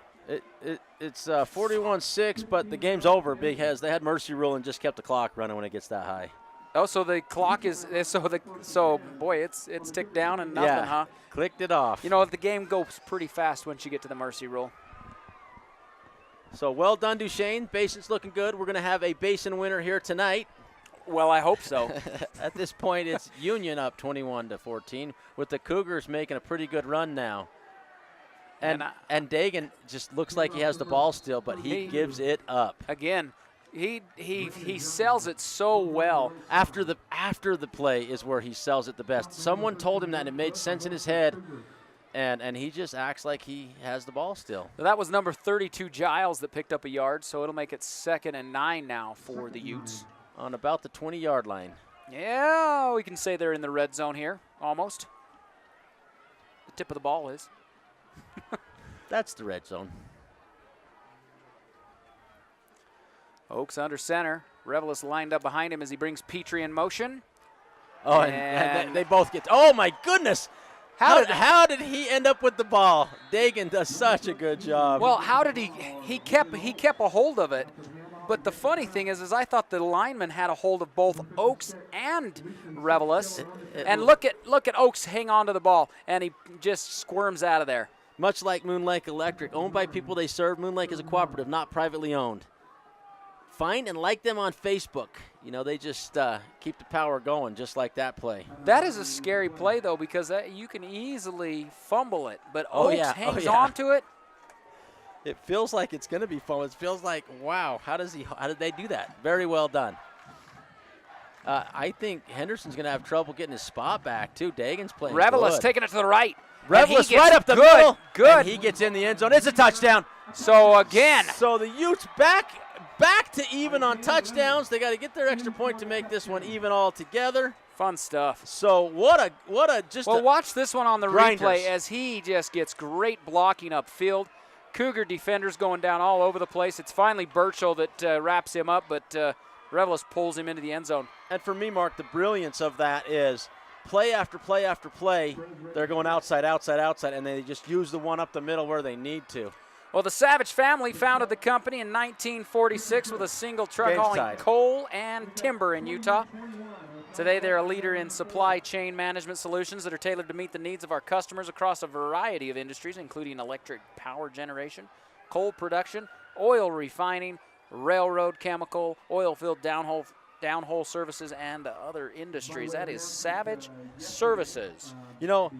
It's 41-6, but the game's over because they had mercy rule and just kept the clock running when it gets that high. Oh, so the clock is so boy, it's ticked down and nothing, Yeah, huh? clicked it off. You know, the game goes pretty fast once you get to the mercy rule. So well done, Duchesne. Basin's looking good. We're going to have a Basin winner here tonight. Well, I hope so. At this point, it's Union up 21-14, with the Cougars making a pretty good run now. And Dagan just looks like he has the ball still, but he gives it up. Again, he sells it so well. After the play is where he sells it the best. Someone told him that, and it made sense in his head, and he just acts like he has the ball still. So that was number 32, Giles, that picked up a yard, so it'll make it 2nd and 9 now for the Utes. On about the 20-yard line. Yeah, we can say they're in the red zone here, almost. The tip of the ball is. That's the red zone. Oaks under center. Revelis lined up behind him as he brings Petrie in motion. Oh, and they both get. Oh my goodness! How did he end up with the ball? Dagan does such a good job. Well, how did he kept a hold of it. But the funny thing is I thought the lineman had a hold of both Oaks and Revelis. And look at Oaks hang on to the ball, and he just squirms out of there. Much like Moon Lake Electric, owned by people they serve, Moon Lake is a cooperative, not privately owned. Find and like them on Facebook. You know, they just keep the power going, just like that play. That is a scary play, though, because you can easily fumble it. But Oaks hangs on to it. It feels like it's going to be fun. It feels like, wow, how did they do that? Very well done. I think Henderson's going to have trouble getting his spot back, too. Dagan's playing Revelis good. taking it to the right. Revelis right up the middle. Good. And he gets in the end zone. It's a touchdown. So, again. So the Utes back to even on touchdowns. They got to get their extra point to make this one even altogether. Fun stuff. So what a watch this one on the grinders. replay as he just gets great blocking upfield. Cougar defenders going down all over the place. It's finally Burchell that wraps him up, but Revelis pulls him into the end zone. And for me, Mark, the brilliance of that is play after play after play, they're going outside, and they just use the one up the middle where they need to. Well, the Savage family founded the company in 1946 with a single truck hauling coal and timber in Utah. Today, they're a leader in supply chain management solutions that are tailored to meet the needs of our customers across a variety of industries, including electric power generation, coal production, oil refining, railroad, chemical, oil field downhole downhole services and other industries. That is Savage Services. You know,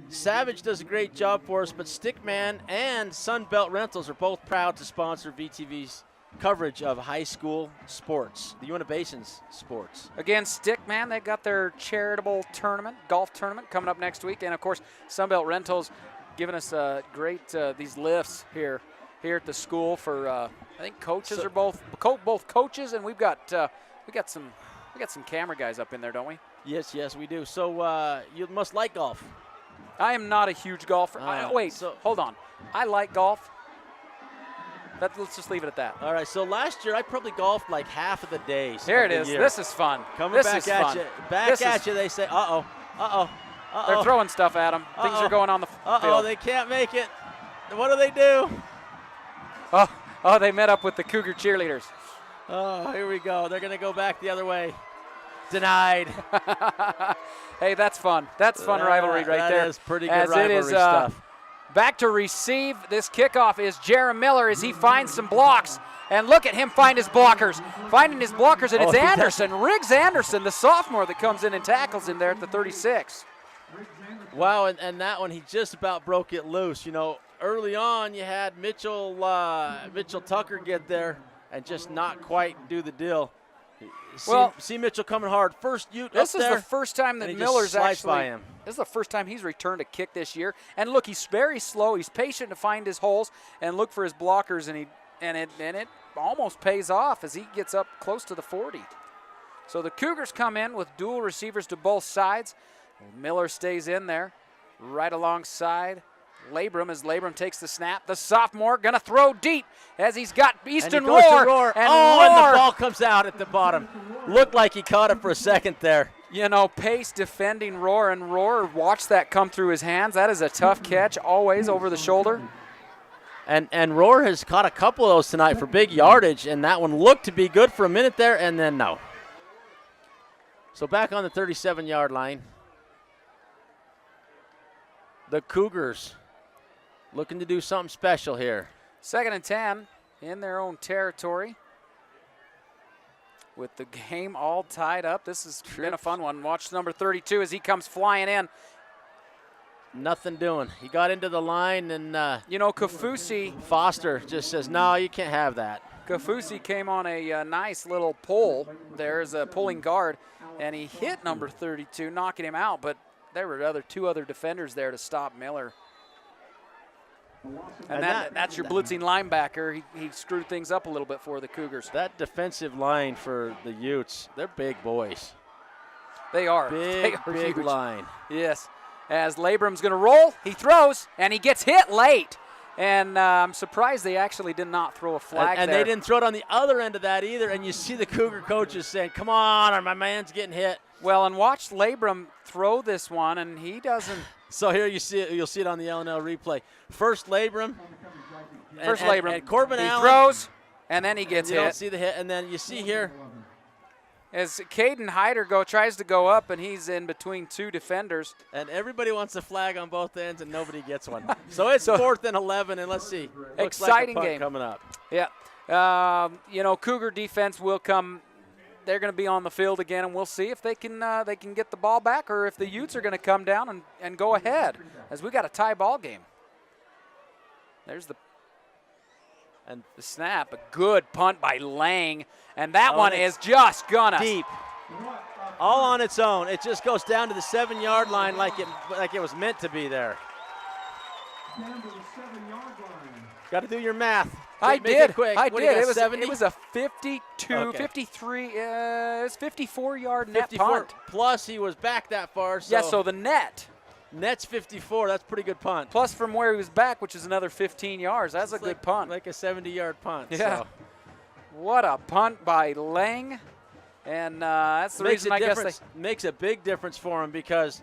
Savage does a great job for us, but Stickman and Sunbelt Rentals are both proud to sponsor VTV's coverage of high school sports, the Uintah Basin's sports. Again, Stickman, they've got their charitable tournament, golf tournament coming up next week. And, of course, Sunbelt Rentals giving us great these lifts here at the school for I think coaches are both coaches, and we got some camera guys up in there, don't we? Yes, we do. So you must like golf. I am not a huge golfer. Hold on. I like golf. Let's just leave it at that. All right, so last year I probably golfed like half of the days. Here it is. This is fun. Coming back at you. Back at you, they say, uh-oh. They're throwing stuff at them. Things are going on the field. They can't make it. What do they do? Oh, they met up with the Cougar cheerleaders. Oh, here we go. They're going to go back the other way. Denied. Hey, that's fun. That's fun rivalry right there. That is pretty good rivalry stuff. Back to receive this kickoff is Jaron Miller as he finds some blocks. And look at him find his blockers. Finding his blockers, and it's Anderson, Riggs Anderson, the sophomore that comes in and tackles him there at the 36. Wow, and that one, he just about broke it loose. You know, early on you had Mitchell Tucker get there and just not quite do the deal. See Mitchell coming hard. First Ute this up is there, the first time that and Miller's actually by him. This is the first time he's returned a kick this year. And look, he's very slow. He's patient to find his holes and look for his blockers, and it almost pays off as he gets up close to the 40. So the Cougars come in with dual receivers to both sides. Miller stays in there right alongside Labrum as Labrum takes the snap. The sophomore going to throw deep as he's got Easton Roar. And the ball comes out at the bottom. Looked like he caught it for a second there. You know, Pace defending Roar, and Roar watched that come through his hands. That is a tough catch, always over the shoulder. And Roar has caught a couple of those tonight for big yardage, and that one looked to be good for a minute there, and then no. So back on the 37-yard line. The Cougars looking to do something special here. 2nd and 10 in their own territory. With the game all tied up. This has been a fun one. Watch number 32 as he comes flying in. Nothing doing. He got into the line, and Kafusi. Foster just says, no, you can't have that. Kafusi came on a nice little pull there as a pulling guard, and he hit number 32, knocking him out, but there were two other defenders there to stop Miller. And that's your blitzing linebacker. He screwed things up a little bit for the Cougars. That defensive line for the Utes, they're big boys. They are. Big huge. line. Yes. As Labrum's going to roll, he throws, and he gets hit late. And I'm surprised they actually did not throw a flag and there. they didn't throw it on the other end of that either. And you see the Cougar coaches saying, come on, my man's getting hit. Well, and watch Labrum throw this one, and he doesn't. So here you'll see it on the LNL replay. First Labrum. Labrum. And Corbin he Allen throws, and then he gets hit. You don't see the hit. And then you see here. As Caden Hyder tries to go up, and he's in between two defenders. And everybody wants a flag on both ends, and nobody gets one. So it's 4th and 11, and let's see. Looks exciting like a punt game coming up. Yeah. Cougar defense will come. They're going to be on the field again, and we'll see if they can get the ball back, or if the Utes are going to come down and go ahead, as we got a tie ball game. There's the snap, a good punt by Lang, and that one is just gonna deep, all on its own. It just goes down to the 7-yard line like it was meant to be there. Down to the 7-yard line. Got to do your math. I did. It quick. I what did. It was a 52, 53, it's 54-yard net 54, punt. Plus he was back that far. So so the net's 54. That's a pretty good punt. Plus from where he was back, which is another 15 yards. That's a good punt. Like a 70-yard punt. Yeah. So. What a punt by Lang. And that's the reason I guess makes a big difference for him because,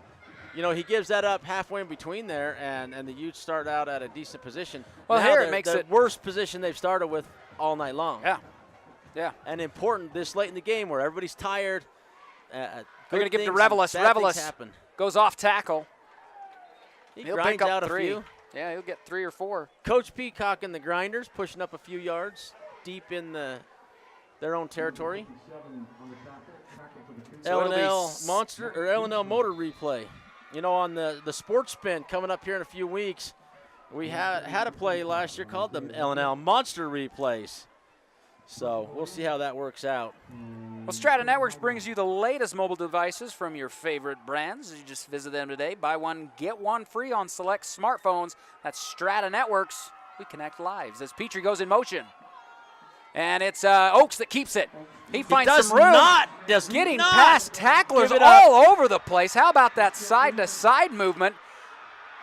he gives that up halfway in between there, and the Utes start out at a decent position. Well, now here it makes the worst position they've started with all night long. Yeah. And important this late in the game where everybody's tired. They're going to give it to Revelis. Revelis goes off tackle. He'll grinds pick up out 3. a few. Yeah, he'll get 3 or 4. Coach Peacock and the Grinders pushing up a few yards deep in the their own territory. So it'll be L&L Monster or L&L Motor replay. You know, on the sports spin coming up here in a few weeks, we had a play last year called the L&L Monster replays. So we'll see how that works out. Well, Strata Networks brings you the latest mobile devices from your favorite brands. You just visit them today. Buy one, get one free on select smartphones. That's Strata Networks. We connect lives. As Petrie goes in motion. And it's Oaks that keeps it. He finds some room. Getting past tacklers all over the place. How about that side-to-side movement?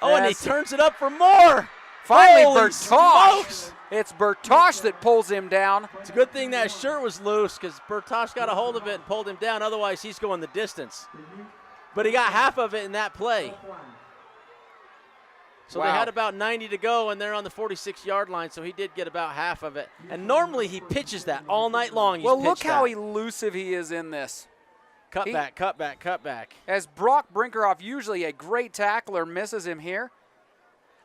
Oh, and he turns it up for more. Finally, Holy Bertosh. smokes. It's Bertosh that pulls him down. It's a good thing that shirt was loose because Bertosh got a hold of it and pulled him down. Otherwise, he's going the distance. But he got half of it in that play. So they had about 90 to go, and they're on the 46-yard line, so he did get about half of it. And normally he pitches that all night long. Well, look how elusive he is in this. Cut back. As Brock Brinkerhoff, usually a great tackler, misses him here.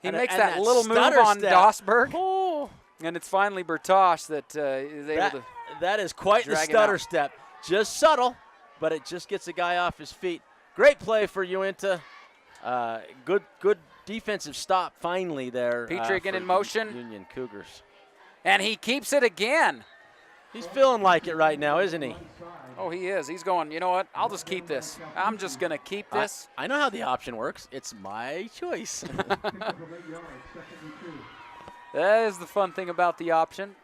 He makes that little move on Dosberg. Oh. And it's finally Bertosh that is able to. That is quite the stutter step. Just subtle, but it just gets the guy off his feet. Great play for Uintah. Good defensive stop finally there. Petrie again in motion. Union Cougars. And he keeps it again. He's feeling like it right now, isn't he? Oh, he is. He's going, you know what? I'll just keep this. I'm just going to keep this. I know how the option works. It's my choice. That is the fun thing about the option.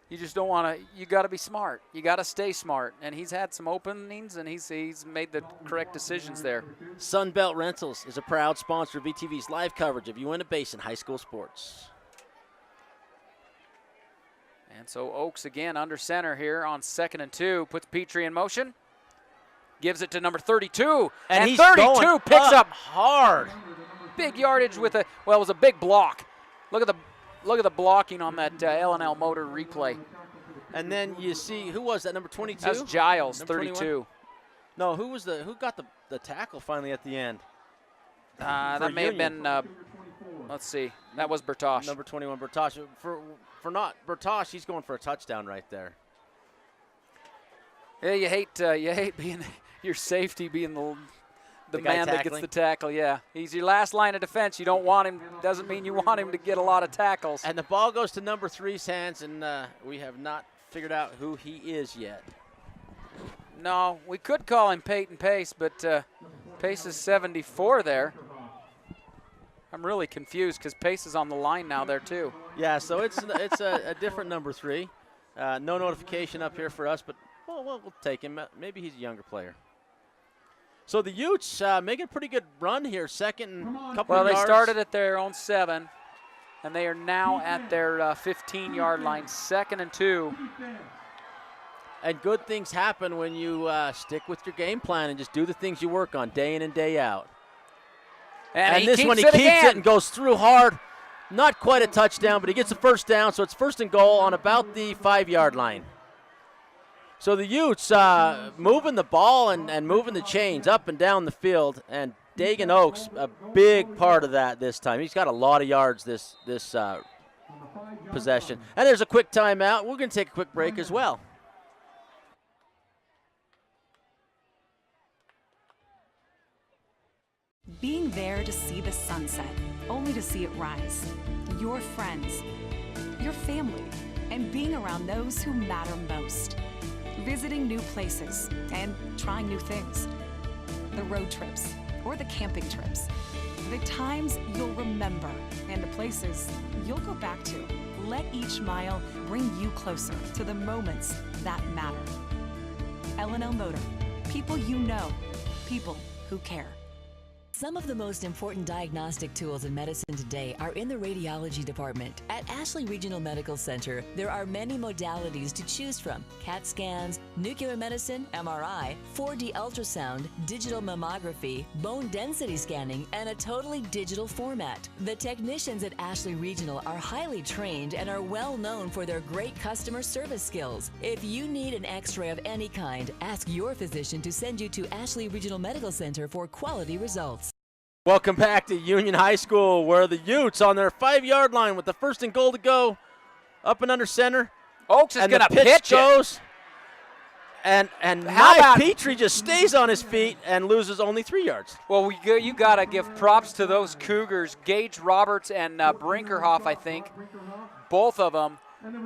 You just don't want to, you got to be smart. You got to stay smart. And he's had some openings, and he's made the correct decisions there. Sunbelt Rentals is a proud sponsor of VTV's live coverage of Uintah Basin high school sports. And so Oaks again under center here on 2nd and 2. Puts Petrie in motion. Gives it to number 32. And 32 picks up hard. Big yardage with it was a big block. Look at the blocking on that L&L Motor replay. And then you see, who was that, number 22? That's Giles, number 32. 21? No, who got the tackle finally at the end? That may have been, let's see, that was Bertosh. Number 21, Bertosh. For not Bertosh, he's going for a touchdown right there. Yeah, you hate being your safety being the man that gets the tackle. Yeah, he's your last line of defense. You don't want him. Doesn't mean you want him to get a lot of tackles. And the ball goes to number 3's hands, and we have not figured out who he is yet. No, we could call him Peyton Pace, but Pace is 74 there. I'm really confused because Pace is on the line now there too. Yeah, so it's a different number 3. No notification up here for us, but we'll take him. Maybe he's a younger player. So the Utes making a pretty good run here, second and couple of yards. Well, they started at their own 7, and they are now at their 15-yard line, 2nd and 2. And good things happen when you stick with your game plan and just do the things you work on day in and day out. And this one, he keeps it and goes through hard. Not quite a touchdown, but he gets a first down, so it's 1st and goal on about the 5-yard line. So the Utes moving the ball and moving the chains up and down the field, and Dagan Oaks, a big part of that this time. He's got a lot of yards this possession. And there's a quick timeout. We're going to take a quick break as well. Being there to see the sunset, only to see it rise. Your friends, your family, and being around those who matter most. Visiting new places and trying new things. The road trips or the camping trips. The times you'll remember and the places you'll go back to. Let each mile bring you closer to the moments that matter. L&L Motor. People you know. People who care. Some of the most important diagnostic tools in medicine today are in the radiology department. At Ashley Regional Medical Center, there are many modalities to choose from: CAT scans, nuclear medicine, MRI, 4D ultrasound, digital mammography, bone density scanning, and a totally digital format. The technicians at Ashley Regional are highly trained and are well known for their great customer service skills. If you need an x-ray of any kind, ask your physician to send you to Ashley Regional Medical Center for quality results. Welcome back to Union High School, where the Utes on their 5-yard line with the 1st and goal to go, up and under center. Oaks is and going the to pitch pitch goes. And How about- Petrie just stays on his feet and loses only 3 yards. Well, you got to give props to those Cougars. Gage Roberts and Brinkerhoff, I think, both of them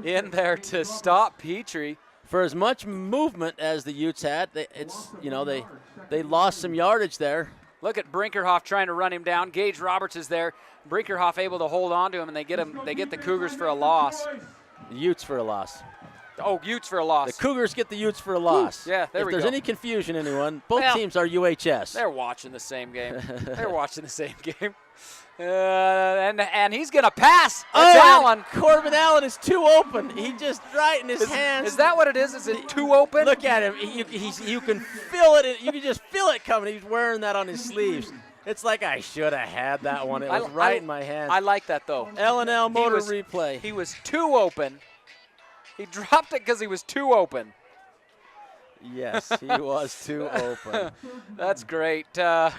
in there to stop Petrie. For as much movement as the Utes had, they lost some yardage there. Look at Brinkerhoff trying to run him down. Gage Roberts is there. Brinkerhoff able to hold on to him, and they get the Cougars for a loss. The Utes for a loss. Oh, Utes for a loss. The Cougars get the Utes for a loss. Yeah, there if we there's go. any confusion, anyone, both Well, teams are UHS. They're watching the same game. They're watching the same game. And he's going to pass. It's Allen. Corbin Allen is too open. He just right in his hands. Is that what it is? Is it too open? Look at him. You can feel it. You can just feel it coming. He's wearing that on his sleeves. It's like I should have had that one. It was right in my hands. I like that, though. L&L motor replay. He was too open. He dropped it because he was too open. Yes, he was too open. That's great. Oh,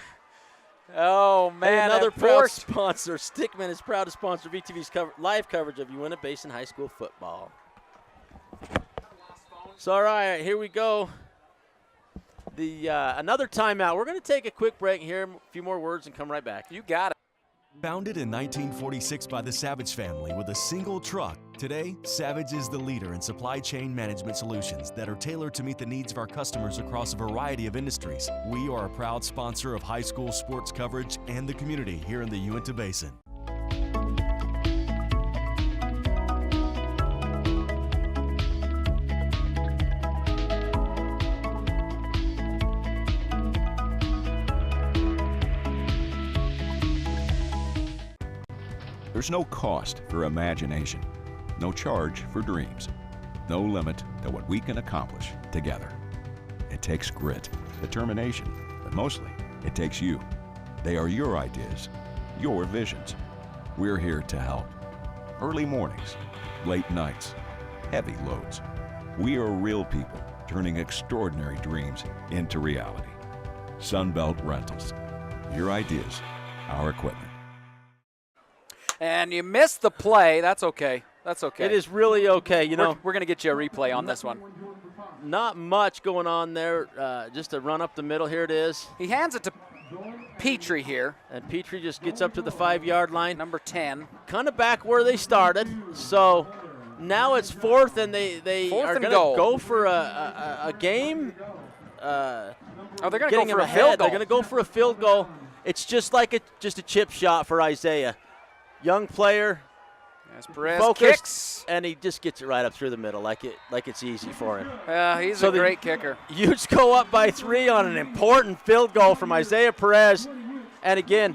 man. Another proud sponsor. Stickman is proud to sponsor VTV's live coverage of Uintah Basin High School football. So, all right, here we go. Another timeout. We're going to take a quick break here, a few more words, and come right back. You got it. Founded in 1946 by the Savage family with a single truck, today, Savage is the leader in supply chain management solutions that are tailored to meet the needs of our customers across a variety of industries. We are a proud sponsor of high school sports coverage and the community here in the Uintah Basin. There's no cost for imagination, no charge for dreams, no limit to what we can accomplish together. It takes grit, determination, but mostly it takes you. They are your ideas, your visions. We're here to help. Early mornings, late nights, heavy loads. We are real people turning extraordinary dreams into reality. Sunbelt Rentals. Your ideas, our equipment. And you missed the play. That's okay. That's okay. It is really okay. We're going to get you a replay on this one. Not much going on there. Just a run up the middle. Here it is. He hands it to Petrie here. And Petrie just gets up to the 5-yard line. Number 10. Kind of back where they started. So now it's fourth, and they are going to go for a game. They're going to go for a ahead. field goal. They're going to go for a field goal. It's just like just a chip shot for Isaiah. Young player, as Perez focused, kicks, and he just gets it right up through the middle, like it's easy for him. He's a great kicker. Utes go up by 3 on an important field goal from Isaiah Perez, and again,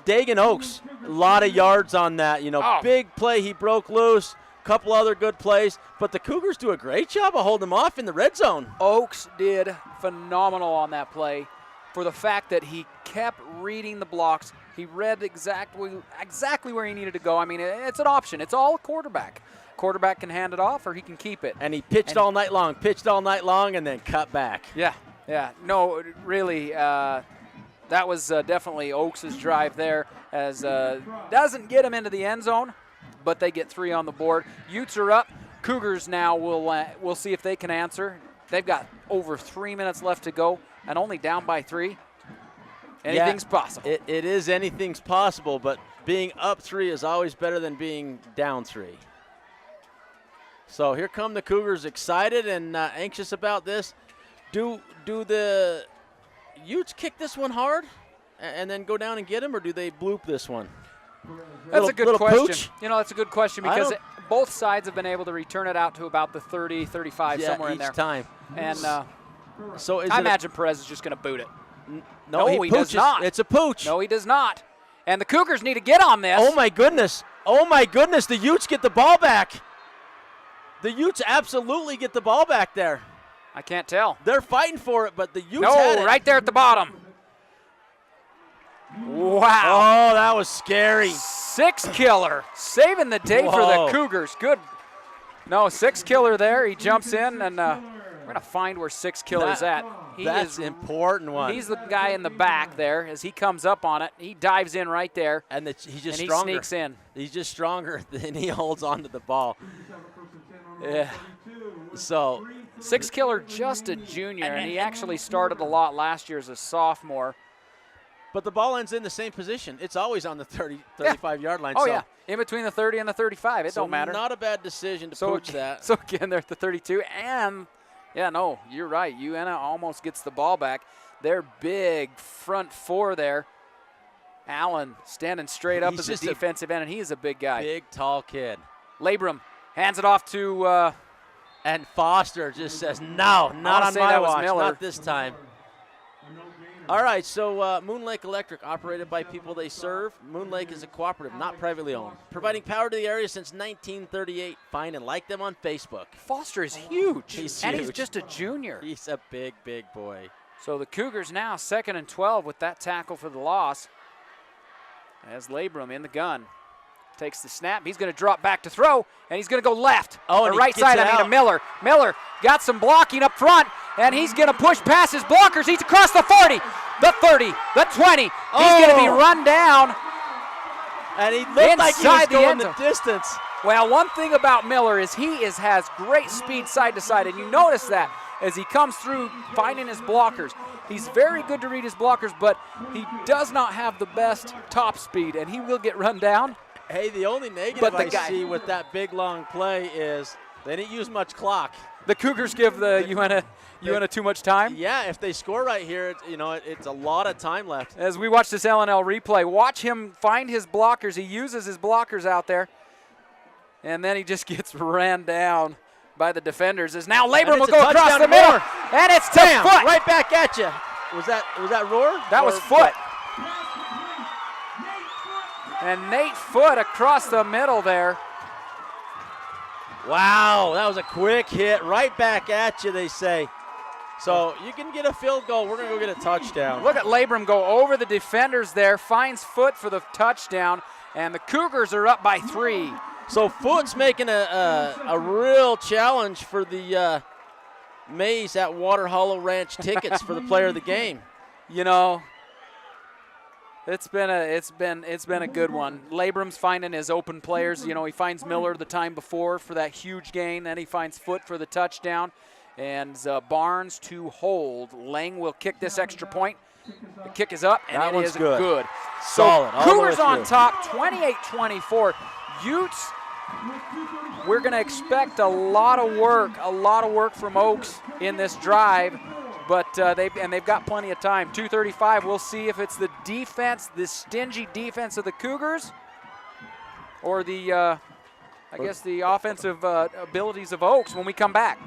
Dagan Oaks, a lot of yards on that. Big play. He broke loose. Couple other good plays, but the Cougars do a great job of holding him off in the red zone. Oaks did phenomenal on that play, for the fact that he kept reading the blocks. He read exactly where he needed to go. I mean, it's an option. It's all a quarterback. Quarterback can hand it off or he can keep it. And he pitched all night long, and then cut back. Yeah. No, really, that was definitely Oaks' drive there, as doesn't get him into the end zone, but they get 3 on the board. Utes are up. Cougars now we'll see if they can answer. They've got over 3 minutes left to go and only down by 3. Anything's possible. It is anything's possible, but being up 3 is always better than being down 3. So here come the Cougars, excited and anxious about this. Do the Utes kick this one hard and then go down and get him, or do they bloop this one? That's a good question. Pooch? That's a good question, because both sides have been able to return it out to about the 30, 35, somewhere in there. Each time. And so I imagine Perez is just going to boot it. No, he does not. It's a pooch. No, he does not. And the Cougars need to get on this. Oh, my goodness. The Utes get the ball back. The Utes absolutely get the ball back there. I can't tell. They're fighting for it, but the Utes had it. Right there at the bottom. Wow. Oh, that was scary. 6-killer. Saving the day for the Cougars. Good. No, 6-killer there. He jumps in, and we're going to find where 6-killer's at. That's an important one. He's the guy in the back there. As he comes up on it, he dives in right there. And he's just and stronger. He sneaks in. He's just stronger than he holds on to the ball. Yeah. So Six Killer, just a junior, and he actually started a lot last year as a sophomore. but the ball ends in the same position. It's always on the 35-yard line. Oh, so, yeah, in between the 30 and the 35. It so don't matter. Not a bad decision to pooch that. So again, they're at the 32, and yeah, no, you're right. Uintah almost gets the ball back. They're big front four there. Allen standing straight up as a defensive end, and he is a big guy. Big, tall kid. Labrum hands it off to and Foster just says, no, not on my watch, not this time. All right, so Moon Lake Electric, operated by people they serve. Moon Lake is a cooperative, not privately owned, providing power to the area since 1938. Find and like them on Facebook. Foster is huge, He's and huge. he's just a junior. He's a big, big boy. So the Cougars now 2nd and 12 with that tackle for the loss. As Labrum in the gun. Takes the snap. He's going to drop back to throw, and he's going to go left. Oh, the and he right gets side, it I mean, out. to Miller. Miller got some blocking up front, and he's going to push past his blockers. He's across the 40, the 30, the 20. He's going to be run down. And he looked like he was Inside the going end the zone. distance. Well, one thing about Miller is has great speed side to side, and you notice that as he comes through finding his blockers. He's very good to read his blockers, but he does not have the best top speed, and he will get run down. Hey, the only negative I see with that big, long play is they didn't use much clock. The Cougars give the Uintah too much time. Yeah, if they score right here, it's a lot of time left. As we watch this LNL replay, watch him find his blockers. He uses his blockers out there, and then he just gets ran down by the defenders. As now Labrum will go across the middle, and it's to Foot. Right back at you. Was that Roar? That was Foot. And Nate Foot across the middle there. Wow, that was a quick hit. Right back at you, they say. So you can get a field goal. We're going to go get a touchdown. Look at Labrum go over the defenders there, finds Foot for the touchdown, and the Cougars are up by 3. So Foot's making a real challenge for the Mays at Water Hollow Ranch tickets for the player of the game. You know, it's been a good one. Labrum's finding his open players. You know, he finds Miller the time before for that huge gain. Then he finds Foot for the touchdown. And Barnes to hold. Lang will kick this extra point. The kick is up, and it is good. Solid. So Cougars on top, 28-24. Utes, we're going to expect a lot of work from Oaks in this drive. But they've got plenty of time. 2:35. We'll see if it's the defense, the stingy defense of the Cougars, or the offensive abilities of Oaks when we come back.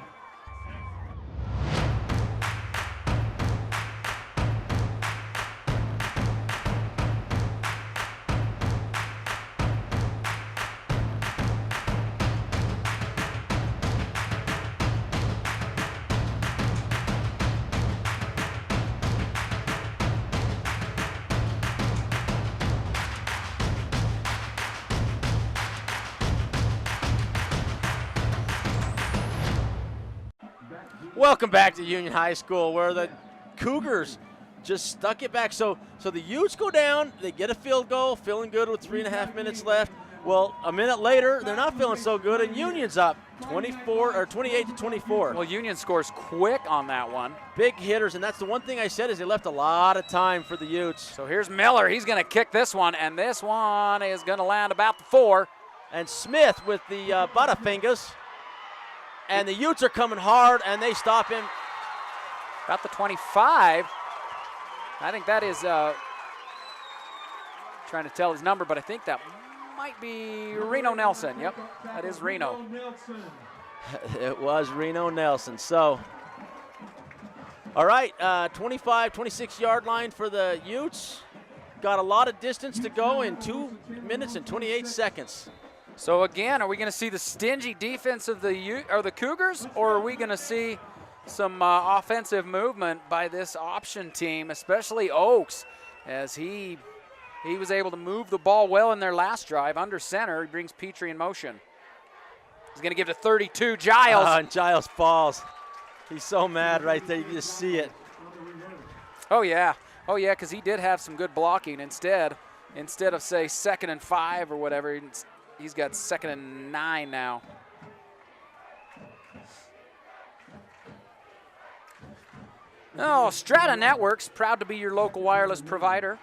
Welcome back to Union High School, where the Cougars just stuck it back. So the Utes go down, they get a field goal, feeling good with 3.5 minutes left. Well, a minute later, they're not feeling so good, and Union's up 28-24. Well, Union scores quick on that one. Big hitters, and that's the one thing I said is they left a lot of time for the Utes. So here's Miller. He's going to kick this one, and this one is going to land about the 4. And Smith with the Butterfingers. And the Utes are coming hard, and they stop him. About the 25. I think that is trying to tell his number, but I think that might be Reno Nelson. Yep, that is Reno. It was Reno Nelson. So, all right, 25, 26-yard line for the Utes. Got a lot of distance to go in 2 minutes and 28 seconds. So again, are we going to see the stingy defense of the Cougars, or are we going to see some offensive movement by this option team, especially Oaks, as he was able to move the ball well in their last drive under center. He brings Petrie in motion. He's going to give to 32, Giles. And Giles falls. He's so mad right there. You can just see it. Oh yeah, because he did have some good blocking. Instead of, say, 2nd and 5 or whatever, he's got 2nd and 9 now. Oh, Strata Networks, proud to be your local wireless provider.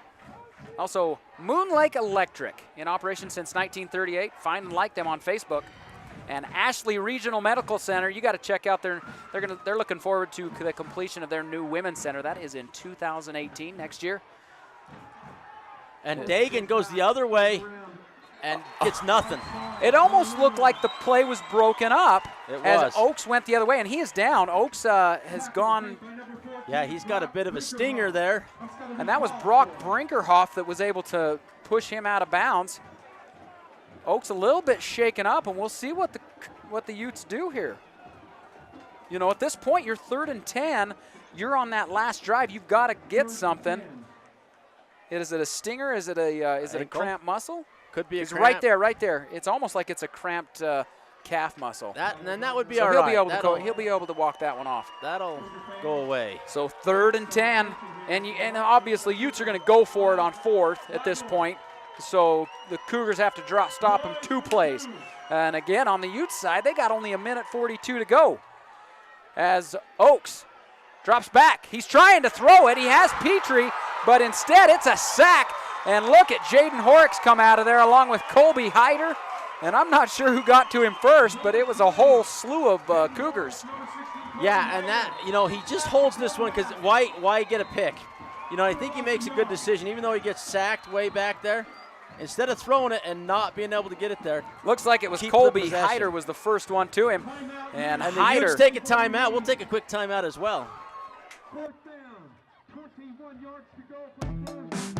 Also, Moon Lake Electric, in operation since 1938. Find and like them on Facebook. And Ashley Regional Medical Center, you got to check out their. They're looking forward to the completion of their new women's center. That is in 2018, next year. And Dagan goes the other way and gets nothing. It almost looked like the play was broken up as Oaks went the other way, and he is down. Oaks has gone. Yeah, he's got a bit of a stinger there. And that was Brock Brinkerhoff that was able to push him out of bounds. Oaks a little bit shaken up, and we'll see what the Utes do here. You know, at this point, you're 3rd and 10. You're on that last drive. You've got to get something. Is it a stinger? Is it a cramped muscle? Could be a It's cramp. right there. It's almost like it's a cramped calf muscle. Then that would be So all he'll right. he'll be able to walk that one off. That'll go away. So 3rd and 10, and obviously Utes are going to go for it on 4th at this point. So the Cougars have to stop them 2 plays. And again, on the Utes side, they got only 1:42 to go. As Oaks drops back. He's trying to throw it. He has Petrie, but instead it's a sack. And look at Jaden Horrocks come out of there along with Colby Hyder. And I'm not sure who got to him first, but it was a whole slew of Cougars. Yeah, and that, you know, he just holds this one because why get a pick? You know, I think he makes a good decision, even though he gets sacked way back there. Instead of throwing it and not being able to get it there. Looks like it was keep Colby the possession. Hyder was the first one to him. And the Hyder. Utes take a timeout. We'll take a quick timeout as well. 4th down, 21 yards to go for the Cougars.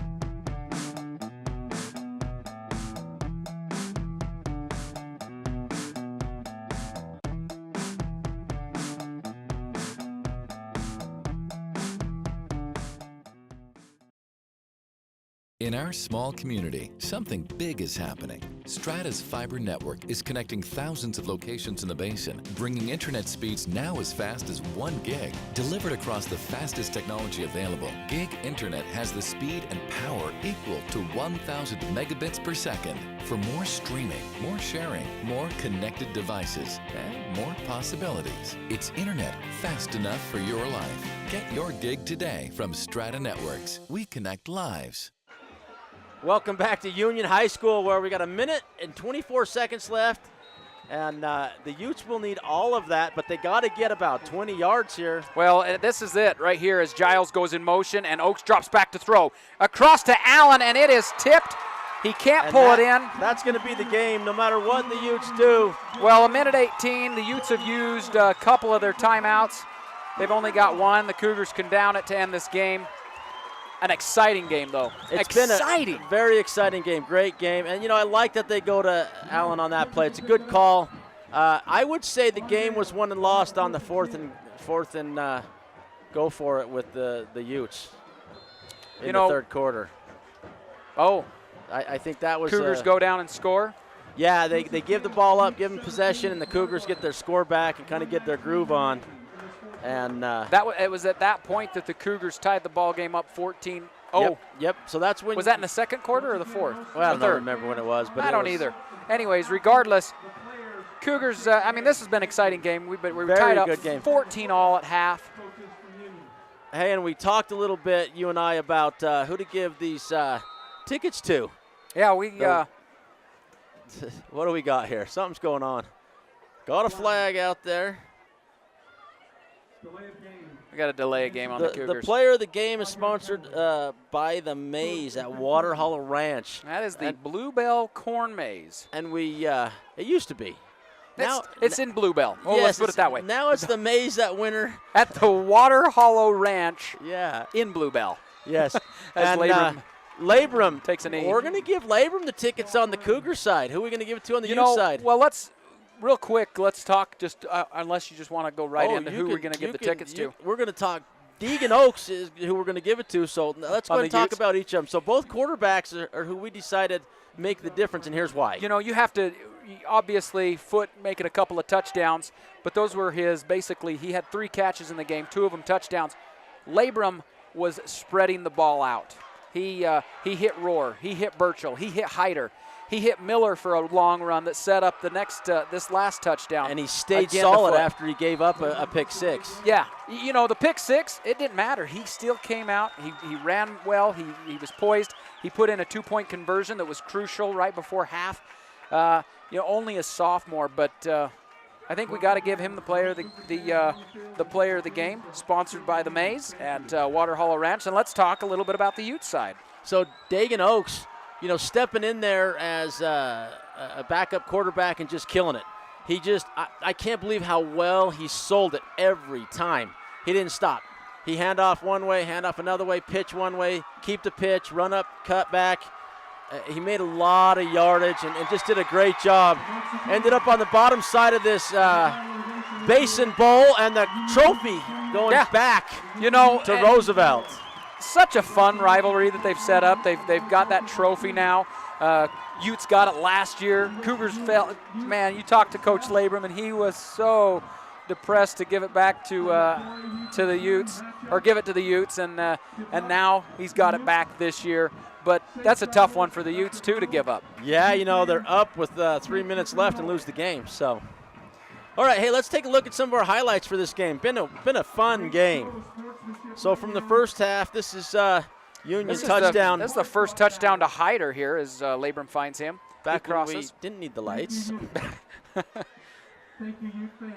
In our small community, something big is happening. Strata's fiber network is connecting thousands of locations in the basin, bringing internet speeds now as fast as 1 gig. Delivered across the fastest technology available, Gig Internet has the speed and power equal to 1,000 megabits per second. For more streaming, more sharing, more connected devices, and more possibilities. It's internet fast enough for your life. Get your gig today from Strata Networks. We connect lives. Welcome back to Union High School, where we got 1 minute and 24 seconds left. And the Utes will need all of that, but they got to get about 20 yards here. Well, this is it right here as Giles goes in motion and Oaks drops back to throw. Across to Allen, and it is tipped. He can't pull it in. That's going to be the game no matter what the Utes do. Well, 1:18, the Utes have used a couple of their timeouts. They've only got 1. The Cougars can down it to end this game. An exciting game, though. It's been a very exciting game, great game. And, you know, I like that they go to Allen on that play. It's a good call. I would say the game was won and lost on the fourth and go for it with the Utes in the 3rd quarter. Oh. I think that was Cougars go down and score? Yeah, they give the ball up, give them possession, and the Cougars get their score back and kind of get their groove on. And it was at that point that the Cougars tied the ball game up 14-0. Yep. So that's when. Was that in the 2nd quarter or the 4th? Well, I don't remember when it was, but I don't either. Anyways, regardless, Cougars. I mean, this has been an exciting game. We were tied up 14-all at half. Hey, and we talked a little bit, you and I, about who to give these tickets to. Yeah, we. What do we got here? Something's going on. Got a flag out there. We got to delay a game on the Cougars. The player of the game is sponsored by the Maze at Water Hollow Ranch. That is the Bluebell Corn Maze. And it used to be. Now it's in Bluebell. Oh, yes, let's put it that way. Now it's the Maze that winter. At the Water Hollow Ranch. Yeah. In Bluebell. Yes. As Labrum takes a knee. We're going to give Labrum the tickets on the Cougar side. Who are we going to give it to on the Ute side? Well, real quick, let's talk just unless you just want to go right into who we're going to give the tickets to. We're going to talk. Deegan Oaks is who we're going to give it to, so let's go ahead and talk about each of them. So both quarterbacks are who we decided make the difference, and here's why. You know, you have to obviously Foote making a couple of touchdowns, but those were basically he had 3 catches in the game, 2 of them touchdowns. Labrum was spreading the ball out. He hit Rohr. He hit Burchell. He hit Hyder. He hit Miller for a long run that set up the next this last touchdown. And he stayed solid after he gave up a pick six. Yeah, you know, the pick six, it didn't matter. He still came out. He ran well. He was poised. He put in a 2-point conversion that was crucial right before half. Only a sophomore, but I think we got to give him the player of the game, sponsored by the Maze at Water Hollow Ranch. And let's talk a little bit about the Ute side. So Dagan Oaks, stepping in there as a backup quarterback and just killing it. I can't believe how well he sold it every time. He didn't stop. He hand off one way, hand off another way, pitch one way, keep the pitch, run up, cut back. He made a lot of yardage and just did a great job. Ended up on the bottom side of this Basin Bowl, and the trophy going back to Roosevelt. Such a fun rivalry that they've set up. They've got that trophy now. Utes got it last year. Cougars fell. Man, you talked to Coach Labram, and he was so depressed to give it back to the Utes, or give it to the Utes, and now he's got it back this year. But that's a tough one for the Utes, too, to give up. Yeah, they're up with 3 minutes left and lose the game. So, all right, hey, let's take a look at some of our highlights for this game. Been a fun game. So from the first half, this is Union touchdown. This is the first touchdown to Hyder here as Labram finds him. Back when we didn't need the lights. Thank you, Ute fans.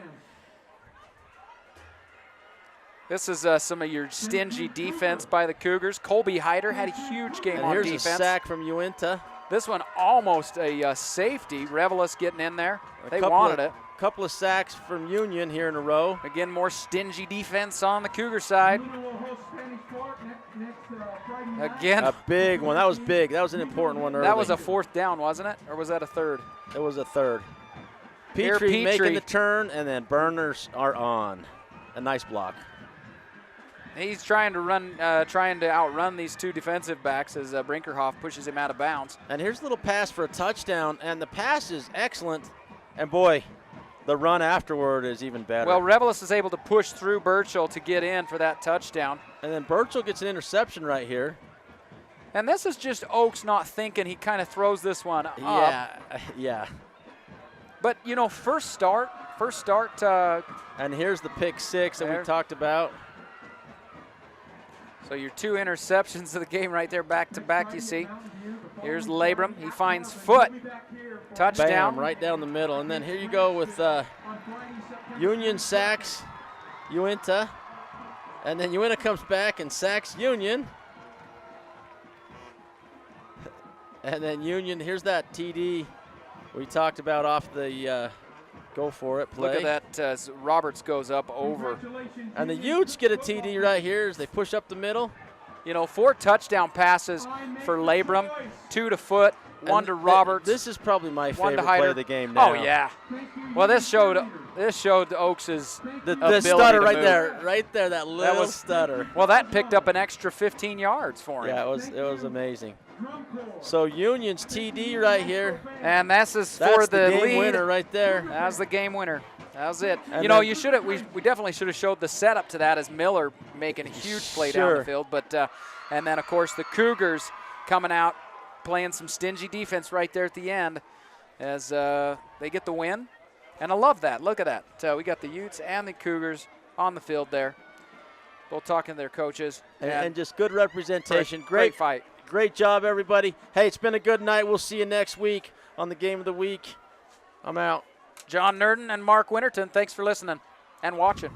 This is some of your stingy defense by the Cougars. Colby Hyder had a huge game on defense. Here's a sack from Uintah. This one almost a safety. Revelis getting in there. They wanted it. A couple of sacks from Union here in a row. Again, more stingy defense on the Cougar side. Again. A big one. That was big. That was an important one early. That was a fourth down, wasn't it? Or was that a third? It was a third. Petrie making the turn, and then Burners are on. A nice block. He's trying to outrun these two defensive backs as Brinkerhoff pushes him out of bounds. And here's a little pass for a touchdown, and the pass is excellent. And boy, the run afterward is even better. Well, Revelis is able to push through Burchell to get in for that touchdown. And then Burchell gets an interception right here. And this is just Oaks not thinking. He kind of throws this one up. Yeah. But, first start. And here's the pick six that we talked about. So your two interceptions of the game right there, back to back, you see. Here's Labram. He finds Foot. Touchdown. Bam, right down the middle. And then here you go with Union sacks Uintah. And then Uintah comes back and sacks Union. And then Union, here's that TD we talked about off the go for it play. Look at that as Roberts goes up over. And the Utes get a TD right here as they push up the middle. 4 touchdown passes for Labram, 2 to Foot, 1 to Roberts. This is probably my favorite play of the game now. Oh, yeah. Well, this showed Oaks' the stutter right there, that little stutter. Well, that picked up an extra 15 yards for him. Yeah, it was amazing. So Union's TD right here. And that's for the the game lead. winner right there. That was the game winner. That was it. And we definitely should have showed the setup to that as Miller making a huge play down the field. But and then, of course, the Cougars coming out, playing some stingy defense right there at the end as they get the win. And I love that. Look at that. We got the Utes and the Cougars on the field there, both talking to their coaches. And just good representation. Great fight. Great job, everybody. Hey, it's been a good night. We'll see you next week on the Game of the Week. I'm out. John Nurden and Mark Winterton, thanks for listening and watching.